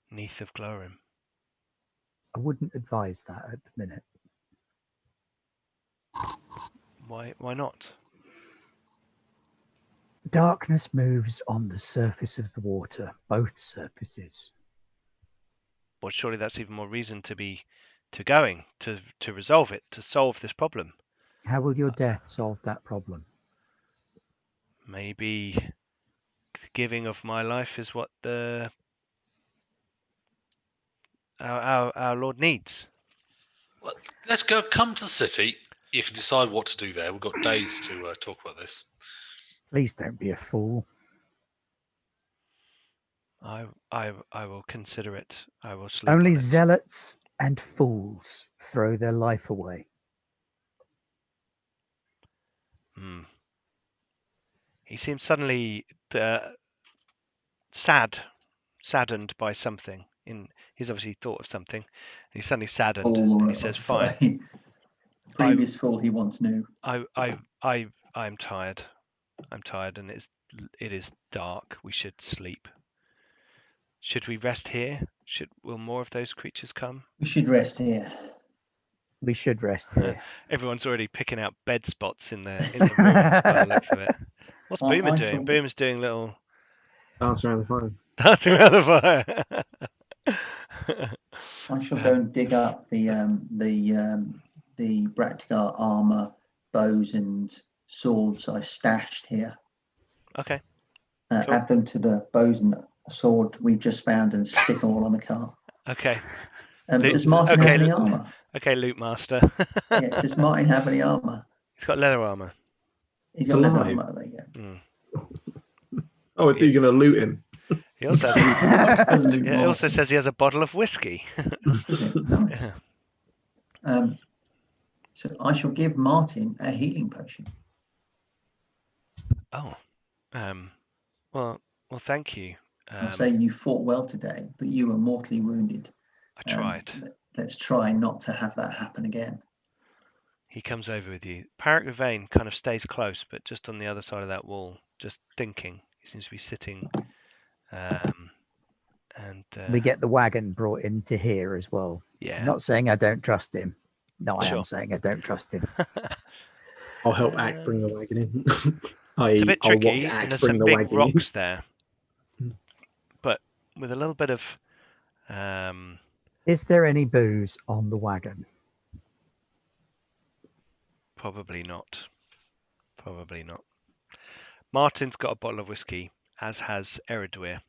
S1: Neath of Glorim.
S5: I wouldn't advise that at the minute.
S1: Why not?
S5: Darkness moves on the surface of the water, both surfaces.
S1: Well, surely that's even more reason to resolve it, to solve this problem.
S5: How will your death solve that problem?
S1: Maybe the giving of my life is what our Lord needs.
S4: Well, let's go. Come to the city. You can decide what to do there. We've got days to talk about this.
S5: Please don't be a fool.
S1: I will consider it. I will sleep.
S5: Only
S1: on it.
S5: zealots and fools throw their life away.
S1: He seems suddenly saddened by something. He's obviously thought of something. He's suddenly saddened, and he says, "Fine."
S2: Previous fool he once knew.
S1: I'm tired. I'm tired, and it is dark. We should sleep. Should we rest here? Will more of those creatures come?
S2: We should rest here.
S5: We should rest here.
S1: Everyone's already picking out bed spots in the rooms by the looks of it. What's Boomer doing? Boomer's doing little
S3: Dance around the fire.
S1: dancing around the fire.
S2: I shall go and dig up the the Braktagar armor, bows, and swords I stashed here.
S1: Okay. Cool.
S2: Add them to the bows and sword we've just found and stick them all on the car.
S1: Okay.
S2: Does Martin have any armor?
S1: Okay, Loot Master.
S2: Yeah, does Martin have any armor?
S1: He's got leather armor.
S2: He's
S3: It's
S2: got leather
S3: alive.
S2: armor. There you go.
S3: Oh, I thought you were going to loot him.
S1: He also has,
S2: Loot
S1: it also
S2: Martin.
S1: says he has a bottle of whiskey.
S2: Is it? Nice.
S1: Yeah.
S2: So I shall give Martin a healing potion.
S1: Oh. Well, thank you.
S2: I'll say you fought well today, but you were mortally wounded.
S1: I tried.
S2: Let's try not to have that happen again.
S1: He comes over with you. Parrot Ravane kind of stays close, but just on the other side of that wall, just thinking. He seems to be sitting.
S5: We get the wagon brought into here as well.
S1: Yeah.
S5: I'm not saying I don't trust him. No, I
S1: Sure.
S5: am saying I don't trust him.
S3: I'll help Ack bring the wagon in.
S1: It's a bit
S3: I'll watch
S1: tricky,
S3: Ack
S1: and there's
S3: bring
S1: some
S3: the
S1: big
S3: wagon
S1: rocks there. But with a little bit of...
S5: Is there any booze on the wagon?
S1: Probably not. Probably not. Martin's got a bottle of whiskey, as has Eridwir.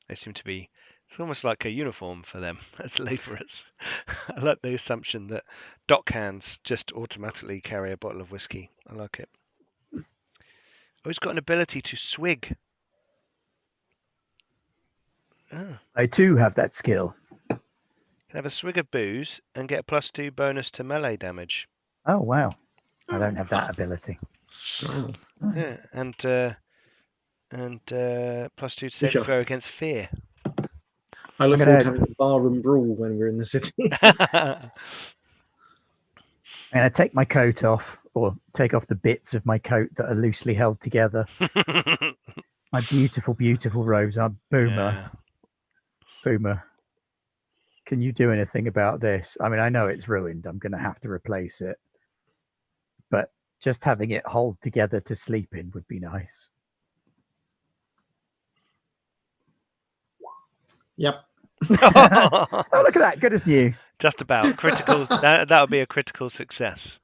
S1: They seem to be... It's almost like a uniform for them as labourers. I like the assumption that dockhands just automatically carry a bottle of whiskey. I like it. Oh, he's got an ability to swig. Oh.
S5: I too have that skill.
S1: Can have a swig of booze and get a +2 bonus to melee damage.
S5: Oh, wow. I don't have that ability.
S3: Wow.
S1: Yeah, and +2 to saving throw against fear.
S3: I look
S5: I'm
S3: forward to
S5: gonna-
S3: having a barroom brawl when we're in the city.
S5: I'm going to take my coat off, or take off the bits of my coat that are loosely held together. My beautiful, beautiful robes. I'm Boomer.
S1: Yeah.
S5: Boomer. Can you do anything about this? I mean, I know it's ruined. I'm going to have to replace it. But just having it hold together to sleep in would be nice.
S3: Yep.
S5: Oh, look at that. Good as new.
S1: Just about. Critical. That would be a critical success.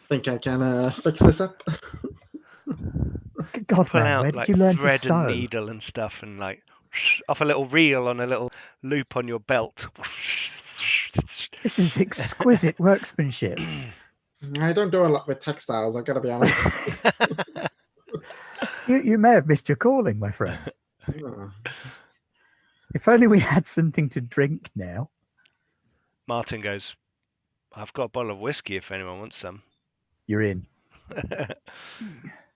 S3: Think I can fix this up.
S5: Good God,
S1: Pull
S5: man,
S1: out
S5: where did
S1: like
S5: you learn to
S1: thread
S5: sew?
S1: and needle and stuff, and like off a little reel on a little loop on your belt.
S5: This is exquisite workmanship.
S3: I don't do a lot with textiles, I've got to be honest.
S5: You may have missed your calling, my friend.
S3: Oh.
S5: If only we had something to drink now.
S1: Martin goes, I've got a bottle of whiskey if anyone wants some.
S5: You're in.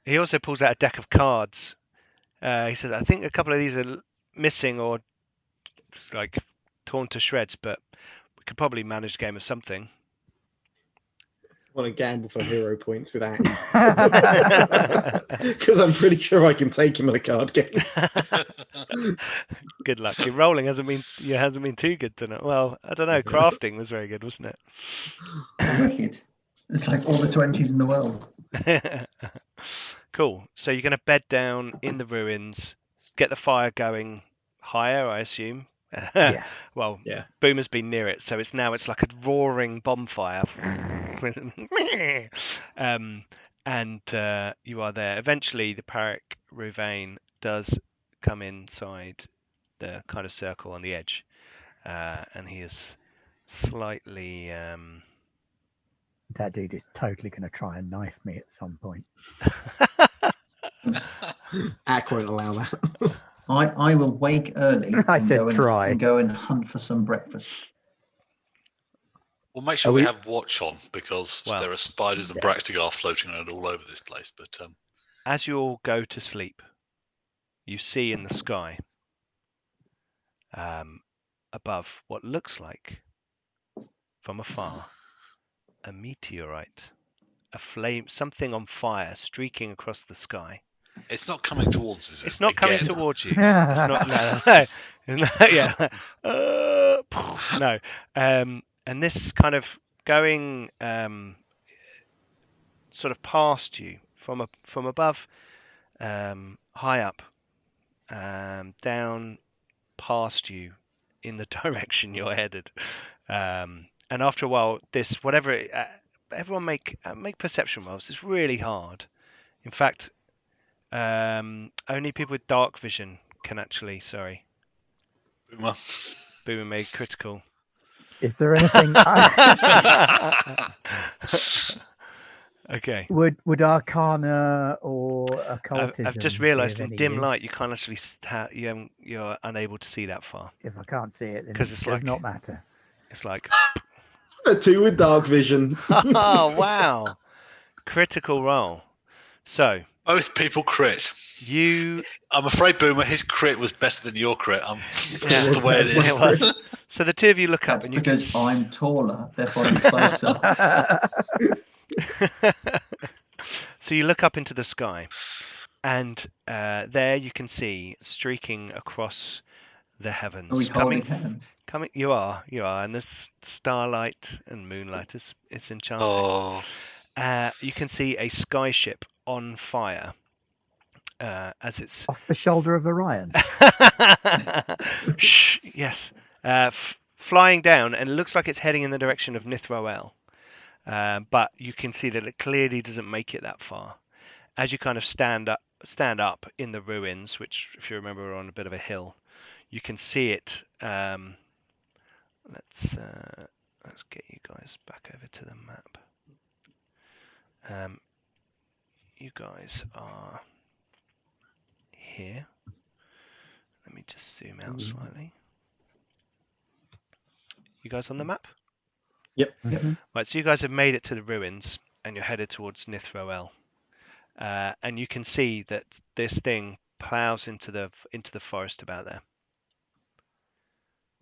S1: He also pulls out a deck of cards. He says, I think a couple of these are missing or like torn to shreds, but we could probably manage a game of something.
S3: Want to gamble for hero points with Ack. Because I'm pretty sure I can take him in a card game.
S1: Good luck. Your rolling hasn't been too good tonight. Well, I don't know. Crafting was very good, wasn't
S2: Wicked. It's like all the 20s in the world.
S1: it? Cool. So you're going to bed down in the ruins, get the fire going higher, I assume.
S5: Yeah.
S1: Well,
S3: Yeah.
S1: Boomer's been near it, so it's like a roaring bonfire. And you are there. Eventually, the Parrot Ravane does come inside the kind of circle on the edge, and he is slightly.
S5: That dude is totally going to try and knife me at some point.
S3: Ack won't allow that.
S2: I will wake early
S5: I
S2: and
S5: said
S2: go
S5: try.
S2: and go and hunt for some breakfast.
S4: We'll make sure
S5: Are
S4: we
S5: we-
S4: have watch on because
S1: Well,
S4: there are spiders and
S5: yeah.
S4: Braktagar floating around all over this place. But
S1: As you all go to sleep, you see in the sky, above what looks like, from afar, a meteorite, a flame, something on fire streaking across the sky.
S4: it's not coming towards us.
S1: It's not coming
S4: again.
S1: towards you. It's not. No. Yeah. No. And this kind of going sort of past you from above, high up, down past you in the direction you're headed. And after a while, this whatever everyone make perception rolls. It's really hard. In fact, only people with dark vision can actually. Sorry,
S4: Boomer.
S1: Boomer made critical.
S5: Is there anything?
S1: Okay.
S5: Would Arcana or occultism?
S1: I've just
S5: be
S1: realised
S5: of
S1: in
S5: any
S1: dim light
S5: use?
S1: you can't actually you're unable to see that far.
S5: If I can't see it, then
S1: 'Cause
S5: it
S1: it's
S5: does
S1: like-
S5: not matter.
S1: It's like,
S3: A 2 with dark vision.
S1: oh wow, critical roll. So
S4: Both people crit.
S1: you
S4: I'm afraid, Boomer, his crit was better than your crit. I'm
S1: Yeah.
S4: just the way it is.
S1: It was. So the two of you look up
S2: That's
S1: and you can
S2: because I'm taller, therefore I'm closer.
S1: So you look up into the sky, and there you can see streaking across the heavens.
S2: Are we holding hands?
S1: You are, and there's starlight and moonlight. It's enchanting.
S4: Oh,
S1: You can see a skyship on fire as it's
S5: Off the shoulder of Orion.
S1: Shh, yes, flying down, and it looks like it's heading in the direction of Nithroel. But you can see that it clearly doesn't make it that far. As you kind of stand up in the ruins, which, if you remember, are on a bit of a hill, you can see it. Let's get you guys back over to the map. You guys are here. Let me just zoom out slightly. You guys on the map?
S3: Yep.
S5: Mhm.
S1: Right, so you guys have made it to the ruins, and you're headed towards Nithroel. And you can see that this thing plows into the forest about there.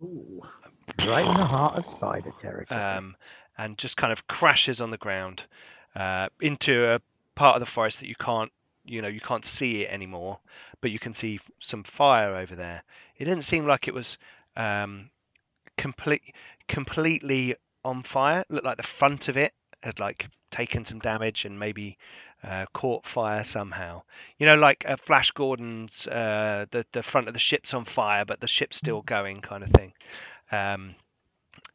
S3: Ooh.
S5: Right in the heart of spider territory.
S1: And just kind of crashes on the ground into a part of the forest that you can't see it anymore, but you can see some fire over there. It didn't seem like it was completely on fire. It looked like the front of it had like taken some damage and maybe caught fire somehow. Like Flash Gordon's the front of the ship's on fire, but the ship's still going, kind of thing. And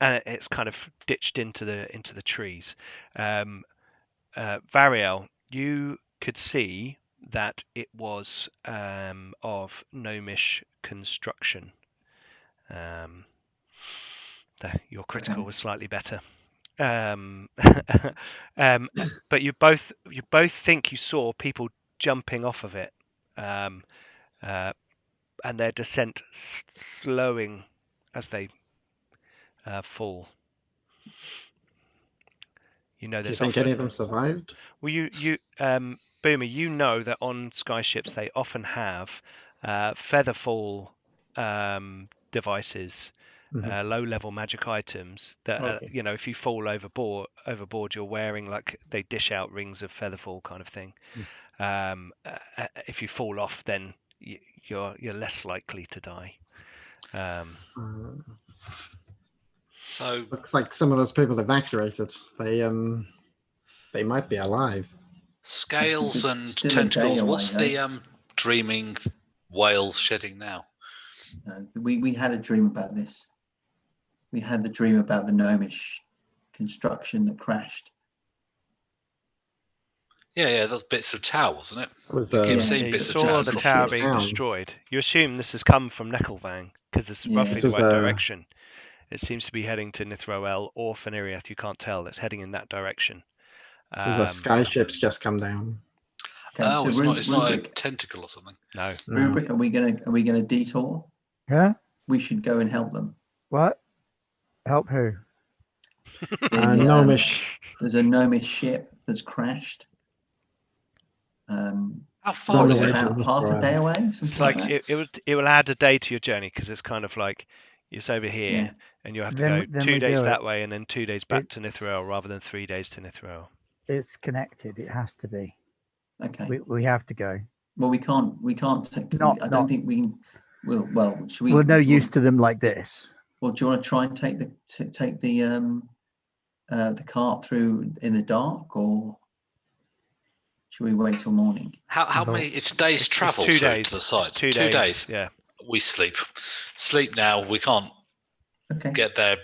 S1: it's kind of ditched into the trees. Variel, you could see that it was of gnomish construction. Your critical was slightly better. But you both think you saw people jumping off of it, and their descent slowing as they fall.
S3: Do you
S1: There's
S3: think any of them survived?
S1: Well, Boomer, you know that on skyships they often have featherfall devices, low-level magic items that
S3: Okay.
S1: if you fall overboard, you're wearing, like, they dish out rings of featherfall kind of thing. If you fall off, then you're less likely to die.
S4: so
S3: Looks like some of those people evacuated. They might be alive.
S4: scales and
S2: still a day
S4: tentacles.
S2: away,
S4: What's
S2: though.
S4: the dreaming whale shedding now?
S2: We had a dream about this. We had the dream about the gnomish construction that crashed.
S4: Yeah, that's bits of tower, wasn't it?
S3: Was
S4: You keep
S3: the
S4: seeing
S1: You
S4: bits of
S1: saw
S4: tower
S1: the
S4: drop
S1: tower
S4: from
S1: being
S3: down.
S1: destroyed. You assume this has come from Neckelvang because it's
S2: Yeah.
S1: roughly
S3: This
S1: the
S3: is
S1: right
S3: the-
S1: direction. It seems to be heading to Nithroel or Feniriath. You can't tell. It's heading in that direction.
S3: So the skyships just come down.
S2: Okay,
S4: Oh,
S2: so
S4: it's not a
S2: Rubric,
S4: tentacle or something.
S1: No.
S3: No.
S2: Rubric, are we gonna detour?
S5: Huh?
S2: We should go and help them.
S5: What? Help who?
S3: Gnomish.
S2: There's a gnomish ship that's crashed.
S4: How
S3: on
S4: far
S3: the
S4: is
S3: way
S4: it?
S3: to
S2: About half a day away. Something
S1: It's like
S2: that.
S1: it will add a day to your journey because it's kind of like it's over here
S2: Yeah.
S1: and you'll have to
S5: Then
S1: go 2
S5: we
S1: days
S5: do
S1: that
S5: it.
S1: way and then 2 days back to
S5: It's-
S1: Nithroel rather than 3 days to Nithroel.
S5: It's connected. It has to be.
S2: Okay.
S5: We have to go.
S2: Well, we can't take.
S5: Not-
S2: I
S5: not-
S2: don't think we can. Well, should we?
S5: We're no use to them like this.
S2: Well, do you want to try and take the cart through in the dark, or should we wait till morning?
S4: How
S5: Well,
S4: many? It's days
S1: It's
S4: travel
S1: 2
S4: through
S1: days.
S4: to the site.
S1: It's 2
S4: 2
S1: days.
S4: days.
S1: Yeah.
S4: We sleep now. We can't
S2: Okay.
S4: get there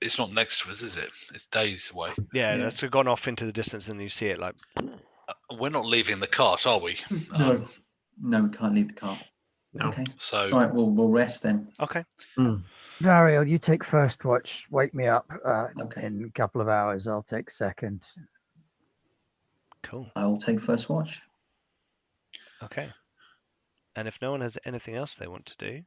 S4: it's not next to us, is it? It's days away.
S1: Yeah,
S2: Yeah.
S1: that's gone off into the distance, and you see it like.
S4: We're not leaving the cart, are we?
S2: No, no, we can't leave the cart.
S3: No.
S2: Okay.
S4: So
S2: All right, we'll rest then.
S1: Okay.
S5: Varial, you take first watch. Wake me up
S2: Okay.
S5: in a couple of hours. I'll take second.
S1: Cool.
S2: I'll take first watch.
S1: Okay. And if no one has anything else they want to do,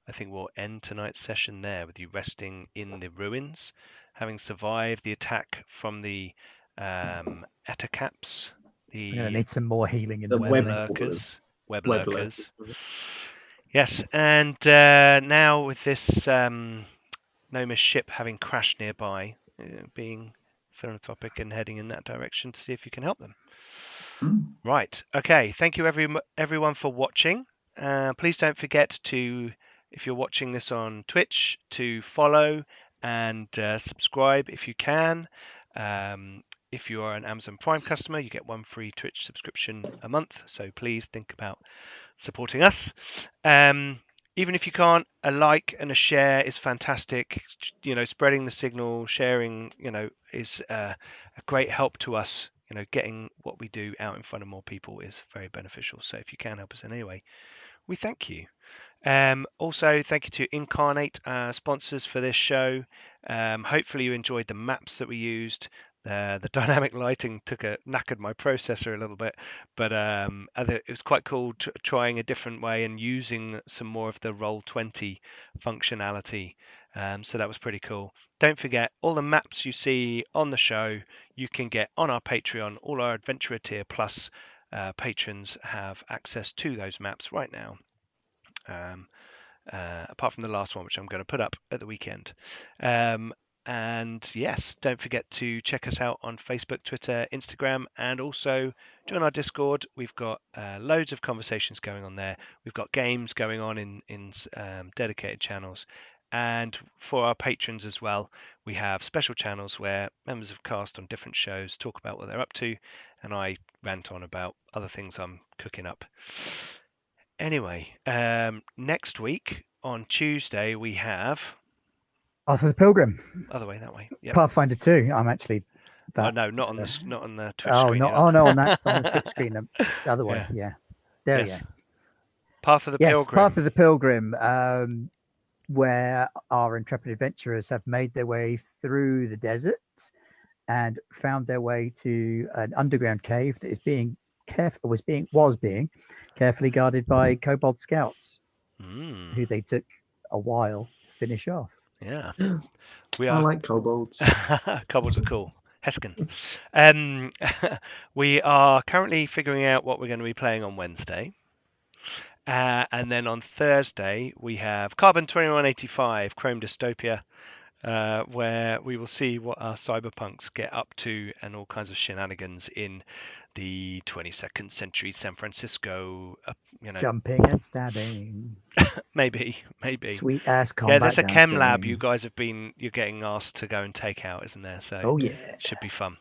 S1: I think we'll end tonight's session there with you resting in the ruins, having survived the attack from the Etacaps,
S5: I'm gonna
S1: the
S5: need some more healing in
S3: The
S5: the
S1: web
S5: morning.
S1: lurkers. Web
S3: Web
S1: lurkers.
S3: lurkers.
S1: Yes, and now with this Gnomish ship having crashed nearby, being philanthropic and heading in that direction to see if you can help them. Right. Okay. Thank you, everyone, for watching. Please don't forget to, if you're watching this on Twitch, to follow and subscribe if you can. If you are an Amazon Prime customer, you get 1 free Twitch subscription a month. So please think about supporting us. Even if you can't, a like and a share is fantastic. Spreading the signal, sharing, is a great help to us. Getting what we do out in front of more people is very beneficial. So if you can help us in any way, we thank you. Also, thank you to Incarnate, sponsors for this show. Hopefully you enjoyed the maps that we used. The dynamic lighting knackered my processor a little bit, but it was quite cool trying a different way and using some more of the Roll20 functionality. So that was pretty cool. Don't forget, all the maps you see on the show, you can get on our Patreon. All our Adventurer Tier Plus patrons have access to those maps right now. Apart from the last one, which I'm going to put up at the weekend. And yes, don't forget to check us out on Facebook, Twitter, Instagram, and also join our Discord. We've got loads of conversations going on there. We've got games going on in dedicated channels. And for our patrons as well, we have special channels where members of cast on different shows talk about what they're up to, and I rant on about other things I'm cooking up. Anyway, next week on Tuesday we have
S5: Arthur the Pilgrim.
S1: other way that way. Yep.
S5: Pathfinder 2. I'm actually.
S1: Oh no, not on the Twitch
S5: Oh
S1: screen.
S5: no! Oh no! On the Twitch screen, the other way. Yeah. There
S1: Yes.
S5: we go.
S1: Path of the
S5: Yes,
S1: Pilgrim.
S5: Path of the Pilgrim, where our intrepid adventurers have made their way through the desert and found their way to an underground cave that is being carefully guarded by kobold scouts, who they took a while to finish off.
S1: Yeah.
S3: I like kobolds.
S1: Kobolds are cool. Heskin. We are currently figuring out what we're going to be playing on Wednesday. And then on Thursday, we have Carbon 2185, Chrome Dystopia, where we will see what our cyberpunks get up to and all kinds of shenanigans in the 22nd century San Francisco.
S5: Jumping and stabbing.
S1: Maybe.
S5: Sweet ass combat.
S1: Yeah, there's a chem
S5: dancing.
S1: lab you're getting asked to go and take out, isn't there? So
S5: Oh yeah,
S1: should be fun.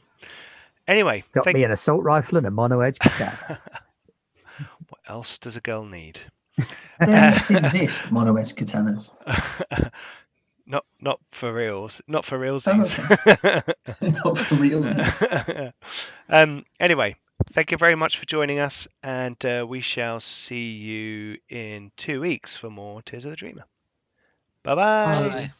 S1: Anyway,
S5: got me an assault rifle and a mono edge katana.
S1: What else does a girl need?
S2: They actually exist, mono-edge katanas.
S1: Not for reals. Not for realsies.
S2: Okay. Not for realsies.
S1: Anyway, thank you very much for joining us, and we shall see you in 2 weeks for more Tears of the Dreamer. Bye-bye.
S4: Bye.